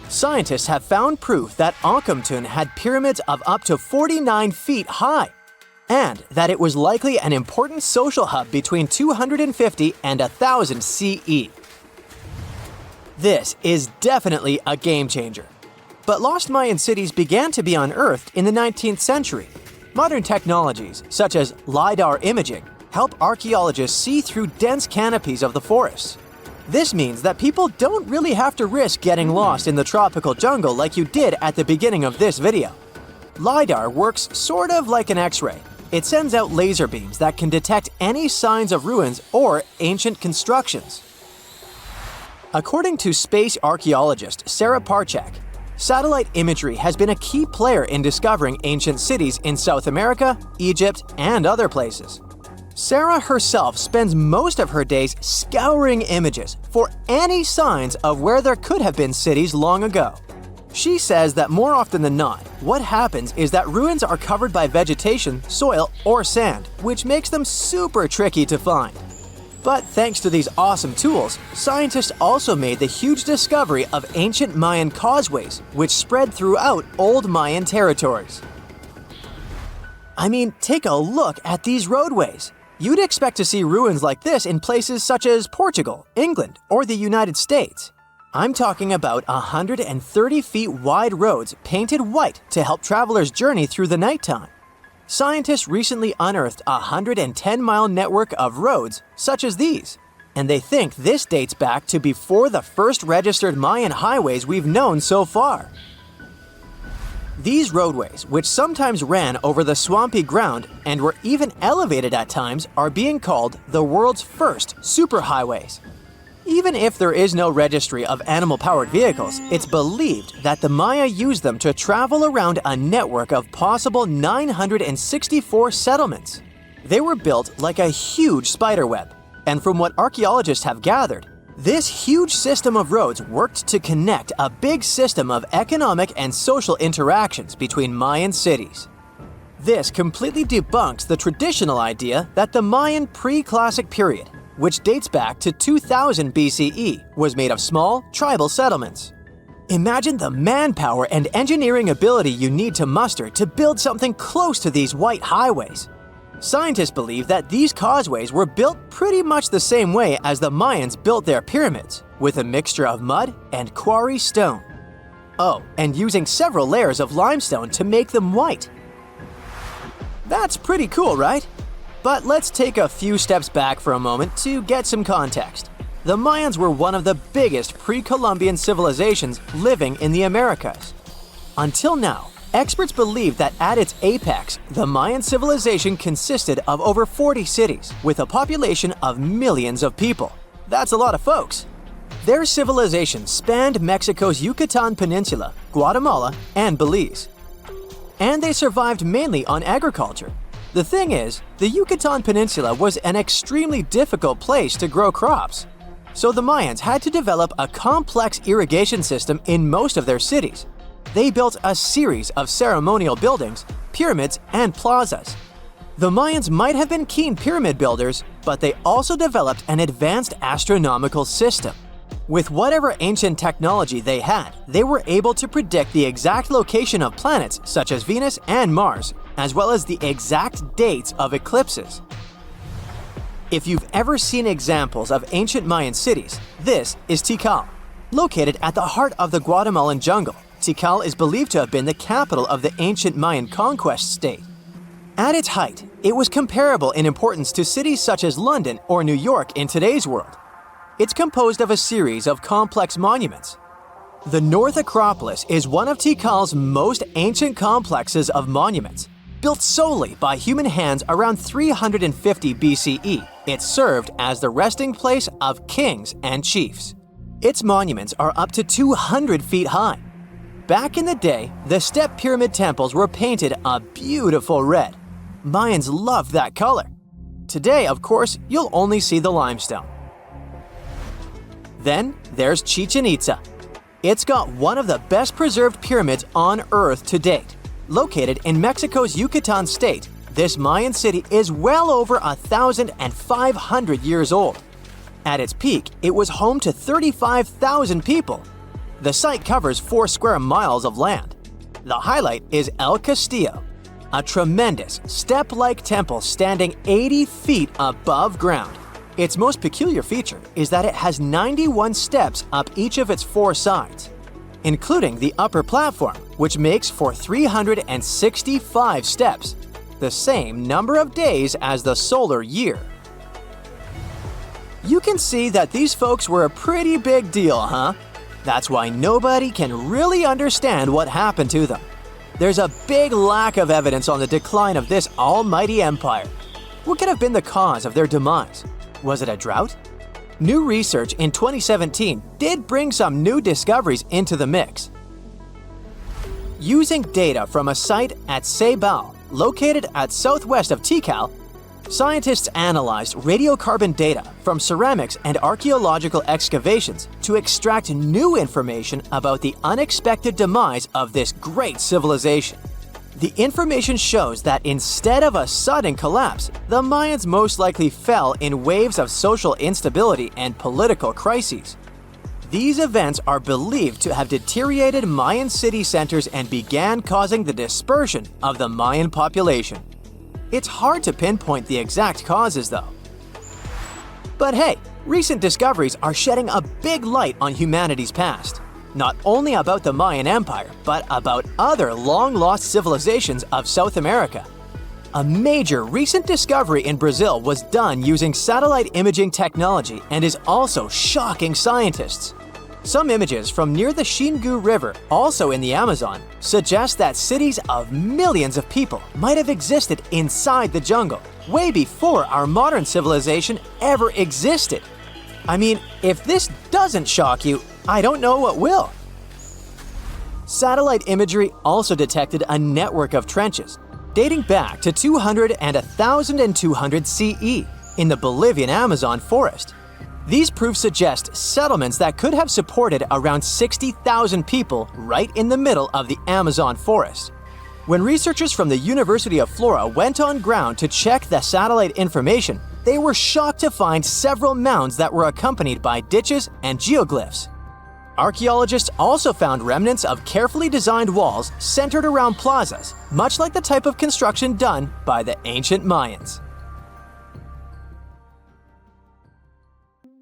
Scientists have found proof that Akamtun had pyramids of up to 49 feet high, and that it was likely an important social hub between 250 and 1000 CE. This is definitely a game changer. But lost Mayan cities began to be unearthed in the 19th century. Modern technologies, such as LiDAR imaging, help archaeologists see through dense canopies of the forests. This means that people don't really have to risk getting lost in the tropical jungle like you did at the beginning of this video. LiDAR works sort of like an X-ray. It sends out laser beams that can detect any signs of ruins or ancient constructions. According to space archaeologist Sarah Parchak, Satellite imagery has been a key player in discovering ancient cities in South America, Egypt, and other places. Sarah herself spends most of her days scouring images for any signs of where there could have been cities long ago. She says that more often than not, what happens is that ruins are covered by vegetation, soil, or sand, which makes them super tricky to find. But thanks to these awesome tools, scientists also made the huge discovery of ancient Mayan causeways, which spread throughout old Mayan territories. I mean, take a look at these roadways. You'd expect to see ruins like this in places such as Portugal, England, or the United States. I'm talking about 130 feet wide roads painted white to help travelers journey through the nighttime. Scientists recently unearthed a 110-mile network of roads such as these, and they think this dates back to before the first registered Mayan highways we've known so far. These roadways, which sometimes ran over the swampy ground and were even elevated at times, are being called the world's first superhighways. Even if there is no registry of animal-powered vehicles, it's believed that the Maya used them to travel around a network of possible 964 settlements. They were built like a huge spiderweb, and from what archaeologists have gathered, this huge system of roads worked to connect a big system of economic and social interactions between Mayan cities. This completely debunks the traditional idea that the Mayan pre-classic period, which dates back to 2000 BCE, was made of small, tribal settlements. Imagine the manpower and engineering ability you need to muster to build something close to these white highways. Scientists believe that these causeways were built pretty much the same way as the Mayans built their pyramids, with a mixture of mud and quarry stone. Oh, and using several layers of limestone to make them white. That's pretty cool, right? But let's take a few steps back for a moment to get some context. The Mayans were one of the biggest pre-Columbian civilizations living in the Americas. Until now, experts believe that at its apex, the Mayan civilization consisted of over 40 cities with a population of millions of people. That's a lot of folks. Their civilization spanned Mexico's Yucatan Peninsula, Guatemala, and Belize. And they survived mainly on agriculture. The thing is, the Yucatan Peninsula was an extremely difficult place to grow crops. So the Mayans had to develop a complex irrigation system in most of their cities. They built a series of ceremonial buildings, pyramids, and plazas. The Mayans might have been keen pyramid builders, but they also developed an advanced astronomical system. With whatever ancient technology they had, they were able to predict the exact location of planets such as Venus and Mars, as well as the exact dates of eclipses. If you've ever seen examples of ancient Mayan cities, this is Tikal. Located at the heart of the Guatemalan jungle, Tikal is believed to have been the capital of the ancient Mayan conquest state. At its height, it was comparable in importance to cities such as London or New York in today's world. It's composed of a series of complex monuments. The North Acropolis is one of Tikal's most ancient complexes of monuments. Built solely by human hands around 350 BCE, it served as the resting place of kings and chiefs. Its monuments are up to 200 feet high. Back in the day, the step pyramid temples were painted a beautiful red. Mayans loved that color. Today, of course, you'll only see the limestone. Then there's Chichen Itza. It's got one of the best preserved pyramids on Earth to date. Located in Mexico's Yucatan state, this Mayan city is well over 1,500 years old. At its peak, it was home to 35,000 people. The site covers 4 square miles of land. The highlight is El Castillo, a tremendous step-like temple standing 80 feet above ground. Its most peculiar feature is that it has 91 steps up each of its 4 sides, including the upper platform, which makes for 365 steps, the same number of days as the solar year. You can see that these folks were a pretty big deal, huh? That's why nobody can really understand what happened to them. There's a big lack of evidence on the decline of this almighty empire. What could have been the cause of their demise? Was it a drought? New research in 2017 did bring some new discoveries into the mix. Using data from a site at Ceibal, located at southwest of Tikal, scientists analyzed radiocarbon data from ceramics and archaeological excavations to extract new information about the unexpected demise of this great civilization. The information shows that instead of a sudden collapse, the Mayans most likely fell in waves of social instability and political crises. These events are believed to have deteriorated Mayan city centers and began causing the dispersion of the Mayan population. It's hard to pinpoint the exact causes, though. But hey, recent discoveries are shedding a big light on humanity's past. Not only about the Mayan Empire, but about other long-lost civilizations of South America. A major recent discovery in Brazil was done using satellite imaging technology and is also shocking scientists. Some images from near the Xingu River, also in the Amazon, suggest that cities of millions of people might have existed inside the jungle, way before our modern civilization ever existed. I mean, if this doesn't shock you, I don't know what will. Satellite imagery also detected a network of trenches dating back to 200 and 1200 CE in the Bolivian Amazon forest. These proofs suggest settlements that could have supported around 60,000 people right in the middle of the Amazon forest. When researchers from the University of Florida went on ground to check the satellite information, they were shocked to find several mounds that were accompanied by ditches and geoglyphs. Archaeologists also found remnants of carefully designed walls centered around plazas, much like the type of construction done by the ancient Mayans.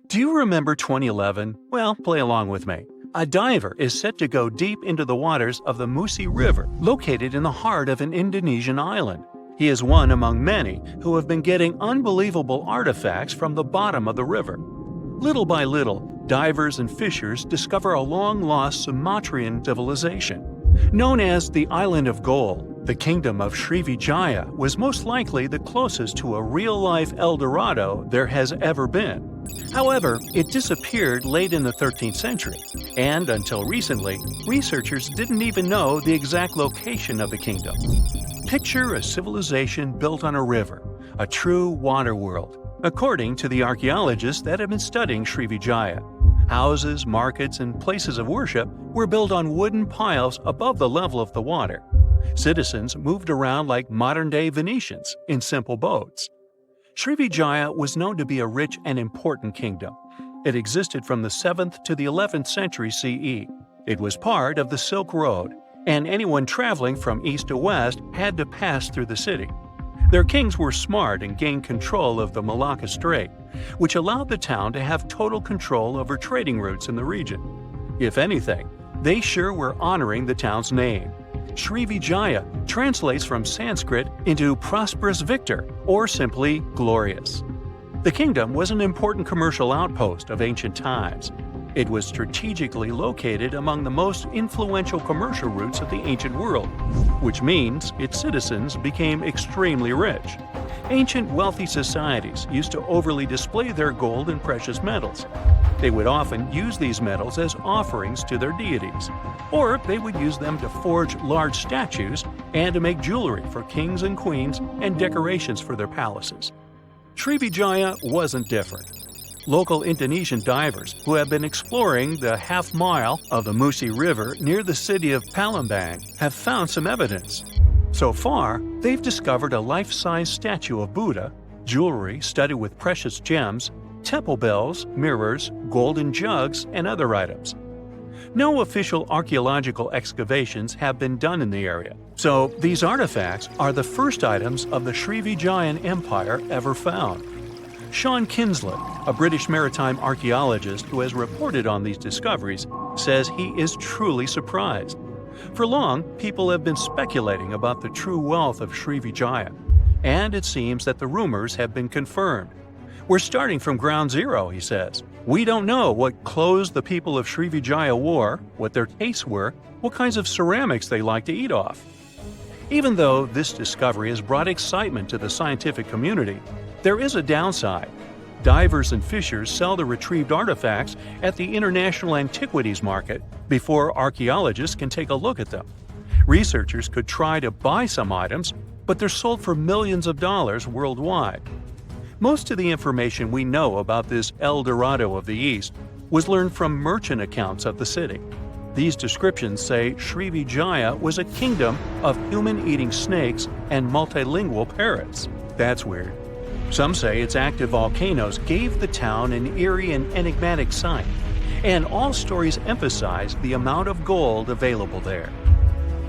Do you remember 2011? Well, play along with me. A diver is set to go deep into the waters of the Musi River, located in the heart of an Indonesian island. He is one among many who have been getting unbelievable artifacts from the bottom of the river. Little by little, divers and fishers discover a long-lost Sumatran civilization. Known as the Island of Gold, the kingdom of Srivijaya was most likely the closest to a real-life El Dorado there has ever been. However, it disappeared late in the 13th century, and until recently, researchers didn't even know the exact location of the kingdom. Picture a civilization built on a river, a true water world, according to the archaeologists that have been studying Srivijaya. Houses, markets, and places of worship were built on wooden piles above the level of the water. Citizens moved around like modern-day Venetians in simple boats. Srivijaya was known to be a rich and important kingdom. It existed from the 7th to the 11th century CE. It was part of the Silk Road, and anyone traveling from east to west had to pass through the city. Their kings were smart and gained control of the Malacca Strait, which allowed the town to have total control over trading routes in the region. If anything, they sure were honoring the town's name. Srivijaya translates from Sanskrit into prosperous victor, or simply glorious. The kingdom was an important commercial outpost of ancient times. It was strategically located among the most influential commercial routes of the ancient world, which means its citizens became extremely rich. Ancient wealthy societies used to overly display their gold and precious metals. They would often use these metals as offerings to their deities, or they would use them to forge large statues and to make jewelry for kings and queens and decorations for their palaces. Srivijaya wasn't different. Local Indonesian divers who have been exploring the half-mile of the Musi River near the city of Palembang have found some evidence. So far, they've discovered a life-size statue of Buddha, jewelry studded with precious gems, temple bells, mirrors, golden jugs, and other items. No official archaeological excavations have been done in the area, so these artifacts are the first items of the Srivijayan Empire ever found. Sean Kinslett, a British maritime archaeologist who has reported on these discoveries, says he is truly surprised. For long, people have been speculating about the true wealth of Srivijaya, and it seems that the rumors have been confirmed. We're starting from ground zero, he says. We don't know what clothes the people of Srivijaya wore, what their tastes were, what kinds of ceramics they like to eat off. Even though this discovery has brought excitement to the scientific community, there is a downside. Divers and fishers sell the retrieved artifacts at the International Antiquities Market before archaeologists can take a look at them. Researchers could try to buy some items, but they're sold for millions of dollars worldwide. Most of the information we know about this El Dorado of the East was learned from merchant accounts of the city. These descriptions say Srivijaya was a kingdom of human-eating snakes and multilingual parrots. That's weird. Some say its active volcanoes gave the town an eerie and enigmatic sight, and all stories emphasize the amount of gold available there.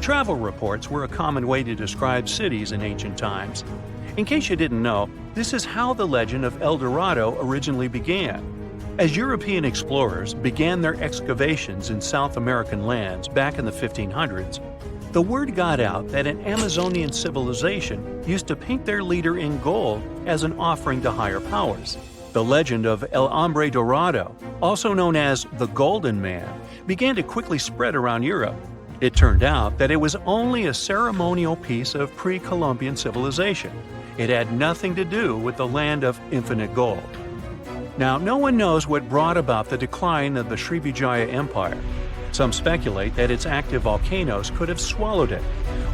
Travel reports were a common way to describe cities in ancient times. In case you didn't know, this is how the legend of El Dorado originally began. As European explorers began their excavations in South American lands back in the 1500s, the word got out that an Amazonian civilization used to paint their leader in gold as an offering to higher powers. The legend of El Hombre Dorado, also known as the Golden Man, began to quickly spread around Europe. It turned out that it was only a ceremonial piece of pre-Columbian civilization. It had nothing to do with the land of infinite gold. Now, no one knows what brought about the decline of the Srivijaya Empire. Some speculate that its active volcanoes could have swallowed it,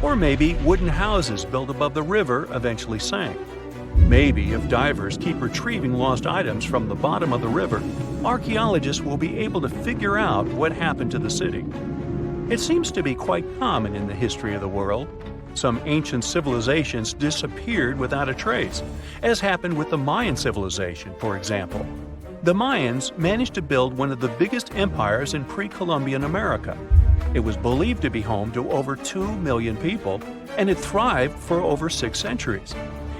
or maybe wooden houses built above the river eventually sank. Maybe if divers keep retrieving lost items from the bottom of the river, archaeologists will be able to figure out what happened to the city. It seems to be quite common in the history of the world. Some ancient civilizations disappeared without a trace, as happened with the Mayan civilization, for example. The Mayans managed to build one of the biggest empires in pre-Columbian America. It was believed to be home to over 2 million people, and it thrived for over 6 centuries.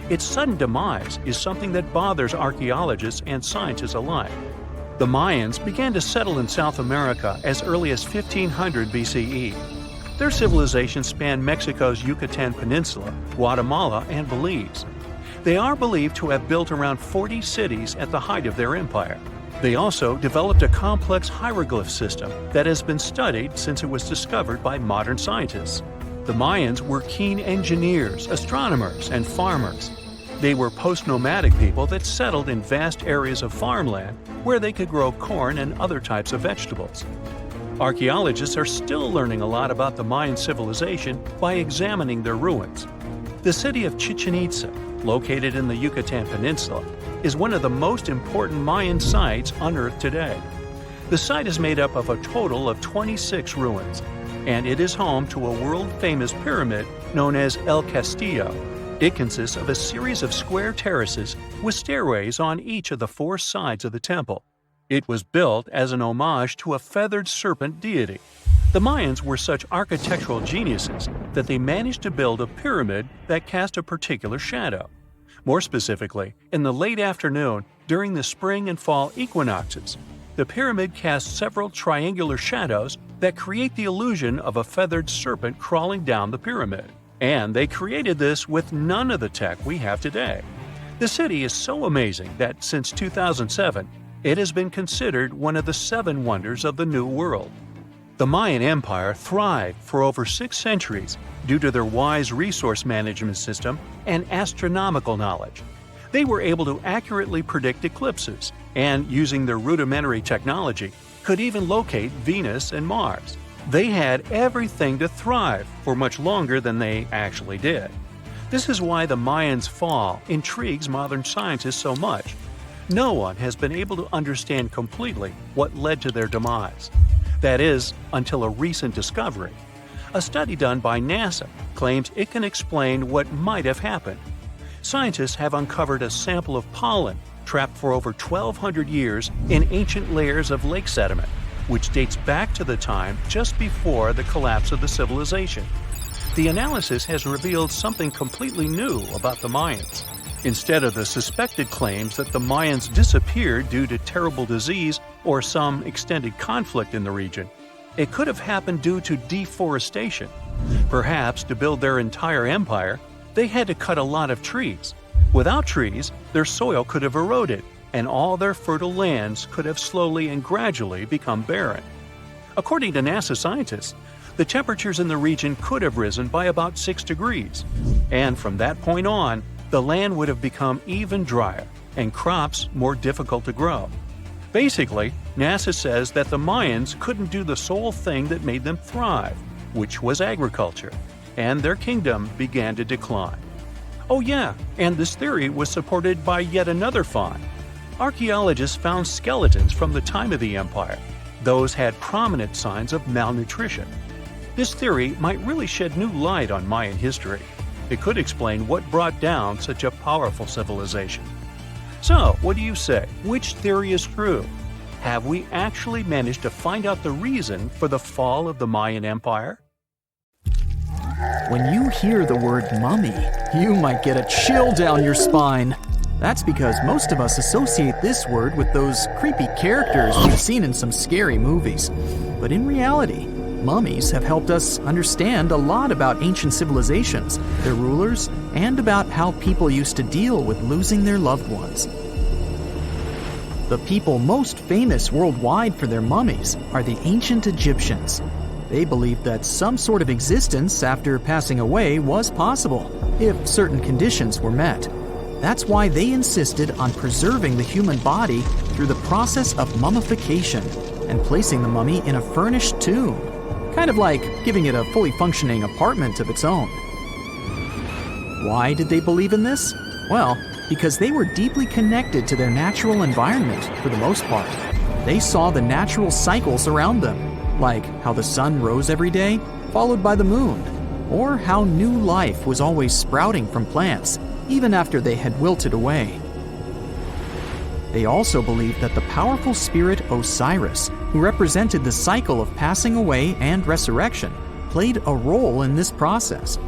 Its sudden demise is something that bothers archaeologists and scientists alike. The Mayans began to settle in South America as early as 1500 BCE. Their civilization spanned Mexico's Yucatan Peninsula, Guatemala, and Belize. They are believed to have built around 40 cities at the height of their empire. They also developed a complex hieroglyph system that has been studied since it was discovered by modern scientists. The Mayans were keen engineers, astronomers, and farmers. They were post-nomadic people that settled in vast areas of farmland where they could grow corn and other types of vegetables. Archaeologists are still learning a lot about the Mayan civilization by examining their ruins. The city of Chichen Itza, located in the Yucatan Peninsula, is one of the most important Mayan sites unearthed today. The site is made up of a total of 26 ruins, and it is home to a world-famous pyramid known as El Castillo. It consists of a series of square terraces with stairways on each of the 4 sides of the temple. It was built as an homage to a feathered serpent deity. The Mayans were such architectural geniuses that they managed to build a pyramid that cast a particular shadow. More specifically, in the late afternoon during the spring and fall equinoxes, the pyramid casts several triangular shadows that create the illusion of a feathered serpent crawling down the pyramid. And they created this with none of the tech we have today. The city is so amazing that since 2007, it has been considered one of the 7 wonders of the New World. The Mayan Empire thrived for over 6 centuries due to their wise resource management system and astronomical knowledge. They were able to accurately predict eclipses, and using their rudimentary technology, could even locate Venus and Mars. They had everything to thrive for much longer than they actually did. This is why the Mayans' fall intrigues modern scientists so much. No one has been able to understand completely what led to their demise. That is, until a recent discovery. A study done by NASA claims it can explain what might have happened. Scientists have uncovered a sample of pollen trapped for over 1,200 years in ancient layers of lake sediment, which dates back to the time just before the collapse of the civilization. The analysis has revealed something completely new about the Mayans. Instead of the suspected claims that the Mayans disappeared due to terrible disease or some extended conflict in the region, it could have happened due to deforestation. Perhaps to build their entire empire, they had to cut a lot of trees. Without trees, their soil could have eroded, and all their fertile lands could have slowly and gradually become barren. According to NASA scientists, the temperatures in the region could have risen by about 6 degrees, and from that point on, the land would have become even drier and crops more difficult to grow. Basically, NASA says that the Mayans couldn't do the sole thing that made them thrive. which was agriculture, and their kingdom began to decline. Oh yeah, and this theory was supported by yet another find. Archaeologists found skeletons from the time of the empire. Those had prominent signs of malnutrition. This theory might really shed new light on Mayan history. It could explain what brought down such a powerful civilization. So, what do you say? Which theory is true? Have we actually managed to find out the reason for the fall of the Mayan Empire? When you hear the word mummy, you might get a chill down your spine. That's because most of us associate this word with those creepy characters we've seen in some scary movies. But in reality, mummies have helped us understand a lot about ancient civilizations, their rulers, and about how people used to deal with losing their loved ones. The people most famous worldwide for their mummies are the ancient Egyptians. They believed that some sort of existence after passing away was possible, if certain conditions were met. That's why they insisted on preserving the human body through the process of mummification and placing the mummy in a furnished tomb, kind of like giving it a fully functioning apartment of its own. Why did they believe in this? Well, because they were deeply connected to their natural environment for the most part. They saw the natural cycles around them, like how the sun rose every day, followed by the moon, or how new life was always sprouting from plants, even after they had wilted away. They also believed that the powerful spirit Osiris, who represented the cycle of passing away and resurrection, played a role in this process.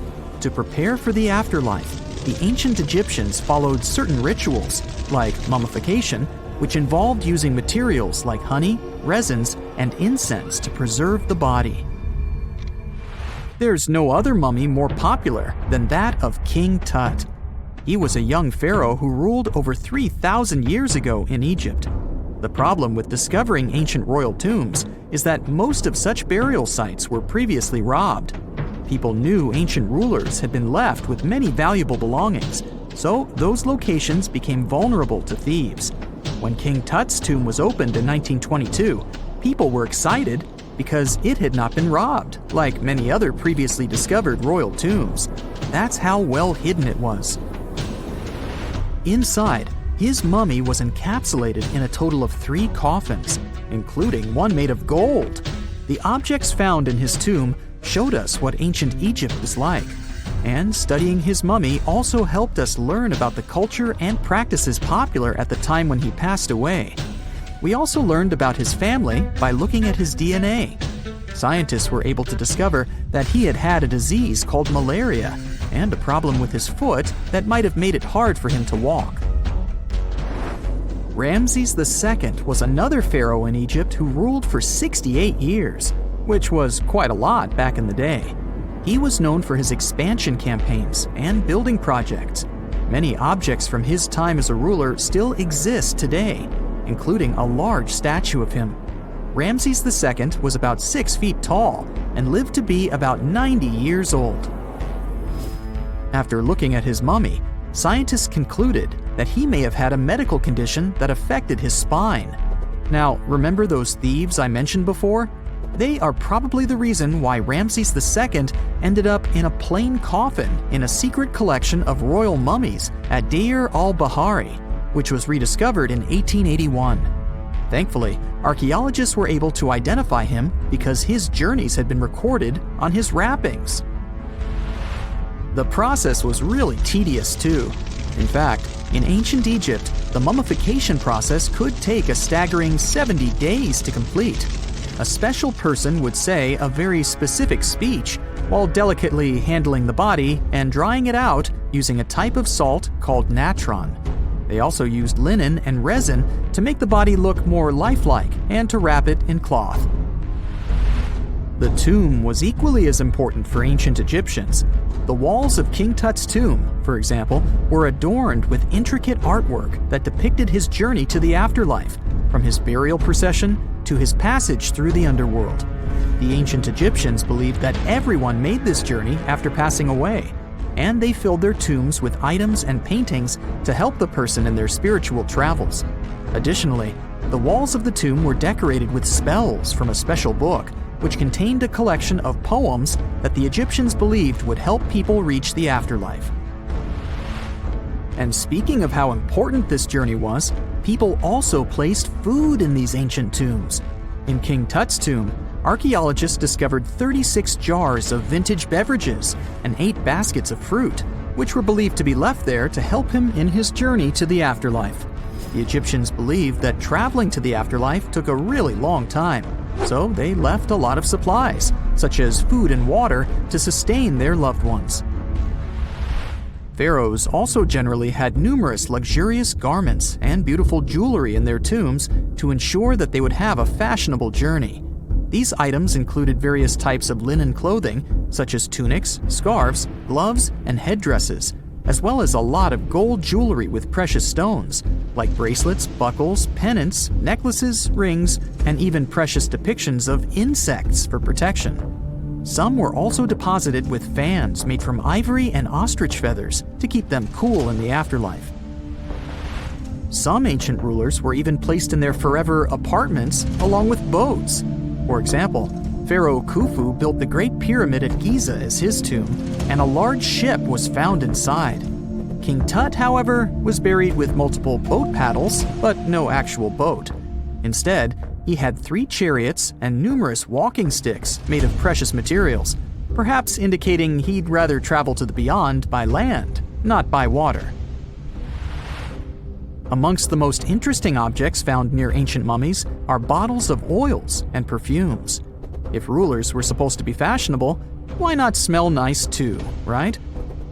To prepare for the afterlife, the ancient Egyptians followed certain rituals, like mummification, which involved using materials like honey, resins, and incense to preserve the body. There's no other mummy more popular than that of King Tut. He was a young pharaoh who ruled over 3,000 years ago in Egypt. The problem with discovering ancient royal tombs is that most of such burial sites were previously robbed. People knew ancient rulers had been left with many valuable belongings, so those locations became vulnerable to thieves. When King Tut's tomb was opened in 1922, people were excited because it had not been robbed, like many other previously discovered royal tombs. That's how well hidden it was. Inside, his mummy was encapsulated in a total of 3 coffins, including one made of gold. The objects found in his tomb showed us what ancient Egypt was like, and studying his mummy also helped us learn about the culture and practices popular at the time when he passed away. We also learned about his family by looking at his DNA. Scientists were able to discover that he had had a disease called malaria and a problem with his foot that might have made it hard for him to walk. Ramses II was another pharaoh in Egypt who ruled for 68 years, which was quite a lot back in the day. He was known for his expansion campaigns and building projects. Many objects from his time as a ruler still exist today, including a large statue of him. Ramses II was about 6 feet tall and lived to be about 90 years old. After looking at his mummy, scientists concluded that he may have had a medical condition that affected his spine. Now, remember those thieves I mentioned before? They are probably the reason why Ramses II ended up in a plain coffin in a secret collection of royal mummies at Deir al-Bahari, which was rediscovered in 1881. Thankfully, archaeologists were able to identify him because his journeys had been recorded on his wrappings. The process was really tedious too. In fact, in ancient Egypt, the mummification process could take a staggering 70 days to complete. A special person would say a very specific speech while delicately handling the body and drying it out using a type of salt called natron. They also used linen and resin to make the body look more lifelike and to wrap it in cloth. The tomb was equally as important for ancient Egyptians. The walls of King Tut's tomb, for example, were adorned with intricate artwork that depicted his journey to the afterlife, from his burial procession to his passage through the underworld. The ancient Egyptians believed that everyone made this journey after passing away, and they filled their tombs with items and paintings to help the person in their spiritual travels. Additionally, the walls of the tomb were decorated with spells from a special book, which contained a collection of poems that the Egyptians believed would help people reach the afterlife. And speaking of how important this journey was, people also placed food in these ancient tombs. In King Tut's tomb, archaeologists discovered 36 jars of vintage beverages and 8 baskets of fruit, which were believed to be left there to help him in his journey to the afterlife. The Egyptians believed that traveling to the afterlife took a really long time, so they left a lot of supplies, such as food and water, to sustain their loved ones. Pharaohs also generally had numerous luxurious garments and beautiful jewelry in their tombs to ensure that they would have a fashionable journey. These items included various types of linen clothing, such as tunics, scarves, gloves, and headdresses, as well as a lot of gold jewelry with precious stones, like bracelets, buckles, pendants, necklaces, rings, and even precious depictions of insects for protection. Some were also deposited with fans made from ivory and ostrich feathers to keep them cool in the afterlife. Some ancient rulers were even placed in their forever apartments along with boats. For example, Pharaoh Khufu built the Great Pyramid at Giza as his tomb, and a large ship was found inside. King Tut, however, was buried with multiple boat paddles, but no actual boat. Instead, he had 3 chariots and numerous walking sticks made of precious materials, perhaps indicating he'd rather travel to the beyond by land, not by water. Amongst the most interesting objects found near ancient mummies are bottles of oils and perfumes. If rulers were supposed to be fashionable, why not smell nice too, right?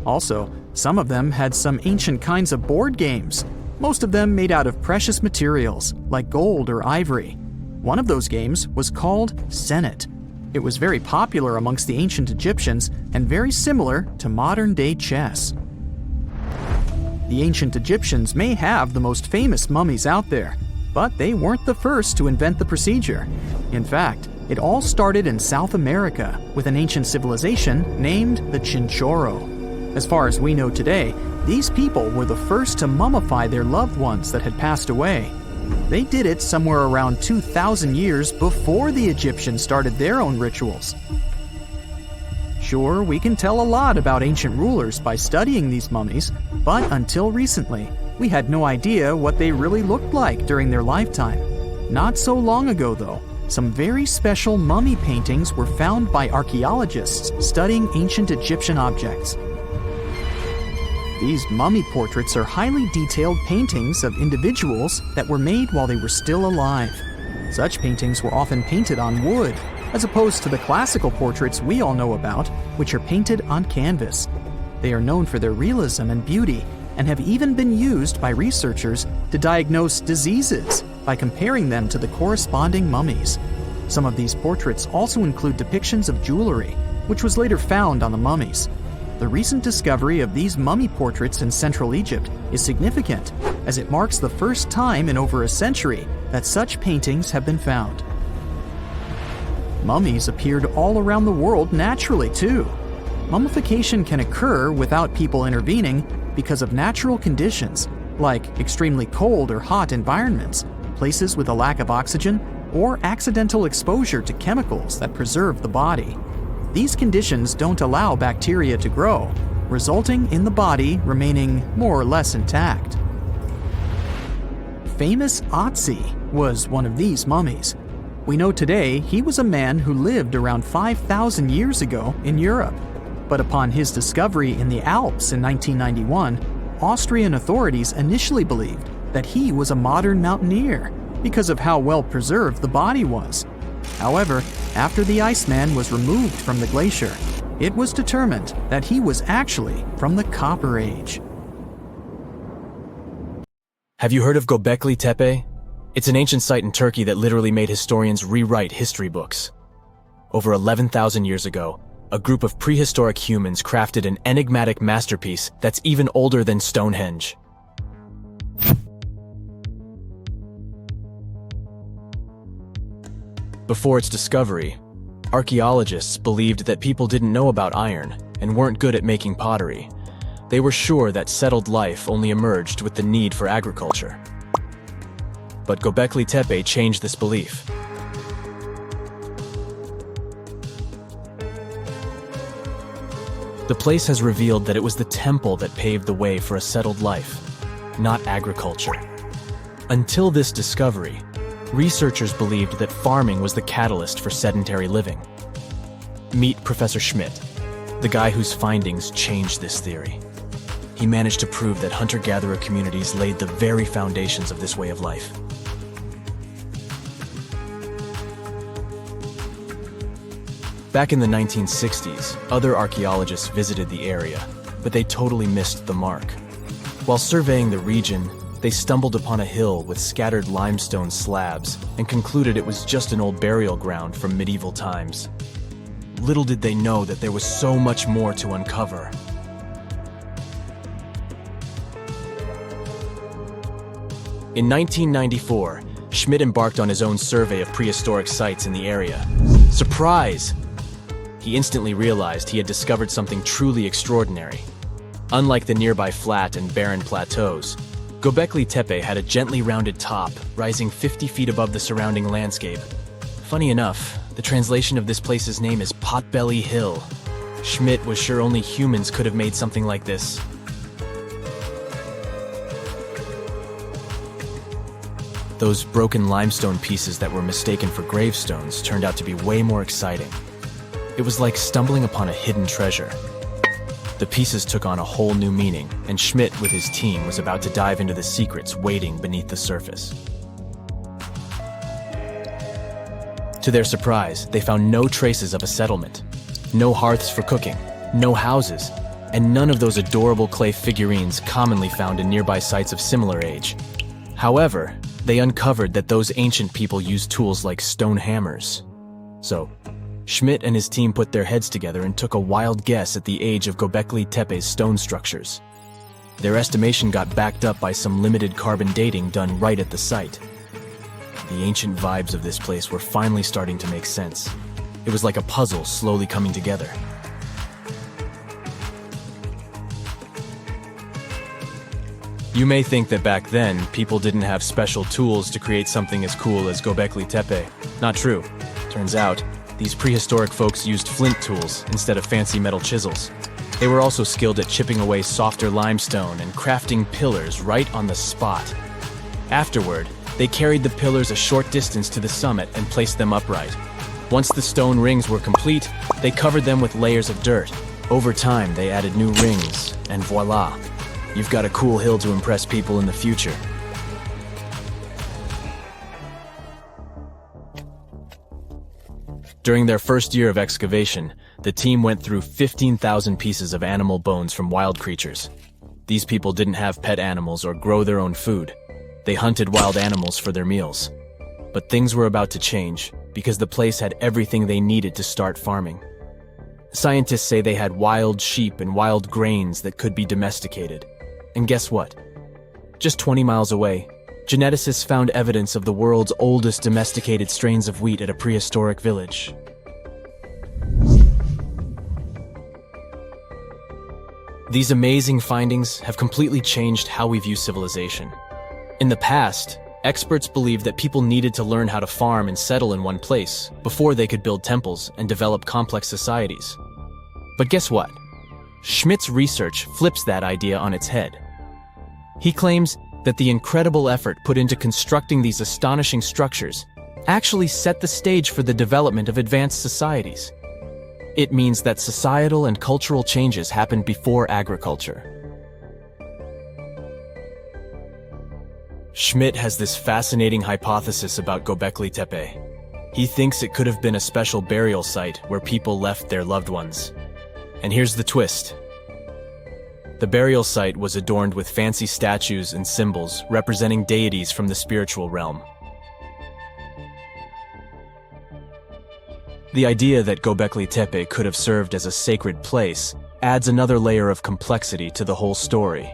Also, some of them had some ancient kinds of board games, most of them made out of precious materials like gold or ivory. One of those games was called Senet. It was very popular amongst the ancient Egyptians and very similar to modern-day chess. The ancient Egyptians may have the most famous mummies out there, but they weren't the first to invent the procedure. In fact, it all started in South America with an ancient civilization named the Chinchorro. As far as we know today, these people were the first to mummify their loved ones that had passed away. They did it somewhere around 2,000 years before the Egyptians started their own rituals. Sure, we can tell a lot about ancient rulers by studying these mummies, but until recently, we had no idea what they really looked like during their lifetime. Not so long ago, though, some very special mummy paintings were found by archaeologists studying ancient Egyptian objects. These mummy portraits are highly detailed paintings of individuals that were made while they were still alive. Such paintings were often painted on wood, as opposed to the classical portraits we all know about, which are painted on canvas. They are known for their realism and beauty, and have even been used by researchers to diagnose diseases by comparing them to the corresponding mummies. Some of these portraits also include depictions of jewelry, which was later found on the mummies. The recent discovery of these mummy portraits in Central Egypt is significant, as it marks the first time in over a century that such paintings have been found. Mummies appeared all around the world naturally, too. Mummification can occur without people intervening because of natural conditions, like extremely cold or hot environments, places with a lack of oxygen, or accidental exposure to chemicals that preserve the body. These conditions don't allow bacteria to grow, resulting in the body remaining more or less intact. Famous Otzi was one of these mummies. We know today he was a man who lived around 5,000 years ago in Europe. But upon his discovery in the Alps in 1991, Austrian authorities initially believed that he was a modern mountaineer because of how well preserved the body was. However, after the Iceman was removed from the glacier, it was determined that he was actually from the Copper Age. Have you heard of Göbekli Tepe? It's an ancient site in Turkey that literally made historians rewrite history books. Over 11,000 years ago, a group of prehistoric humans crafted an enigmatic masterpiece that's even older than Stonehenge. Before its discovery, archaeologists believed that people didn't know about iron and weren't good at making pottery. They were sure that settled life only emerged with the need for agriculture. But Göbekli Tepe changed this belief. The place has revealed that it was the temple that paved the way for a settled life, not agriculture. Until this discovery, researchers believed that farming was the catalyst for sedentary living. Meet Professor Schmidt, the guy whose findings changed this theory. He managed to prove that hunter-gatherer communities laid the very foundations of this way of life. Back in the 1960s, other archaeologists visited the area, but they totally missed the mark. While surveying the region, they stumbled upon a hill with scattered limestone slabs and concluded it was just an old burial ground from medieval times. Little did they know that there was so much more to uncover. In 1994, Schmidt embarked on his own survey of prehistoric sites in the area. Surprise! He instantly realized he had discovered something truly extraordinary. Unlike the nearby flat and barren plateaus, Göbekli Tepe had a gently rounded top, rising 50 feet above the surrounding landscape. Funny enough, the translation of this place's name is Potbelly Hill. Schmidt was sure only humans could have made something like this. Those broken limestone pieces that were mistaken for gravestones turned out to be way more exciting. It was like stumbling upon a hidden treasure. The pieces took on a whole new meaning, and Schmidt with his team was about to dive into the secrets waiting beneath the surface. To their surprise, they found no traces of a settlement, no hearths for cooking, no houses, and none of those adorable clay figurines commonly found in nearby sites of similar age. However, they uncovered that those ancient people used tools like stone hammers. So, Schmidt and his team put their heads together and took a wild guess at the age of Göbekli Tepe's stone structures. Their estimation got backed up by some limited carbon dating done right at the site. The ancient vibes of this place were finally starting to make sense. It was like a puzzle slowly coming together. You may think that back then, people didn't have special tools to create something as cool as Göbekli Tepe. Not true. Turns out, these prehistoric folks used flint tools instead of fancy metal chisels. They were also skilled at chipping away softer limestone and crafting pillars right on the spot. Afterward, they carried the pillars a short distance to the summit and placed them upright. Once the stone rings were complete, they covered them with layers of dirt. Over time, they added new rings, and voila! You've got a cool hill to impress people in the future. During their first year of excavation, the team went through 15,000 pieces of animal bones from wild creatures. These people didn't have pet animals or grow their own food. They hunted wild animals for their meals. But things were about to change, because the place had everything they needed to start farming. Scientists say they had wild sheep and wild grains that could be domesticated. And guess what? Just 20 miles away, geneticists found evidence of the world's oldest domesticated strains of wheat at a prehistoric village. These amazing findings have completely changed how we view civilization. In the past, experts believed that people needed to learn how to farm and settle in one place before they could build temples and develop complex societies. But guess what? Schmidt's research flips that idea on its head. He claims that the incredible effort put into constructing these astonishing structures actually set the stage for the development of advanced societies. It means that societal and cultural changes happened before agriculture. Schmidt has this fascinating hypothesis about Göbekli Tepe. He thinks it could have been a special burial site where people left their loved ones. And here's the twist. The burial site was adorned with fancy statues and symbols representing deities from the spiritual realm. The idea that Göbekli Tepe could have served as a sacred place adds another layer of complexity to the whole story.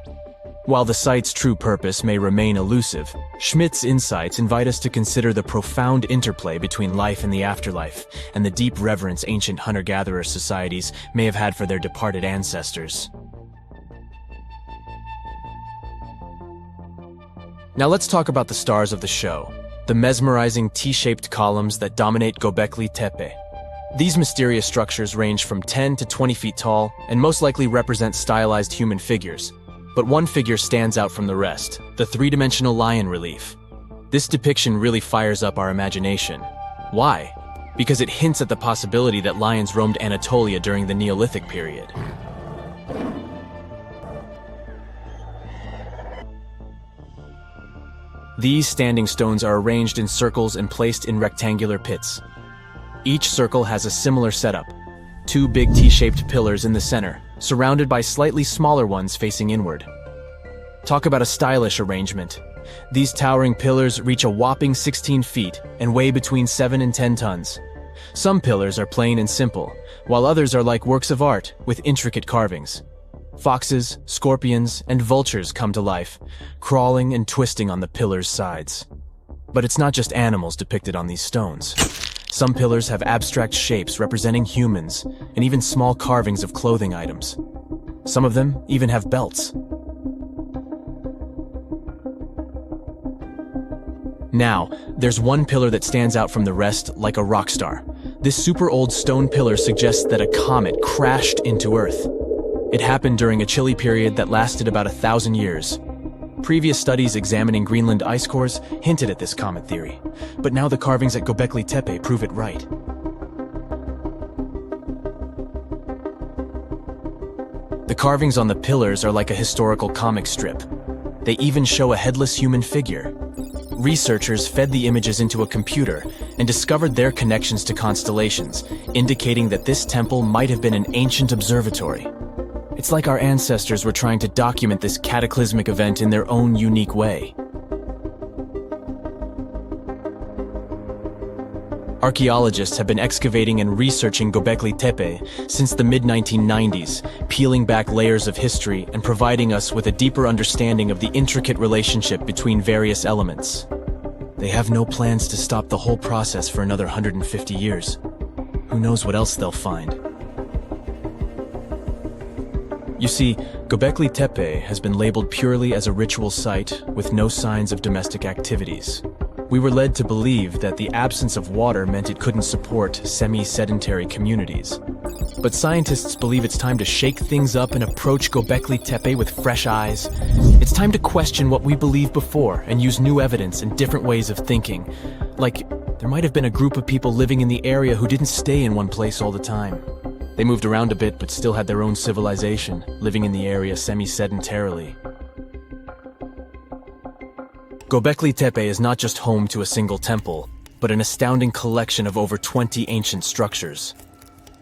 While the site's true purpose may remain elusive, Schmidt's insights invite us to consider the profound interplay between life and the afterlife, and the deep reverence ancient hunter-gatherer societies may have had for their departed ancestors. Now let's talk about the stars of the show, the mesmerizing T-shaped columns that dominate Göbekli Tepe. These mysterious structures range from 10 to 20 feet tall and most likely represent stylized human figures. But one figure stands out from the rest, the three-dimensional lion relief. This depiction really fires up our imagination. Why? Because it hints at the possibility that lions roamed Anatolia during the Neolithic period. These standing stones are arranged in circles and placed in rectangular pits. Each circle has a similar setup. Two big T-shaped pillars in the center, surrounded by slightly smaller ones facing inward. Talk about a stylish arrangement. These towering pillars reach a whopping 16 feet and weigh between 7 and 10 tons. Some pillars are plain and simple, while others are like works of art with intricate carvings. Foxes, scorpions, and vultures come to life, crawling and twisting on the pillars' sides. But it's not just animals depicted on these stones. Some pillars have abstract shapes representing humans, and even small carvings of clothing items. Some of them even have belts. Now, there's one pillar that stands out from the rest like a rock star. This super old stone pillar suggests that a comet crashed into Earth. It happened during a chilly period that lasted about 1,000 years. Previous studies examining Greenland ice cores hinted at this comet theory, but now the carvings at Göbekli Tepe prove it right. The carvings on the pillars are like a historical comic strip. They even show a headless human figure. Researchers fed the images into a computer and discovered their connections to constellations, indicating that this temple might have been an ancient observatory. It's like our ancestors were trying to document this cataclysmic event in their own unique way. Archaeologists have been excavating and researching Göbekli Tepe since the mid-1990s, peeling back layers of history and providing us with a deeper understanding of the intricate relationship between various elements. They have no plans to stop the whole process for another 150 years. Who knows what else they'll find? You see, Göbekli Tepe has been labeled purely as a ritual site with no signs of domestic activities. We were led to believe that the absence of water meant it couldn't support semi-sedentary communities. But scientists believe it's time to shake things up and approach Göbekli Tepe with fresh eyes. It's time to question what we believed before and use new evidence and different ways of thinking. Like, there might have been a group of people living in the area who didn't stay in one place all the time. They moved around a bit but still had their own civilization, living in the area semi-sedentarily. Göbekli Tepe is not just home to a single temple, but an astounding collection of over 20 ancient structures.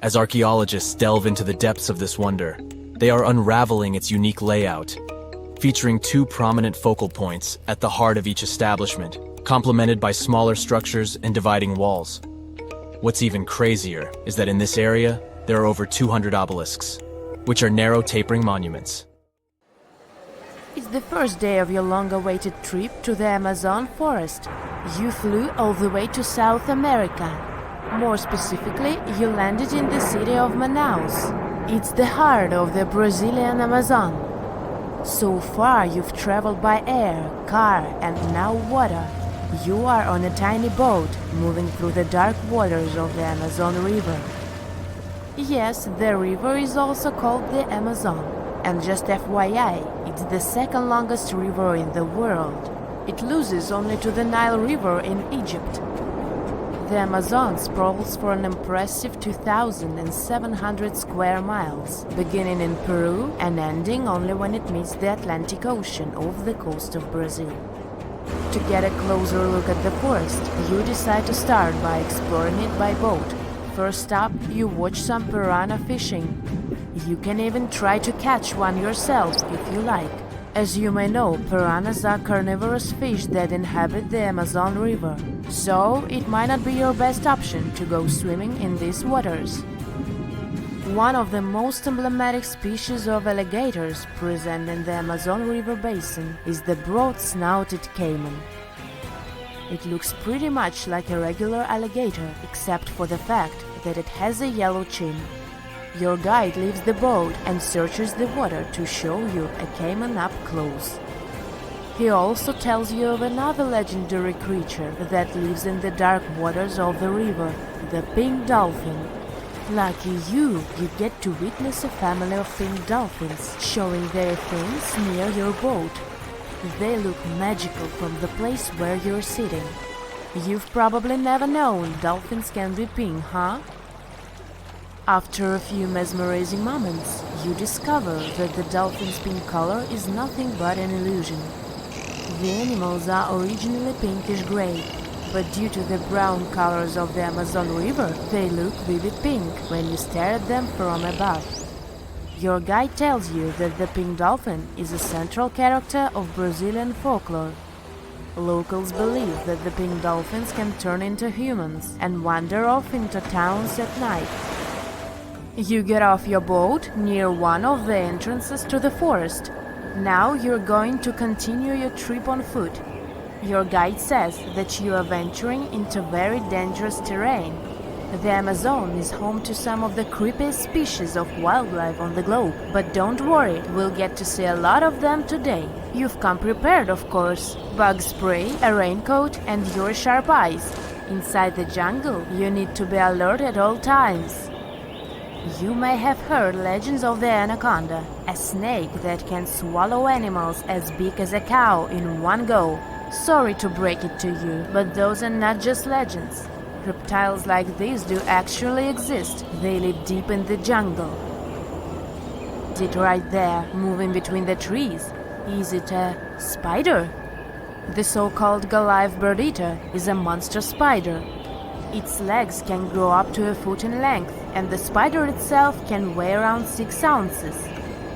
As archaeologists delve into the depths of this wonder, they are unraveling its unique layout, featuring two prominent focal points at the heart of each establishment, complemented by smaller structures and dividing walls. What's even crazier is that in this area, there are over 200 obelisks, which are narrow tapering monuments. It's the first day of your long-awaited trip to the Amazon forest. You flew all the way to South America. More specifically, you landed in the city of Manaus. It's the heart of the Brazilian Amazon. So far, you've traveled by air, car, and now water. You are on a tiny boat, moving through the dark waters of the Amazon River. Yes, the river is also called the Amazon. And just FYI, it's the second longest river in the world. It loses only to the Nile River in Egypt. The Amazon sprawls for an impressive 2,700 square miles, beginning in Peru and ending only when it meets the Atlantic Ocean off the coast of Brazil. To get a closer look at the forest, you decide to start by exploring it by boat. First up, you watch some piranha fishing. You can even try to catch one yourself if you like. As you may know, piranhas are carnivorous fish that inhabit the Amazon River, so it might not be your best option to go swimming in these waters. One of the most emblematic species of alligators present in the Amazon River basin is the broad-snouted caiman. It looks pretty much like a regular alligator, except for the fact that it has a yellow chin. Your guide leaves the boat and searches the water to show you a caiman up close. He also tells you of another legendary creature that lives in the dark waters of the river, the pink dolphin. Lucky you get to witness a family of pink dolphins showing their fins near your boat. They look magical from the place where you're sitting. You've probably never known dolphins can be pink, huh? After a few mesmerizing moments, you discover that the dolphin's pink color is nothing but an illusion. The animals are originally pinkish-gray, but due to the brown colors of the Amazon River, they look vivid pink when you stare at them from above. Your guide tells you that the pink dolphin is a central character of Brazilian folklore. Locals believe that the pink dolphins can turn into humans and wander off into towns at night. You get off your boat near one of the entrances to the forest. Now you're going to continue your trip on foot. Your guide says that you are venturing into very dangerous terrain. The Amazon is home to some of the creepiest species of wildlife on the globe. But don't worry, we'll get to see a lot of them today. You've come prepared, of course. Bug spray, a raincoat, and your sharp eyes. Inside the jungle, you need to be alert at all times. You may have heard legends of the anaconda, a snake that can swallow animals as big as a cow in one go. Sorry to break it to you, but those are not just legends. Reptiles like these do actually exist. They live deep in the jungle. Is it right there, moving between the trees? Is it a spider? The so-called Goliath bird-eater is a monster spider. Its legs can grow up to a foot in length, and the spider itself can weigh around 6 ounces.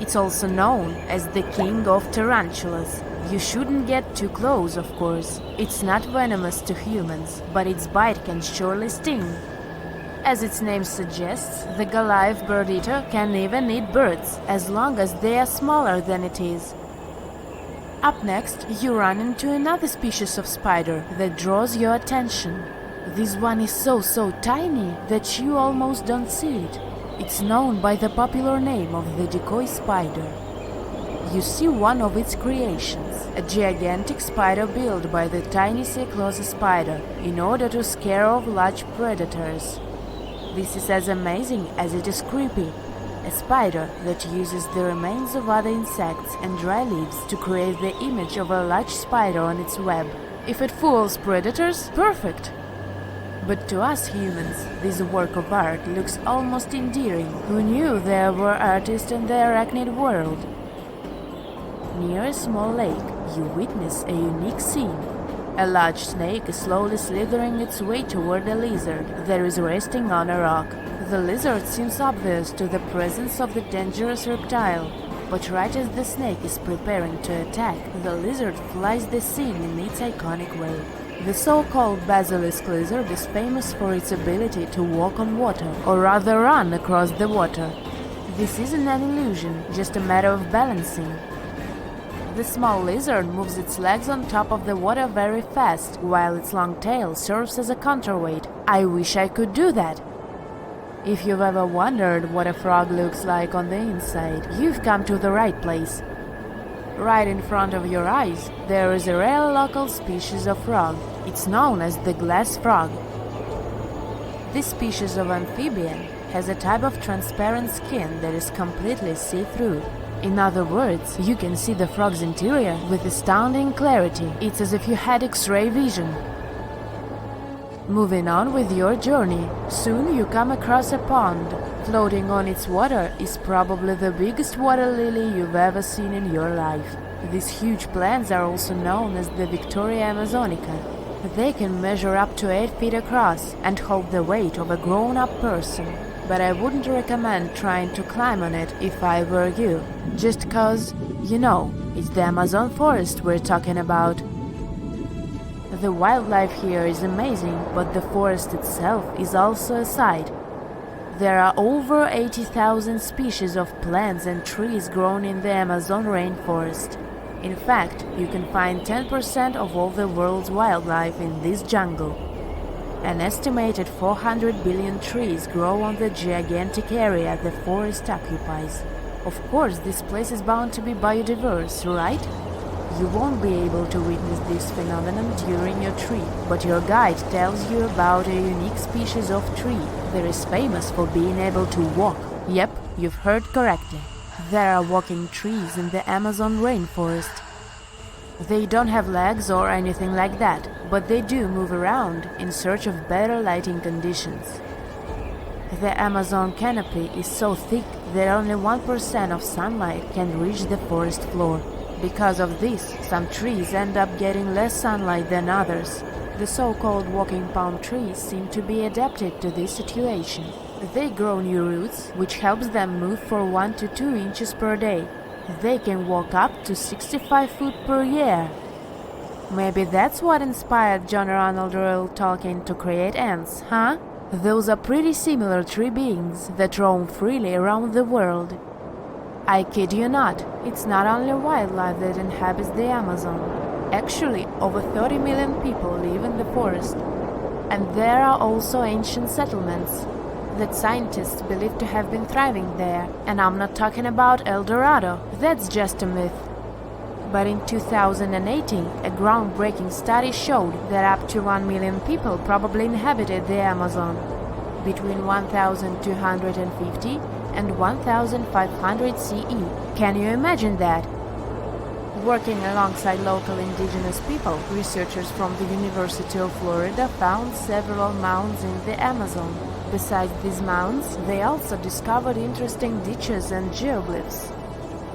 It's also known as the king of tarantulas. You shouldn't get too close, of course. It's not venomous to humans, but its bite can surely sting. As its name suggests, the Goliath bird-eater can even eat birds, as long as they are smaller than it is. Up next, you run into another species of spider that draws your attention. This one is so tiny that you almost don't see it. It's known by the popular name of the decoy spider. You see one of its creations, a gigantic spider built by the tiny Cyclosa spider in order to scare off large predators. This is as amazing as it is creepy. A spider that uses the remains of other insects and dry leaves to create the image of a large spider on its web. If it fools predators, perfect! But to us humans, this work of art looks almost endearing. Who knew there were artists in the arachnid world? Near a small lake, you witness a unique scene. A large snake is slowly slithering its way toward a lizard that is resting on a rock. The lizard seems obvious to the presence of the dangerous reptile, but right as the snake is preparing to attack, the lizard flies the scene in its iconic way. The so-called basilisk lizard is famous for its ability to walk on water, or rather run across the water. This isn't an illusion, just a matter of balancing. The small lizard moves its legs on top of the water very fast, while its long tail serves as a counterweight. I wish I could do that. If you've ever wondered what a frog looks like on the inside, you've come to the right place. Right in front of your eyes, there is a rare local species of frog. It's known as the glass frog. This species of amphibian has a type of transparent skin that is completely see-through. In other words, you can see the frog's interior with astounding clarity. It's as if you had X-ray vision. Moving on with your journey, soon you come across a pond. Floating on its water is probably the biggest water lily you've ever seen in your life. These huge plants are also known as the Victoria Amazonica. They can measure up to 8 feet across and hold the weight of a grown-up person. But I wouldn't recommend trying to climb on it if I were you. Just cause, you know, it's the Amazon forest we're talking about. The wildlife here is amazing, but the forest itself is also a sight. There are over 80,000 species of plants and trees grown in the Amazon rainforest. In fact, you can find 10% of all the world's wildlife in this jungle. An estimated 400 billion trees grow on the gigantic area the forest occupies. Of course, this place is bound to be biodiverse, right? You won't be able to witness this phenomenon during your trip, but your guide tells you about a unique species of tree There is famous for being able to walk. Yep, you've heard correctly. There are walking trees in the Amazon rainforest. They don't have legs or anything like that, but they do move around in search of better lighting conditions. The Amazon canopy is so thick that only 1% of sunlight can reach the forest floor. Because of this, some trees end up getting less sunlight than others. The so-called walking palm trees seem to be adapted to this situation. They grow new roots, which helps them move for 1 to 2 inches per day. They can walk up to 65 feet per year. Maybe that's what inspired John Ronald Reuel Tolkien to create ants, huh? Those are pretty similar tree beings that roam freely around the world. I kid you not, it's not only wildlife that inhabits the Amazon. Actually, over 30 million people live in the forest. And there are also ancient settlements that scientists believe to have been thriving there. And I'm not talking about El Dorado, that's just a myth. But in 2018, a groundbreaking study showed that up to 1 million people probably inhabited the Amazon, between 1250 and 1500 CE. Can you imagine that? Working alongside local indigenous people, researchers from the University of Florida found several mounds in the Amazon. Besides these mounds, they also discovered interesting ditches and geoglyphs.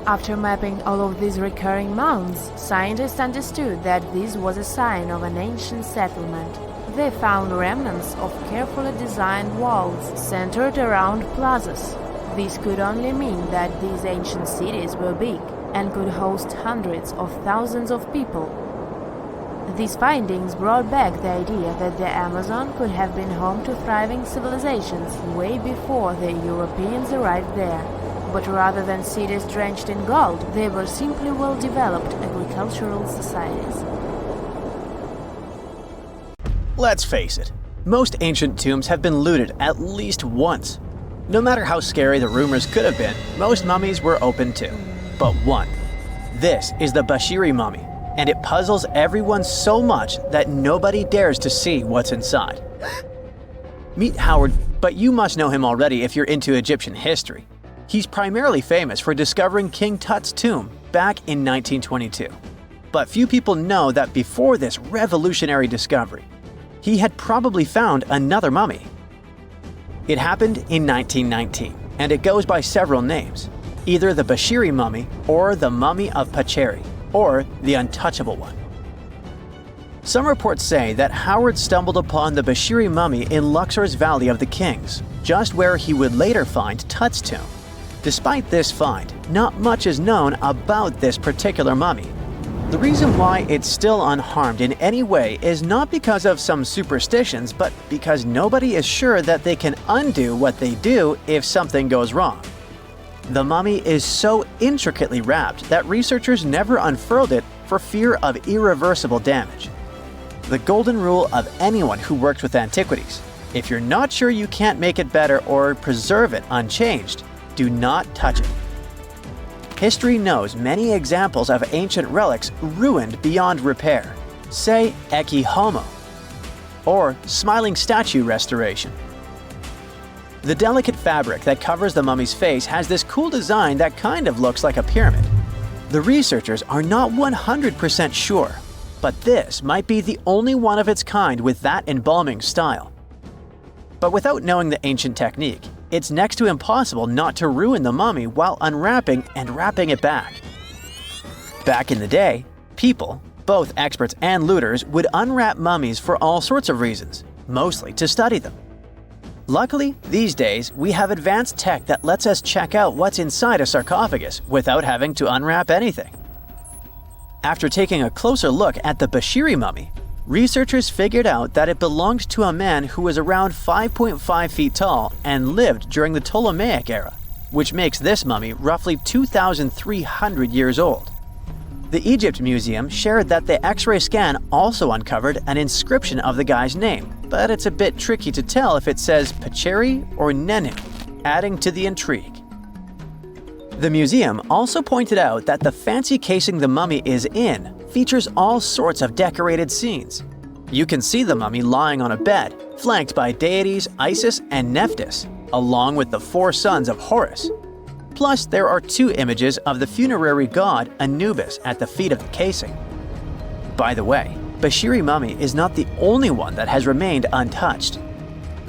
After mapping all of these recurring mounds, scientists understood that this was a sign of an ancient settlement. They found remnants of carefully designed walls centered around plazas. This could only mean that these ancient cities were big and could host hundreds of thousands of people. These findings brought back the idea that the Amazon could have been home to thriving civilizations way before the Europeans arrived there. But rather than cities drenched in gold, they were simply well-developed agricultural societies. Let's face it, most ancient tombs have been looted at least once. No matter how scary the rumors could have been, most mummies were open too. But one. This is the Bashiri mummy, and it puzzles everyone so much that nobody dares to see what's inside. Meet Howard, but you must know him already if you're into Egyptian history. He's primarily famous for discovering King Tut's tomb back in 1922. But few people know that before this revolutionary discovery, he had probably found another mummy. It happened in 1919, and it goes by several names, either the Bashiri mummy or the Mummy of Pacheri, or the Untouchable One. Some reports say that Howard stumbled upon the Bashiri mummy in Luxor's Valley of the Kings, just where he would later find Tut's tomb. Despite this find, not much is known about this particular mummy. The reason why it's still unharmed in any way is not because of some superstitions, but because nobody is sure that they can undo what they do if something goes wrong. The mummy is so intricately wrapped that researchers never unfurled it for fear of irreversible damage. The golden rule of anyone who works with antiquities: if you're not sure you can't make it better or preserve it unchanged, do not touch it. History knows many examples of ancient relics ruined beyond repair, say Ecce Homo, or smiling statue restoration. The delicate fabric that covers the mummy's face has this cool design that kind of looks like a pyramid. The researchers are not 100% sure, but this might be the only one of its kind with that embalming style. But without knowing the ancient technique, it's next to impossible not to ruin the mummy while unwrapping and wrapping it back. Back in the day, people, both experts and looters, would unwrap mummies for all sorts of reasons, mostly to study them. Luckily, these days, we have advanced tech that lets us check out what's inside a sarcophagus without having to unwrap anything. After taking a closer look at the Bashiri mummy, researchers figured out that it belonged to a man who was around 5.5 feet tall and lived during the Ptolemaic era, which makes this mummy roughly 2,300 years old. The Egypt Museum shared that the X-ray scan also uncovered an inscription of the guy's name, but it's a bit tricky to tell if it says Pacheri or Nenu, adding to the intrigue. The museum also pointed out that the fancy casing the mummy is in features all sorts of decorated scenes. You can see the mummy lying on a bed, flanked by deities Isis and Nephthys, along with the 4 sons of Horus. Plus, there are 2 images of the funerary god Anubis at the feet of the casing. By the way, Bashiri mummy is not the only one that has remained untouched.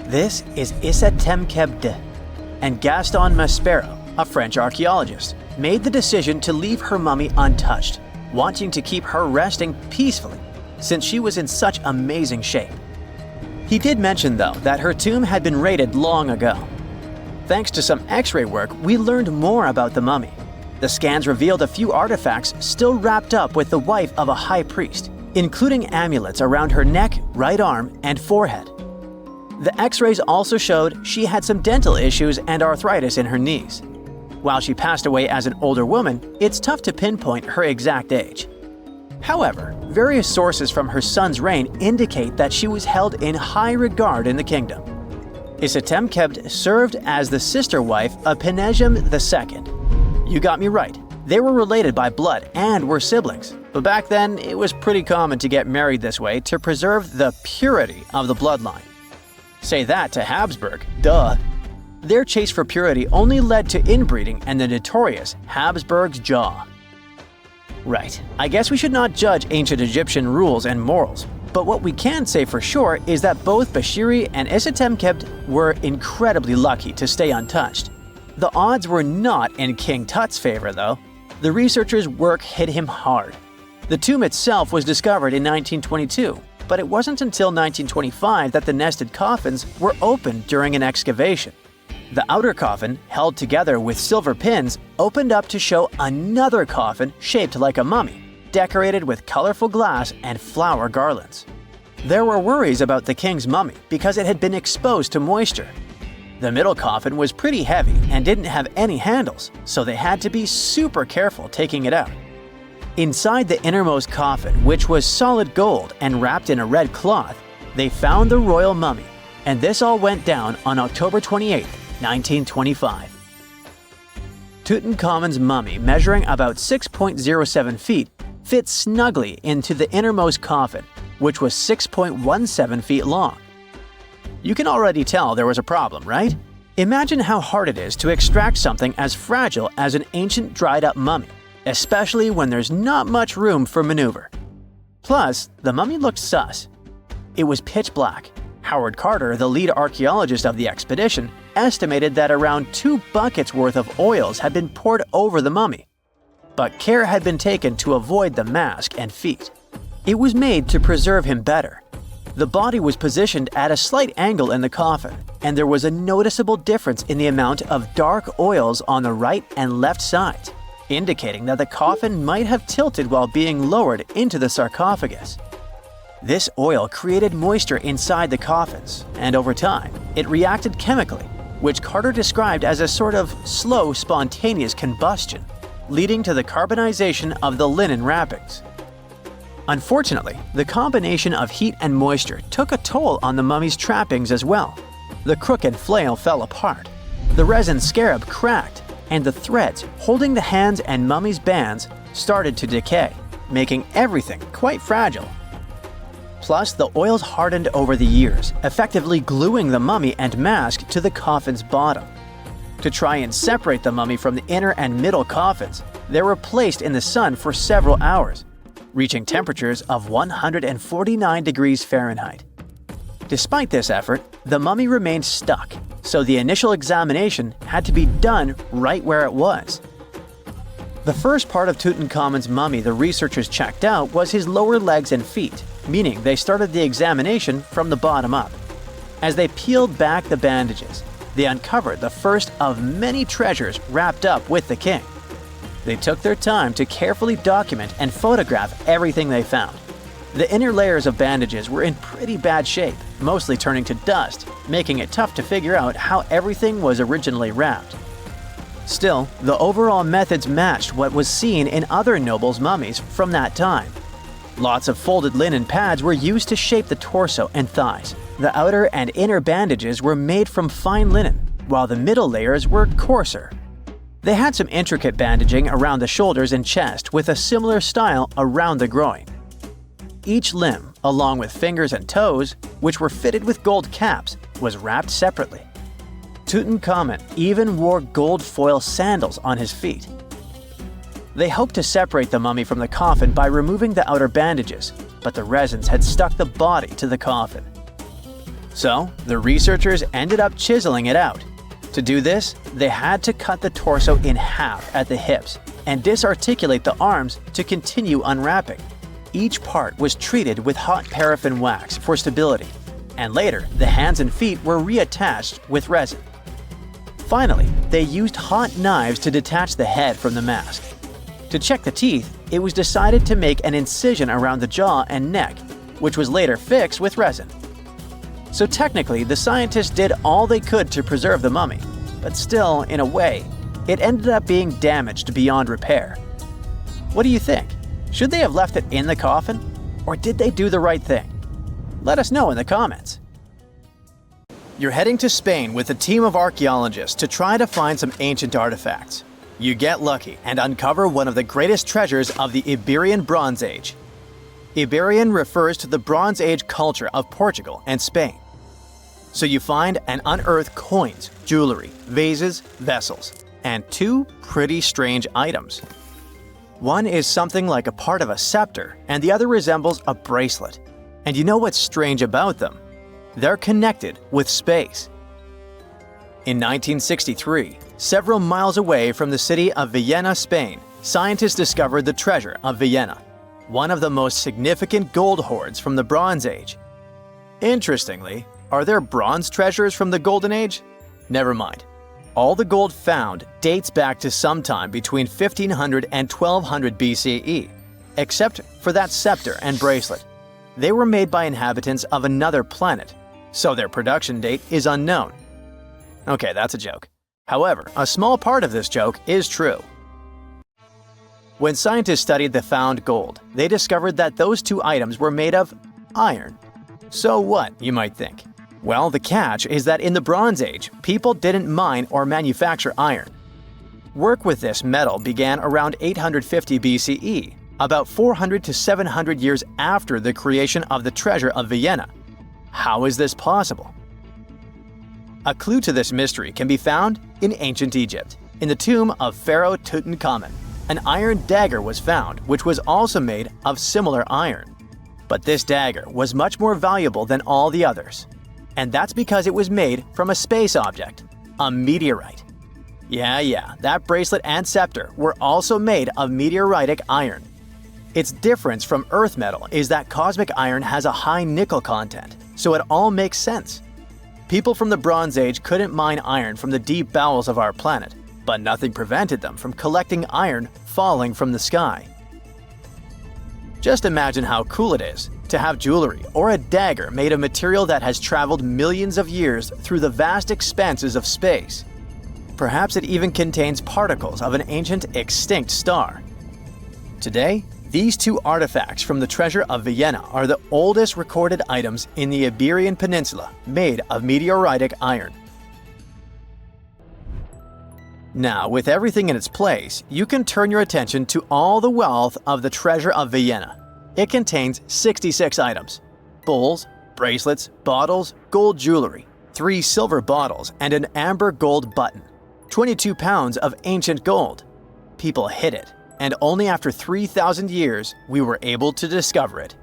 This is Issa Temkebde, and Gaston Maspero, a French archaeologist, made the decision to leave her mummy untouched, wanting to keep her resting peacefully since she was in such amazing shape. He did mention, though, that her tomb had been raided long ago. Thanks to some X-ray work, we learned more about the mummy. The scans revealed a few artifacts still wrapped up with the wife of a high priest, including amulets around her neck, right arm, and forehead. The X-rays also showed she had some dental issues and arthritis in her knees. While she passed away as an older woman, it's tough to pinpoint her exact age. However, various sources from her son's reign indicate that she was held in high regard in the kingdom. Isitemkebd served as the sister wife of Penejam II. You got me right, they were related by blood and were siblings, but back then it was pretty common to get married this way to preserve the purity of the bloodline. Say that to Habsburg, duh. Their chase for purity only led to inbreeding and the notorious Habsburg's jaw. Right, I guess we should not judge ancient Egyptian rules and morals, but what we can say for sure is that both Bashiri and Isitemkebd were incredibly lucky to stay untouched. The odds were not in King Tut's favor, though. The researchers' work hit him hard. The tomb itself was discovered in 1922, but it wasn't until 1925 that the nested coffins were opened during an excavation. The outer coffin, held together with silver pins, opened up to show another coffin shaped like a mummy, decorated with colorful glass and flower garlands. There were worries about the king's mummy because it had been exposed to moisture. The middle coffin was pretty heavy and didn't have any handles, so they had to be super careful taking it out. Inside the innermost coffin, which was solid gold and wrapped in a red cloth, they found the royal mummy, and this all went down on October 28, 1925. Tutankhamun's mummy, measuring about 6.07 feet, fit snugly into the innermost coffin, which was 6.17 feet long. You can already tell there was a problem, right? Imagine how hard it is to extract something as fragile as an ancient dried-up mummy, especially when there's not much room for maneuver. Plus, the mummy looked sus. It was pitch black. Howard Carter, the lead archaeologist of the expedition, estimated that around 2 buckets worth of oils had been poured over the mummy. But care had been taken to avoid the mask and feet. It was made to preserve him better. The body was positioned at a slight angle in the coffin, and there was a noticeable difference in the amount of dark oils on the right and left sides, indicating that the coffin might have tilted while being lowered into the sarcophagus. This oil created moisture inside the coffins, and over time, it reacted chemically, which Carter described as a sort of slow, spontaneous combustion, leading to the carbonization of the linen wrappings. Unfortunately, the combination of heat and moisture took a toll on the mummy's trappings as well. The crook and flail fell apart, the resin scarab cracked, and the threads holding the hands and mummy's bands started to decay, making everything quite fragile. Plus, the oils hardened over the years, effectively gluing the mummy and mask to the coffin's bottom. To try and separate the mummy from the inner and middle coffins, they were placed in the sun for several hours, reaching temperatures of 149 degrees Fahrenheit. Despite this effort, the mummy remained stuck, so the initial examination had to be done right where it was. The first part of Tutankhamun's mummy the researchers checked out was his lower legs and feet, meaning they started the examination from the bottom up. As they peeled back the bandages, they uncovered the first of many treasures wrapped up with the king. They took their time to carefully document and photograph everything they found. The inner layers of bandages were in pretty bad shape, mostly turning to dust, making it tough to figure out how everything was originally wrapped. Still, the overall methods matched what was seen in other nobles' mummies from that time. Lots of folded linen pads were used to shape the torso and thighs. The outer and inner bandages were made from fine linen, while the middle layers were coarser. They had some intricate bandaging around the shoulders and chest with a similar style around the groin. Each limb, along with fingers and toes, which were fitted with gold caps, was wrapped separately. Tutankhamun even wore gold foil sandals on his feet. They hoped to separate the mummy from the coffin by removing the outer bandages, but the resins had stuck the body to the coffin. So, the researchers ended up chiseling it out. To do this, they had to cut the torso in half at the hips and disarticulate the arms to continue unwrapping. Each part was treated with hot paraffin wax for stability, and later the hands and feet were reattached with resin. Finally, they used hot knives to detach the head from the mask. To check the teeth, it was decided to make an incision around the jaw and neck, which was later fixed with resin. So technically, the scientists did all they could to preserve the mummy, but still, in a way, it ended up being damaged beyond repair. What do you think? Should they have left it in the coffin? Or did they do the right thing? Let us know in the comments. You're heading to Spain with a team of archaeologists to try to find some ancient artifacts. You get lucky and uncover one of the greatest treasures of the Iberian Bronze Age. Iberian refers to the Bronze Age culture of Portugal and Spain. So you find and unearth coins, jewelry, vases, vessels, and two pretty strange items. One is something like a part of a scepter, and the other resembles a bracelet. And you know what's strange about them? They're connected with space. In 1963, several miles away from the city of Vienna, Spain, scientists discovered the treasure of Vienna, one of the most significant gold hoards from the Bronze Age. Interestingly, are there bronze treasures from the Golden Age? Never mind. All the gold found dates back to sometime between 1500 and 1200 BCE, except for that scepter and bracelet. They were made by inhabitants of another planet, so their production date is unknown. Okay, that's a joke. However, a small part of this joke is true. When scientists studied the found gold, they discovered that those two items were made of iron. So what, you might think? Well, the catch is that in the Bronze Age, people didn't mine or manufacture iron. Work with this metal began around 850 BCE, about 400 to 700 years after the creation of the treasure of Vienna. How is this possible? A clue to this mystery can be found in ancient Egypt. In the tomb of Pharaoh Tutankhamun, an iron dagger was found, which was also made of similar iron. But this dagger was much more valuable than all the others. And that's because it was made from a space object, a meteorite. Yeah, that bracelet and scepter were also made of meteoritic iron. Its difference from Earth metal is that cosmic iron has a high nickel content, so it all makes sense. People from the Bronze Age couldn't mine iron from the deep bowels of our planet, but nothing prevented them from collecting iron falling from the sky. Just imagine how cool it is to have jewelry or a dagger made of material that has traveled millions of years through the vast expanses of space. Perhaps it even contains particles of an ancient extinct star. Today, these two artifacts from the treasure of Vienna are the oldest recorded items in the Iberian Peninsula made of meteoritic iron. Now, with everything in its place, you can turn your attention to all the wealth of the treasure of Vienna. It contains 66 items: bowls, bracelets, bottles, gold jewelry, 3 silver bottles, and an amber gold button. 22 pounds of ancient gold. People hid it, and only after 3,000 years we were able to discover it.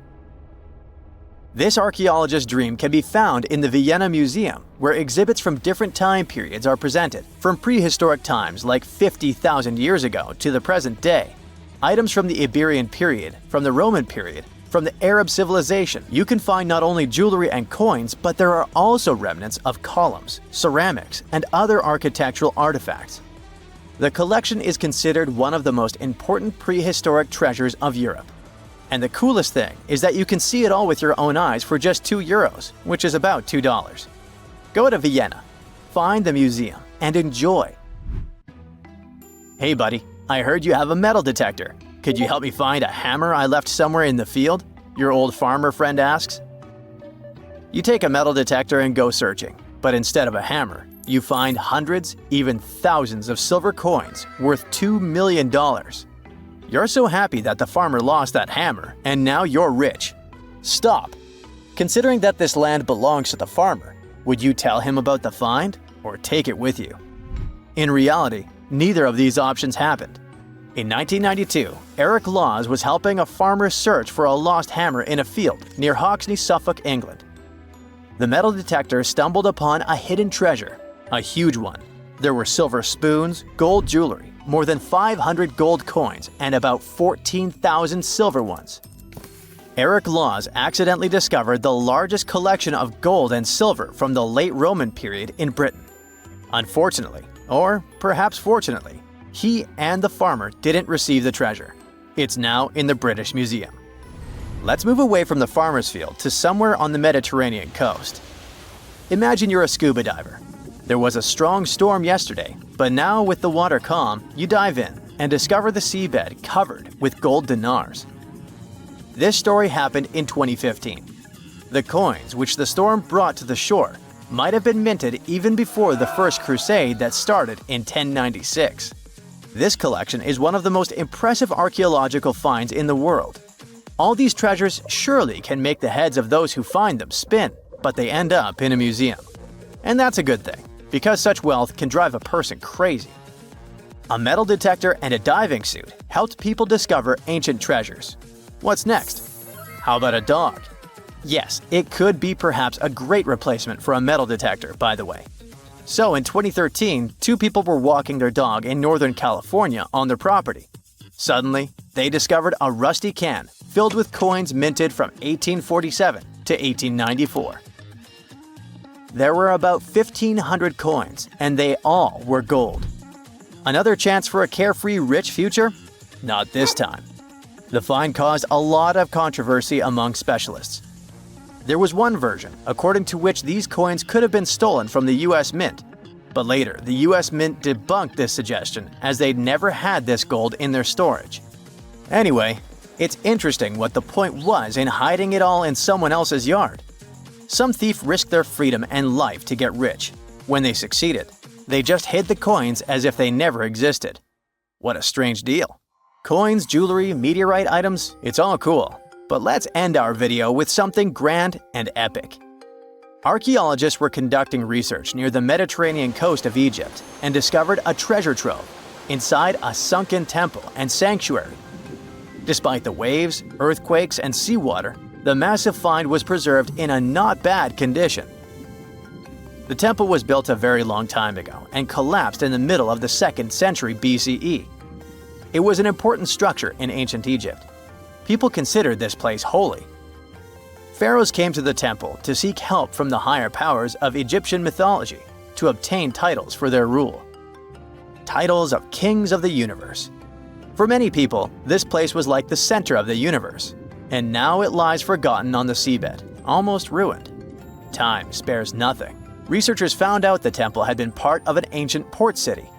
This archaeologist's dream can be found in the Vienna Museum, where exhibits from different time periods are presented, from prehistoric times like 50,000 years ago to the present day. Items from the Iberian period, from the Roman period, from the Arab civilization. You can find not only jewelry and coins, but there are also remnants of columns, ceramics, and other architectural artifacts. The collection is considered one of the most important prehistoric treasures of Europe. And the coolest thing is that you can see it all with your own eyes for just €2, which is about $2. Go to Vienna, find the museum, and enjoy. Hey buddy, I heard you have a metal detector. Could you help me find a hammer I left somewhere in the field? Your old farmer friend asks. You take a metal detector and go searching, but instead of a hammer, you find hundreds, even thousands of silver coins worth $2 million. You're so happy that the farmer lost that hammer, and now you're rich. Stop. Considering that this land belongs to the farmer, would you tell him about the find or take it with you? In reality, neither of these options happened. In 1992, Eric Laws was helping a farmer search for a lost hammer in a field near Hoxney, Suffolk, England. The metal detector stumbled upon a hidden treasure, a huge one. There were silver spoons, gold jewelry, more than 500 gold coins, and about 14,000 silver ones. Eric Laws accidentally discovered the largest collection of gold and silver from the late Roman period in Britain. Unfortunately, or perhaps fortunately, he and the farmer didn't receive the treasure. It's now in the British Museum. Let's move away from the farmer's field to somewhere on the Mediterranean coast. Imagine you're a scuba diver. There was a strong storm yesterday, but now with the water calm, you dive in and discover the seabed covered with gold dinars. This story happened in 2015. The coins which the storm brought to the shore might have been minted even before the First Crusade that started in 1096. This collection is one of the most impressive archaeological finds in the world. All these treasures surely can make the heads of those who find them spin, but they end up in a museum. And that's a good thing, because such wealth can drive a person crazy. A metal detector and a diving suit helped people discover ancient treasures. What's next? How about a dog? Yes, it could be perhaps a great replacement for a metal detector, by the way. So in 2013, two people were walking their dog in Northern California on their property. Suddenly, they discovered a rusty can filled with coins minted from 1847 to 1894. There were about 1,500 coins, and they all were gold. Another chance for a carefree rich future? Not this time. The find caused a lot of controversy among specialists. There was one version, according to which these coins could have been stolen from the US Mint. But later, the US Mint debunked this suggestion as they'd never had this gold in their storage. Anyway, it's interesting what the point was in hiding it all in someone else's yard. Some thief risked their freedom and life to get rich. When they succeeded, they just hid the coins as if they never existed. What a strange deal. Coins, jewelry, meteorite items, it's all cool. But let's end our video with something grand and epic. Archaeologists were conducting research near the Mediterranean coast of Egypt and discovered a treasure trove inside a sunken temple and sanctuary. Despite the waves, earthquakes, and seawater, the massive find was preserved in a not bad condition. The temple was built a very long time ago and collapsed in the middle of the 2nd century BCE. It was an important structure in ancient Egypt. People considered this place holy. Pharaohs came to the temple to seek help from the higher powers of Egyptian mythology to obtain titles for their rule. Titles of kings of the universe. For many people, this place was like the center of the universe, and now it lies forgotten on the seabed, almost ruined. Time spares nothing. Researchers found out the temple had been part of an ancient port city.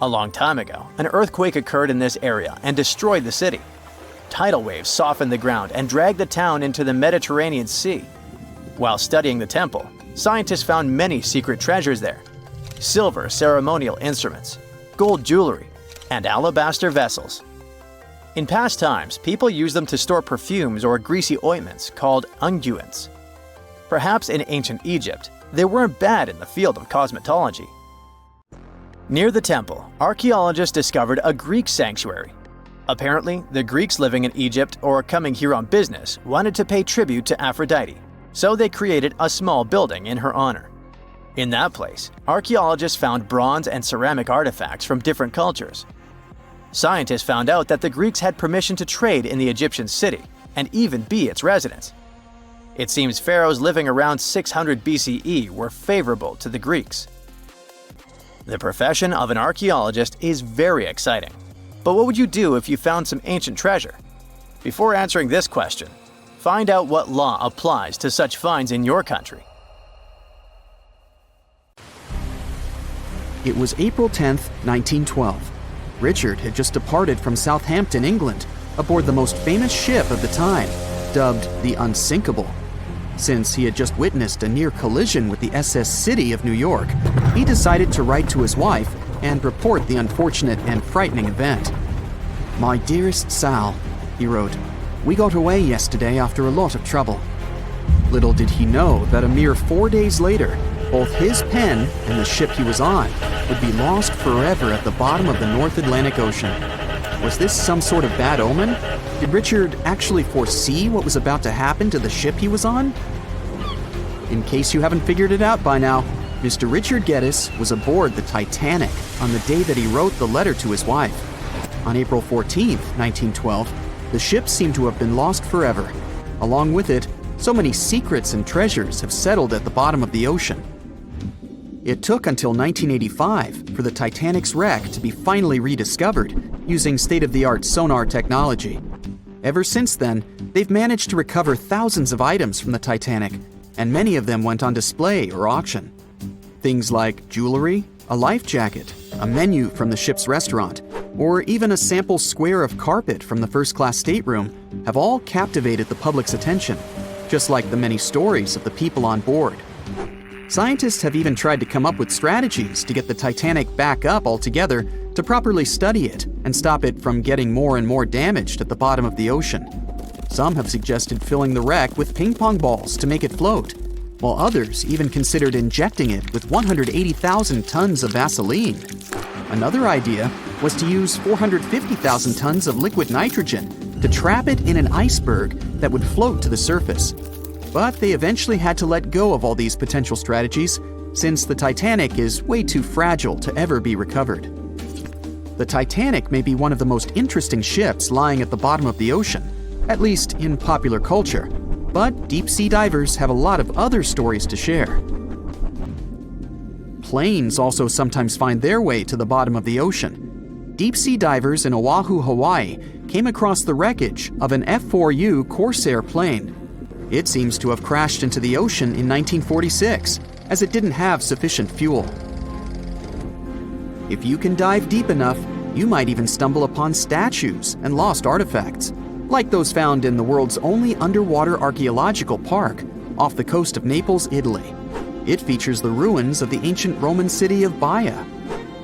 A long time ago, an earthquake occurred in this area and destroyed the city. Tidal waves softened the ground and dragged the town into the Mediterranean Sea. While studying the temple, scientists found many secret treasures there: silver ceremonial instruments, gold jewelry, and alabaster vessels. In past times, people used them to store perfumes or greasy ointments called unguents. Perhaps in ancient Egypt, they weren't bad in the field of cosmetology. Near the temple, archaeologists discovered a Greek sanctuary. Apparently, the Greeks living in Egypt or coming here on business wanted to pay tribute to Aphrodite, so they created a small building in her honor. In that place, archaeologists found bronze and ceramic artifacts from different cultures. Scientists found out that the Greeks had permission to trade in the Egyptian city and even be its residents. It seems pharaohs living around 600 BCE were favorable to the Greeks. The profession of an archaeologist is very exciting. But what would you do if you found some ancient treasure? Before answering this question, find out what law applies to such finds in your country. It was April 10th, 1912. Richard had just departed from Southampton, England, aboard the most famous ship of the time, dubbed the Unsinkable. Since he had just witnessed a near collision with the SS City of New York, he decided to write to his wife and report the unfortunate and frightening event. "My dearest Sal," he wrote, we got away yesterday after a lot of trouble." Little did he know that a mere 4 days later, both his pen and the ship he was on would be lost forever at the bottom of the North Atlantic Ocean. Was this some sort of bad omen? Did Richard actually foresee what was about to happen to the ship he was on? In case you haven't figured it out by now, Mr. Richard Geddes was aboard the Titanic on the day that he wrote the letter to his wife. On April 14th, 1912, the ship seemed to have been lost forever. Along with it, so many secrets and treasures have settled at the bottom of the ocean. It took until 1985 for the Titanic's wreck to be finally rediscovered using state-of-the-art sonar technology. Ever since then, they've managed to recover thousands of items from the Titanic, and many of them went on display or auction. Things like jewelry, a life jacket, a menu from the ship's restaurant, or even a sample square of carpet from the first-class stateroom have all captivated the public's attention, just like the many stories of the people on board. Scientists have even tried to come up with strategies to get the Titanic back up altogether to properly study it and stop it from getting more and more damaged at the bottom of the ocean. Some have suggested filling the wreck with ping pong balls to make it float, while others even considered injecting it with 180,000 tons of Vaseline. Another idea was to use 450,000 tons of liquid nitrogen to trap it in an iceberg that would float to the surface. But they eventually had to let go of all these potential strategies since the Titanic is way too fragile to ever be recovered. The Titanic may be one of the most interesting ships lying at the bottom of the ocean, at least in popular culture, but deep-sea divers have a lot of other stories to share. Planes also sometimes find their way to the bottom of the ocean. Deep-sea divers in Oahu, Hawaii came across the wreckage of an F-4U Corsair plane. It seems to have crashed into the ocean in 1946, as it didn't have sufficient fuel. If you can dive deep enough, you might even stumble upon statues and lost artifacts, like those found in the world's only underwater archaeological park off the coast of Naples, Italy. It features the ruins of the ancient Roman city of Baia.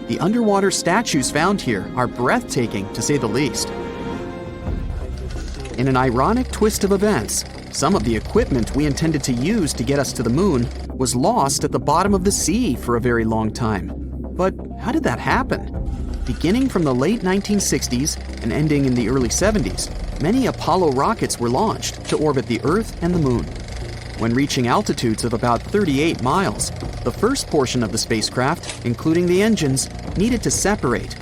The underwater statues found here are breathtaking, to say the least. In an ironic twist of events, some of the equipment we intended to use to get us to the moon was lost at the bottom of the sea for a very long time. But how did that happen? Beginning from the late 1960s and ending in the early 70s, many Apollo rockets were launched to orbit the Earth and the Moon. When reaching altitudes of about 38 miles, the first portion of the spacecraft, including the engines, needed to separate.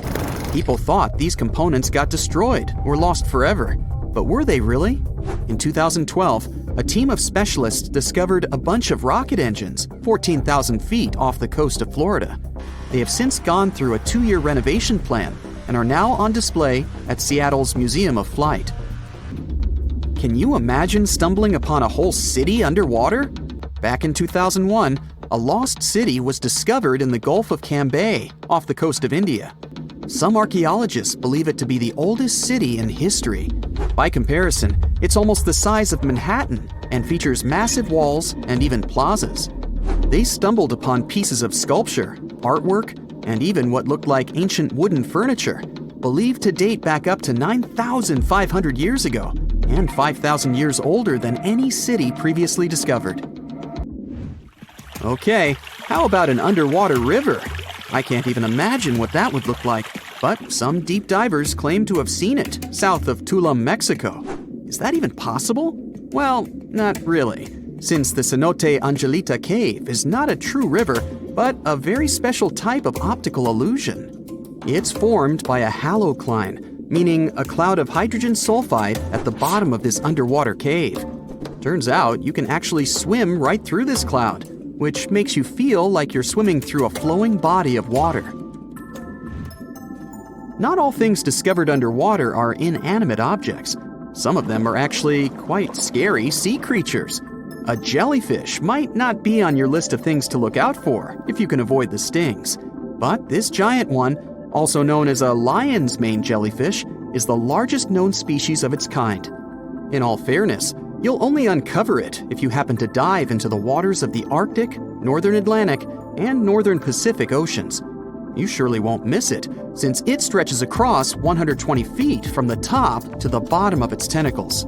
People thought these components got destroyed or lost forever, but were they really? In 2012, a team of specialists discovered a bunch of rocket engines 14,000 feet off the coast of Florida. They have since gone through a 2-year renovation plan and are now on display at Seattle's Museum of Flight. Can you imagine stumbling upon a whole city underwater? Back in 2001, a lost city was discovered in the Gulf of Cambay, off the coast of India. Some archaeologists believe it to be the oldest city in history. By comparison, it's almost the size of Manhattan and features massive walls and even plazas. They stumbled upon pieces of sculpture, artwork, and even what looked like ancient wooden furniture, believed to date back up to 9,500 years ago and 5,000 years older than any city previously discovered. Okay, how about an underwater river? I can't even imagine what that would look like, but some deep divers claim to have seen it south of Tulum, Mexico. Is that even possible? Well, not really, since the Cenote Angelita Cave is not a true river, but a very special type of optical illusion. It's formed by a halocline, meaning a cloud of hydrogen sulfide at the bottom of this underwater cave. Turns out you can actually swim right through this cloud, which makes you feel like you're swimming through a flowing body of water. Not all things discovered underwater are inanimate objects. Some of them are actually quite scary sea creatures. A jellyfish might not be on your list of things to look out for if you can avoid the stings. But this giant one, also known as a lion's mane jellyfish, is the largest known species of its kind. In all fairness, you'll only uncover it if you happen to dive into the waters of the Arctic, Northern Atlantic, and Northern Pacific Oceans. You surely won't miss it, since it stretches across 120 feet from the top to the bottom of its tentacles.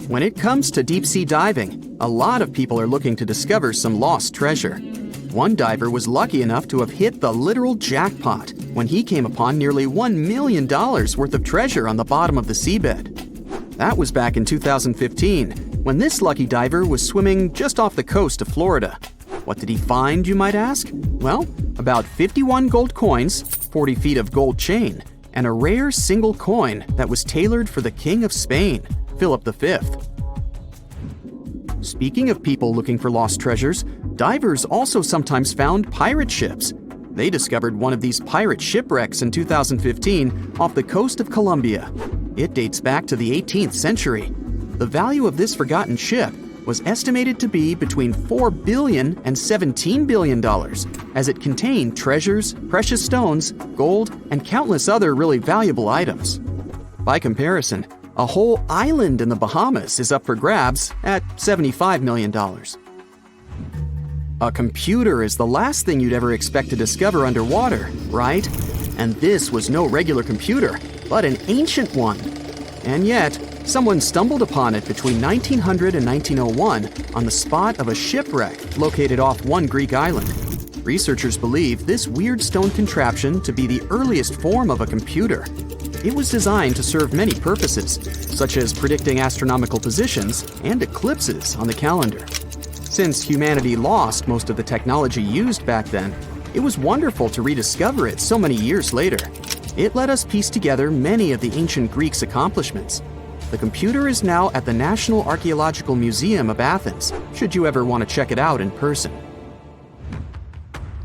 When it comes to deep-sea diving, a lot of people are looking to discover some lost treasure. One diver was lucky enough to have hit the literal jackpot when he came upon nearly $1 million worth of treasure on the bottom of the seabed. That was back in 2015, when this lucky diver was swimming just off the coast of Florida. What did he find, you might ask? Well, about 51 gold coins, 40 feet of gold chain, and a rare single coin that was tailored for the King of Spain, Philip V. Speaking of people looking for lost treasures, divers also sometimes found pirate ships. They discovered one of these pirate shipwrecks in 2015 off the coast of Colombia. It dates back to the 18th century. The value of this forgotten ship was estimated to be between $4 billion and $17 billion, as it contained treasures, precious stones, gold, and countless other really valuable items. By comparison, a whole island in the Bahamas is up for grabs at $75 million. A computer is the last thing you'd ever expect to discover underwater, right? And this was no regular computer, but an ancient one. And yet, someone stumbled upon it between 1900 and 1901 on the spot of a shipwreck located off one Greek island. Researchers believe this weird stone contraption to be the earliest form of a computer. It was designed to serve many purposes, such as predicting astronomical positions and eclipses on the calendar. Since humanity lost most of the technology used back then, it was wonderful to rediscover it so many years later. It let us piece together many of the ancient Greeks' accomplishments. The computer is now at the National Archaeological Museum of Athens, should you ever want to check it out in person.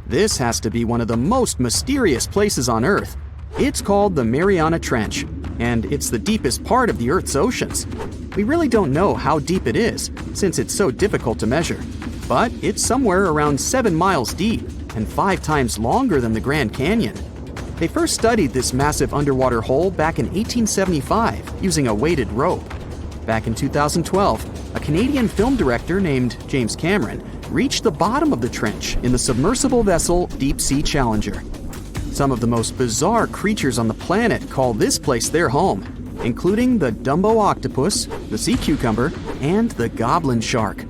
This has to be one of the most mysterious places on Earth. It's called the Mariana Trench, and it's the deepest part of the Earth's oceans. We really don't know how deep it is, since it's so difficult to measure, but it's somewhere around 7 miles deep and 5 times longer than the Grand Canyon. They first studied this massive underwater hole back in 1875 using a weighted rope. Back in 2012, a Canadian film director named James Cameron reached the bottom of the trench in the submersible vessel Deep Sea Challenger. Some of the most bizarre creatures on the planet call this place their home, including the Dumbo octopus, the sea cucumber, and the goblin shark.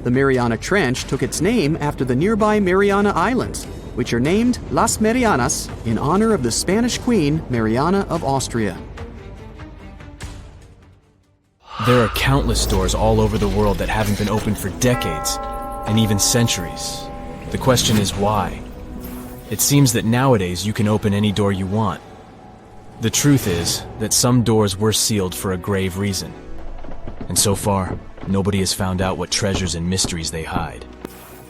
The Mariana Trench took its name after the nearby Mariana Islands, which are named Las Marianas in honor of the Spanish Queen Mariana of Austria. There are countless doors all over the world that haven't been opened for decades, and even centuries. The question is why? It seems that nowadays you can open any door you want. The truth is that some doors were sealed for a grave reason. And so far, nobody has found out what treasures and mysteries they hide.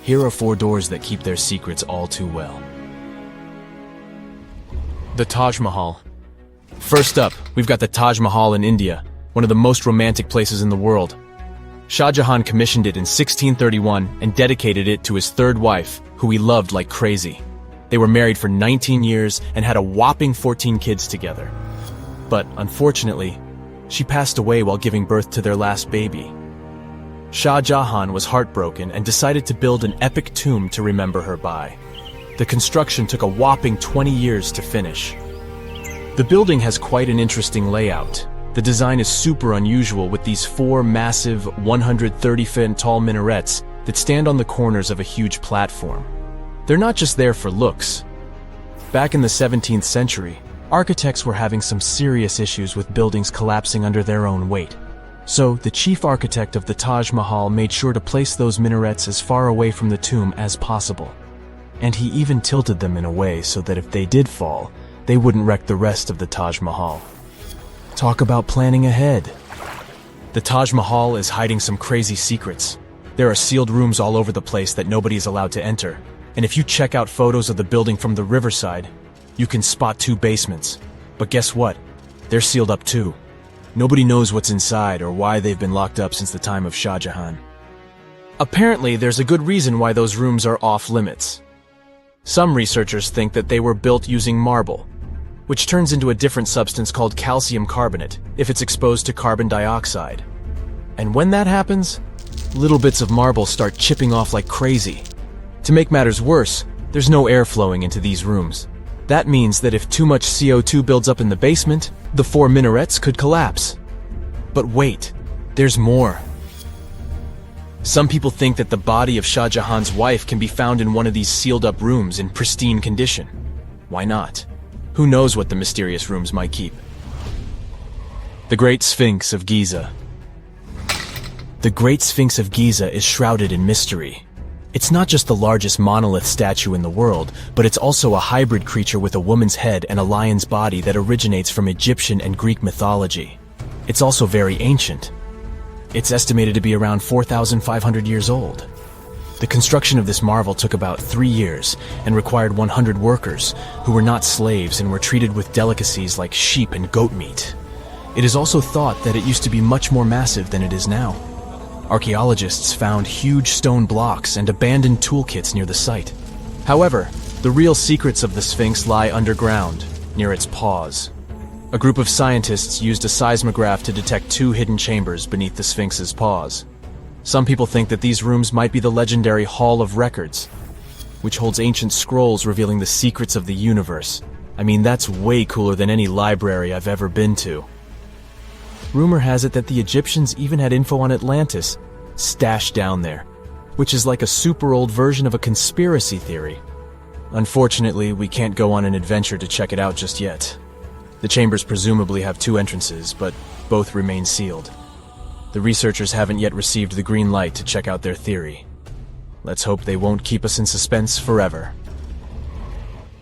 Here are 4 doors that keep their secrets all too well. The Taj Mahal. First up, we've got the Taj Mahal in India, one of the most romantic places in the world. Shah Jahan commissioned it in 1631 and dedicated it to his 3rd wife, who he loved like crazy. They were married for 19 years and had a whopping 14 kids together. But unfortunately, she passed away while giving birth to their last baby. Shah Jahan was heartbroken and decided to build an epic tomb to remember her by. The construction took a whopping 20 years to finish. The building has quite an interesting layout. The design is super unusual with these 4 massive 130-foot tall minarets that stand on the corners of a huge platform. They're not just there for looks. Back in the 17th century, architects were having some serious issues with buildings collapsing under their own weight. So, the chief architect of the Taj Mahal made sure to place those minarets as far away from the tomb as possible. And he even tilted them in a way so that if they did fall, they wouldn't wreck the rest of the Taj Mahal. Talk about planning ahead. The Taj Mahal is hiding some crazy secrets. There are sealed rooms all over the place that nobody is allowed to enter. And if you check out photos of the building from the riverside, you can spot 2 basements. But guess what? They're sealed up too. Nobody knows what's inside or why they've been locked up since the time of Shah Jahan. Apparently, there's a good reason why those rooms are off limits. Some researchers think that they were built using marble, which turns into a different substance called calcium carbonate if it's exposed to carbon dioxide. And when that happens, little bits of marble start chipping off like crazy. To make matters worse, there's no air flowing into these rooms. That means that if too much CO2 builds up in the basement, the 4 minarets could collapse. But wait, There's more. Some people think that the body of Shah Jahan's wife can be found in one of these sealed-up rooms in pristine condition. Why not? Who knows what the mysterious rooms might keep? The Great Sphinx of Giza. The Great Sphinx of Giza is shrouded in mystery. It's not just the largest monolith statue in the world, but it's also a hybrid creature with a woman's head and a lion's body that originates from Egyptian and Greek mythology. It's also very ancient. It's estimated to be around 4,500 years old. The construction of this marvel took about 3 years and required 100 workers who were not slaves and were treated with delicacies like sheep and goat meat. It is also thought that it used to be much more massive than it is now. Archaeologists found huge stone blocks and abandoned toolkits near the site. However, the real secrets of the Sphinx lie underground, near its paws. A group of scientists used a seismograph to detect 2 hidden chambers beneath the Sphinx's paws. Some people think that these rooms might be the legendary Hall of Records, which holds ancient scrolls revealing the secrets of the universe. I mean, that's way cooler than any library I've ever been to. Rumor has it that the Egyptians even had info on Atlantis stashed down there, which is like a super old version of a conspiracy theory. Unfortunately, we can't go on an adventure to check it out just yet. The chambers presumably have 2 entrances, but both remain sealed. The researchers haven't yet received the green light to check out their theory. Let's hope they won't keep us in suspense forever.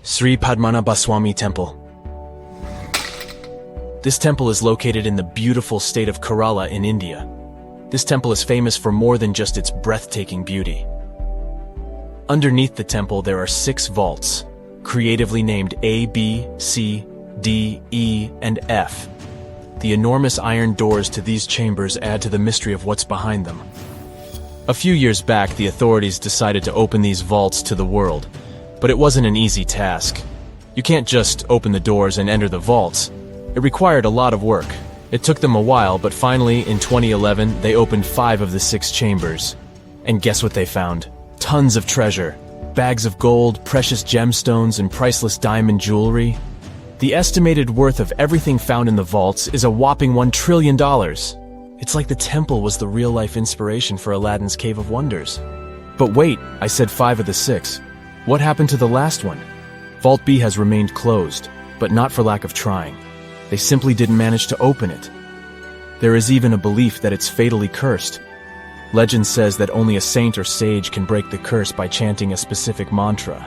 Sri Padmanabhaswamy Temple. This temple is located in the beautiful state of Kerala in India. This temple is famous for more than just its breathtaking beauty. Underneath the temple there are 6 vaults, creatively named A, B, C, D, E, and F. The enormous iron doors to these chambers add to the mystery of what's behind them. A few years back, the authorities decided to open these vaults to the world, but it wasn't an easy task. You can't just open the doors and enter the vaults. It required a lot of work. It took them a while, but finally, in 2011, they opened 5 of the 6 chambers. And guess what they found? Tons of treasure. Bags of gold, precious gemstones, and priceless diamond jewelry. The estimated worth of everything found in the vaults is a whopping $1 trillion. It's like the temple was the real-life inspiration for Aladdin's Cave of Wonders. But wait, I said 5 of the 6. What happened to the last one? Vault B has remained closed, but not for lack of trying. They simply didn't manage to open it. There is even a belief that it's fatally cursed. Legend says that only a saint or sage can break the curse by chanting a specific mantra.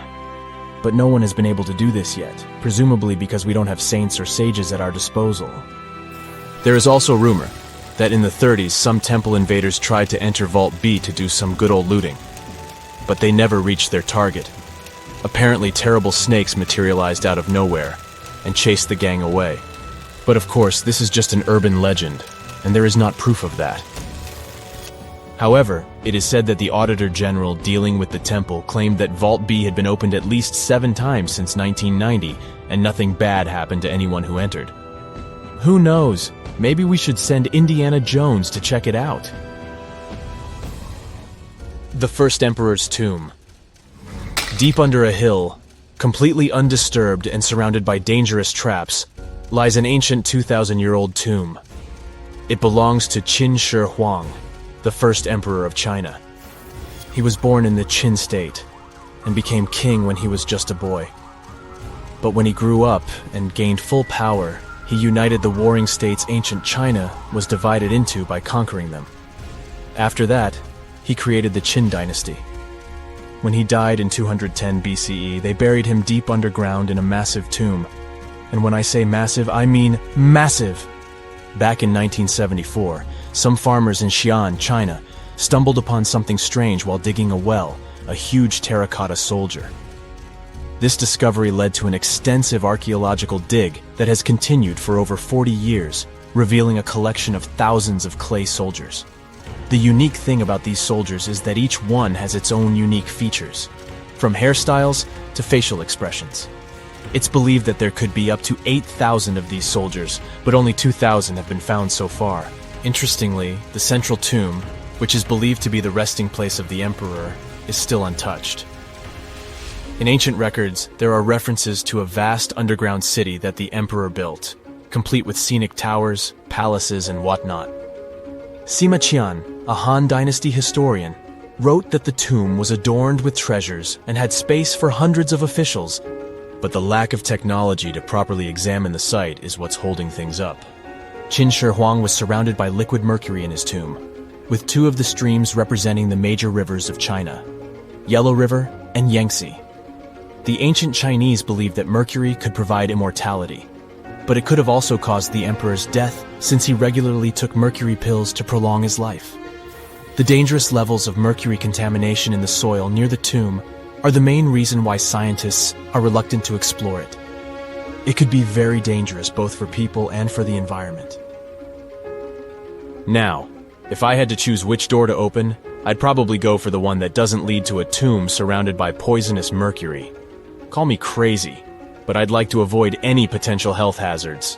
But no one has been able to do this yet, presumably because we don't have saints or sages at our disposal. There is also rumor that in the 30s some temple invaders tried to enter Vault B to do some good old looting. But they never reached their target. Apparently terrible snakes materialized out of nowhere and chased the gang away. But of course, this is just an urban legend, and there is not proof of that. However, it is said that the Auditor General dealing with the temple claimed that Vault B had been opened at least 7 times since 1990, and nothing bad happened to anyone who entered. Who knows? Maybe we should send Indiana Jones to check it out. The First Emperor's Tomb. Deep under a hill, completely undisturbed and surrounded by dangerous traps, lies an ancient 2,000-year-old tomb. It belongs to Qin Shi Huang, the first emperor of China. He was born in the Qin state and became king when he was just a boy. But when he grew up and gained full power, he united the warring states ancient China was divided into by conquering them. After that, he created the Qin dynasty. When he died in 210 BCE, they buried him deep underground in a massive tomb. And when I say massive, I mean massive! Back in 1974, some farmers in Xi'an, China, stumbled upon something strange while digging a well, a huge terracotta soldier. This discovery led to an extensive archaeological dig that has continued for over 40 years, revealing a collection of thousands of clay soldiers. The unique thing about these soldiers is that each one has its own unique features, from hairstyles to facial expressions. It's believed that there could be up to 8,000 of these soldiers, but only 2,000 have been found so far. Interestingly, the central tomb, which is believed to be the resting place of the emperor, is still untouched. In ancient records, there are references to a vast underground city that the emperor built, complete with scenic towers, palaces, and whatnot. Sima Qian, a Han Dynasty historian, wrote that the tomb was adorned with treasures and had space for hundreds of officials, but the lack of technology to properly examine the site is what's holding things up. Qin Shi Huang was surrounded by liquid mercury in his tomb, with two of the streams representing the major rivers of China, Yellow River and Yangtze. The ancient Chinese believed that mercury could provide immortality, but it could have also caused the emperor's death since he regularly took mercury pills to prolong his life. The dangerous levels of mercury contamination in the soil near the tomb are the main reason why scientists are reluctant to explore it. It could be very dangerous both for people and for the environment. Now, if I had to choose which door to open, I'd probably go for the one that doesn't lead to a tomb surrounded by poisonous mercury. Call me crazy, but I'd like to avoid any potential health hazards.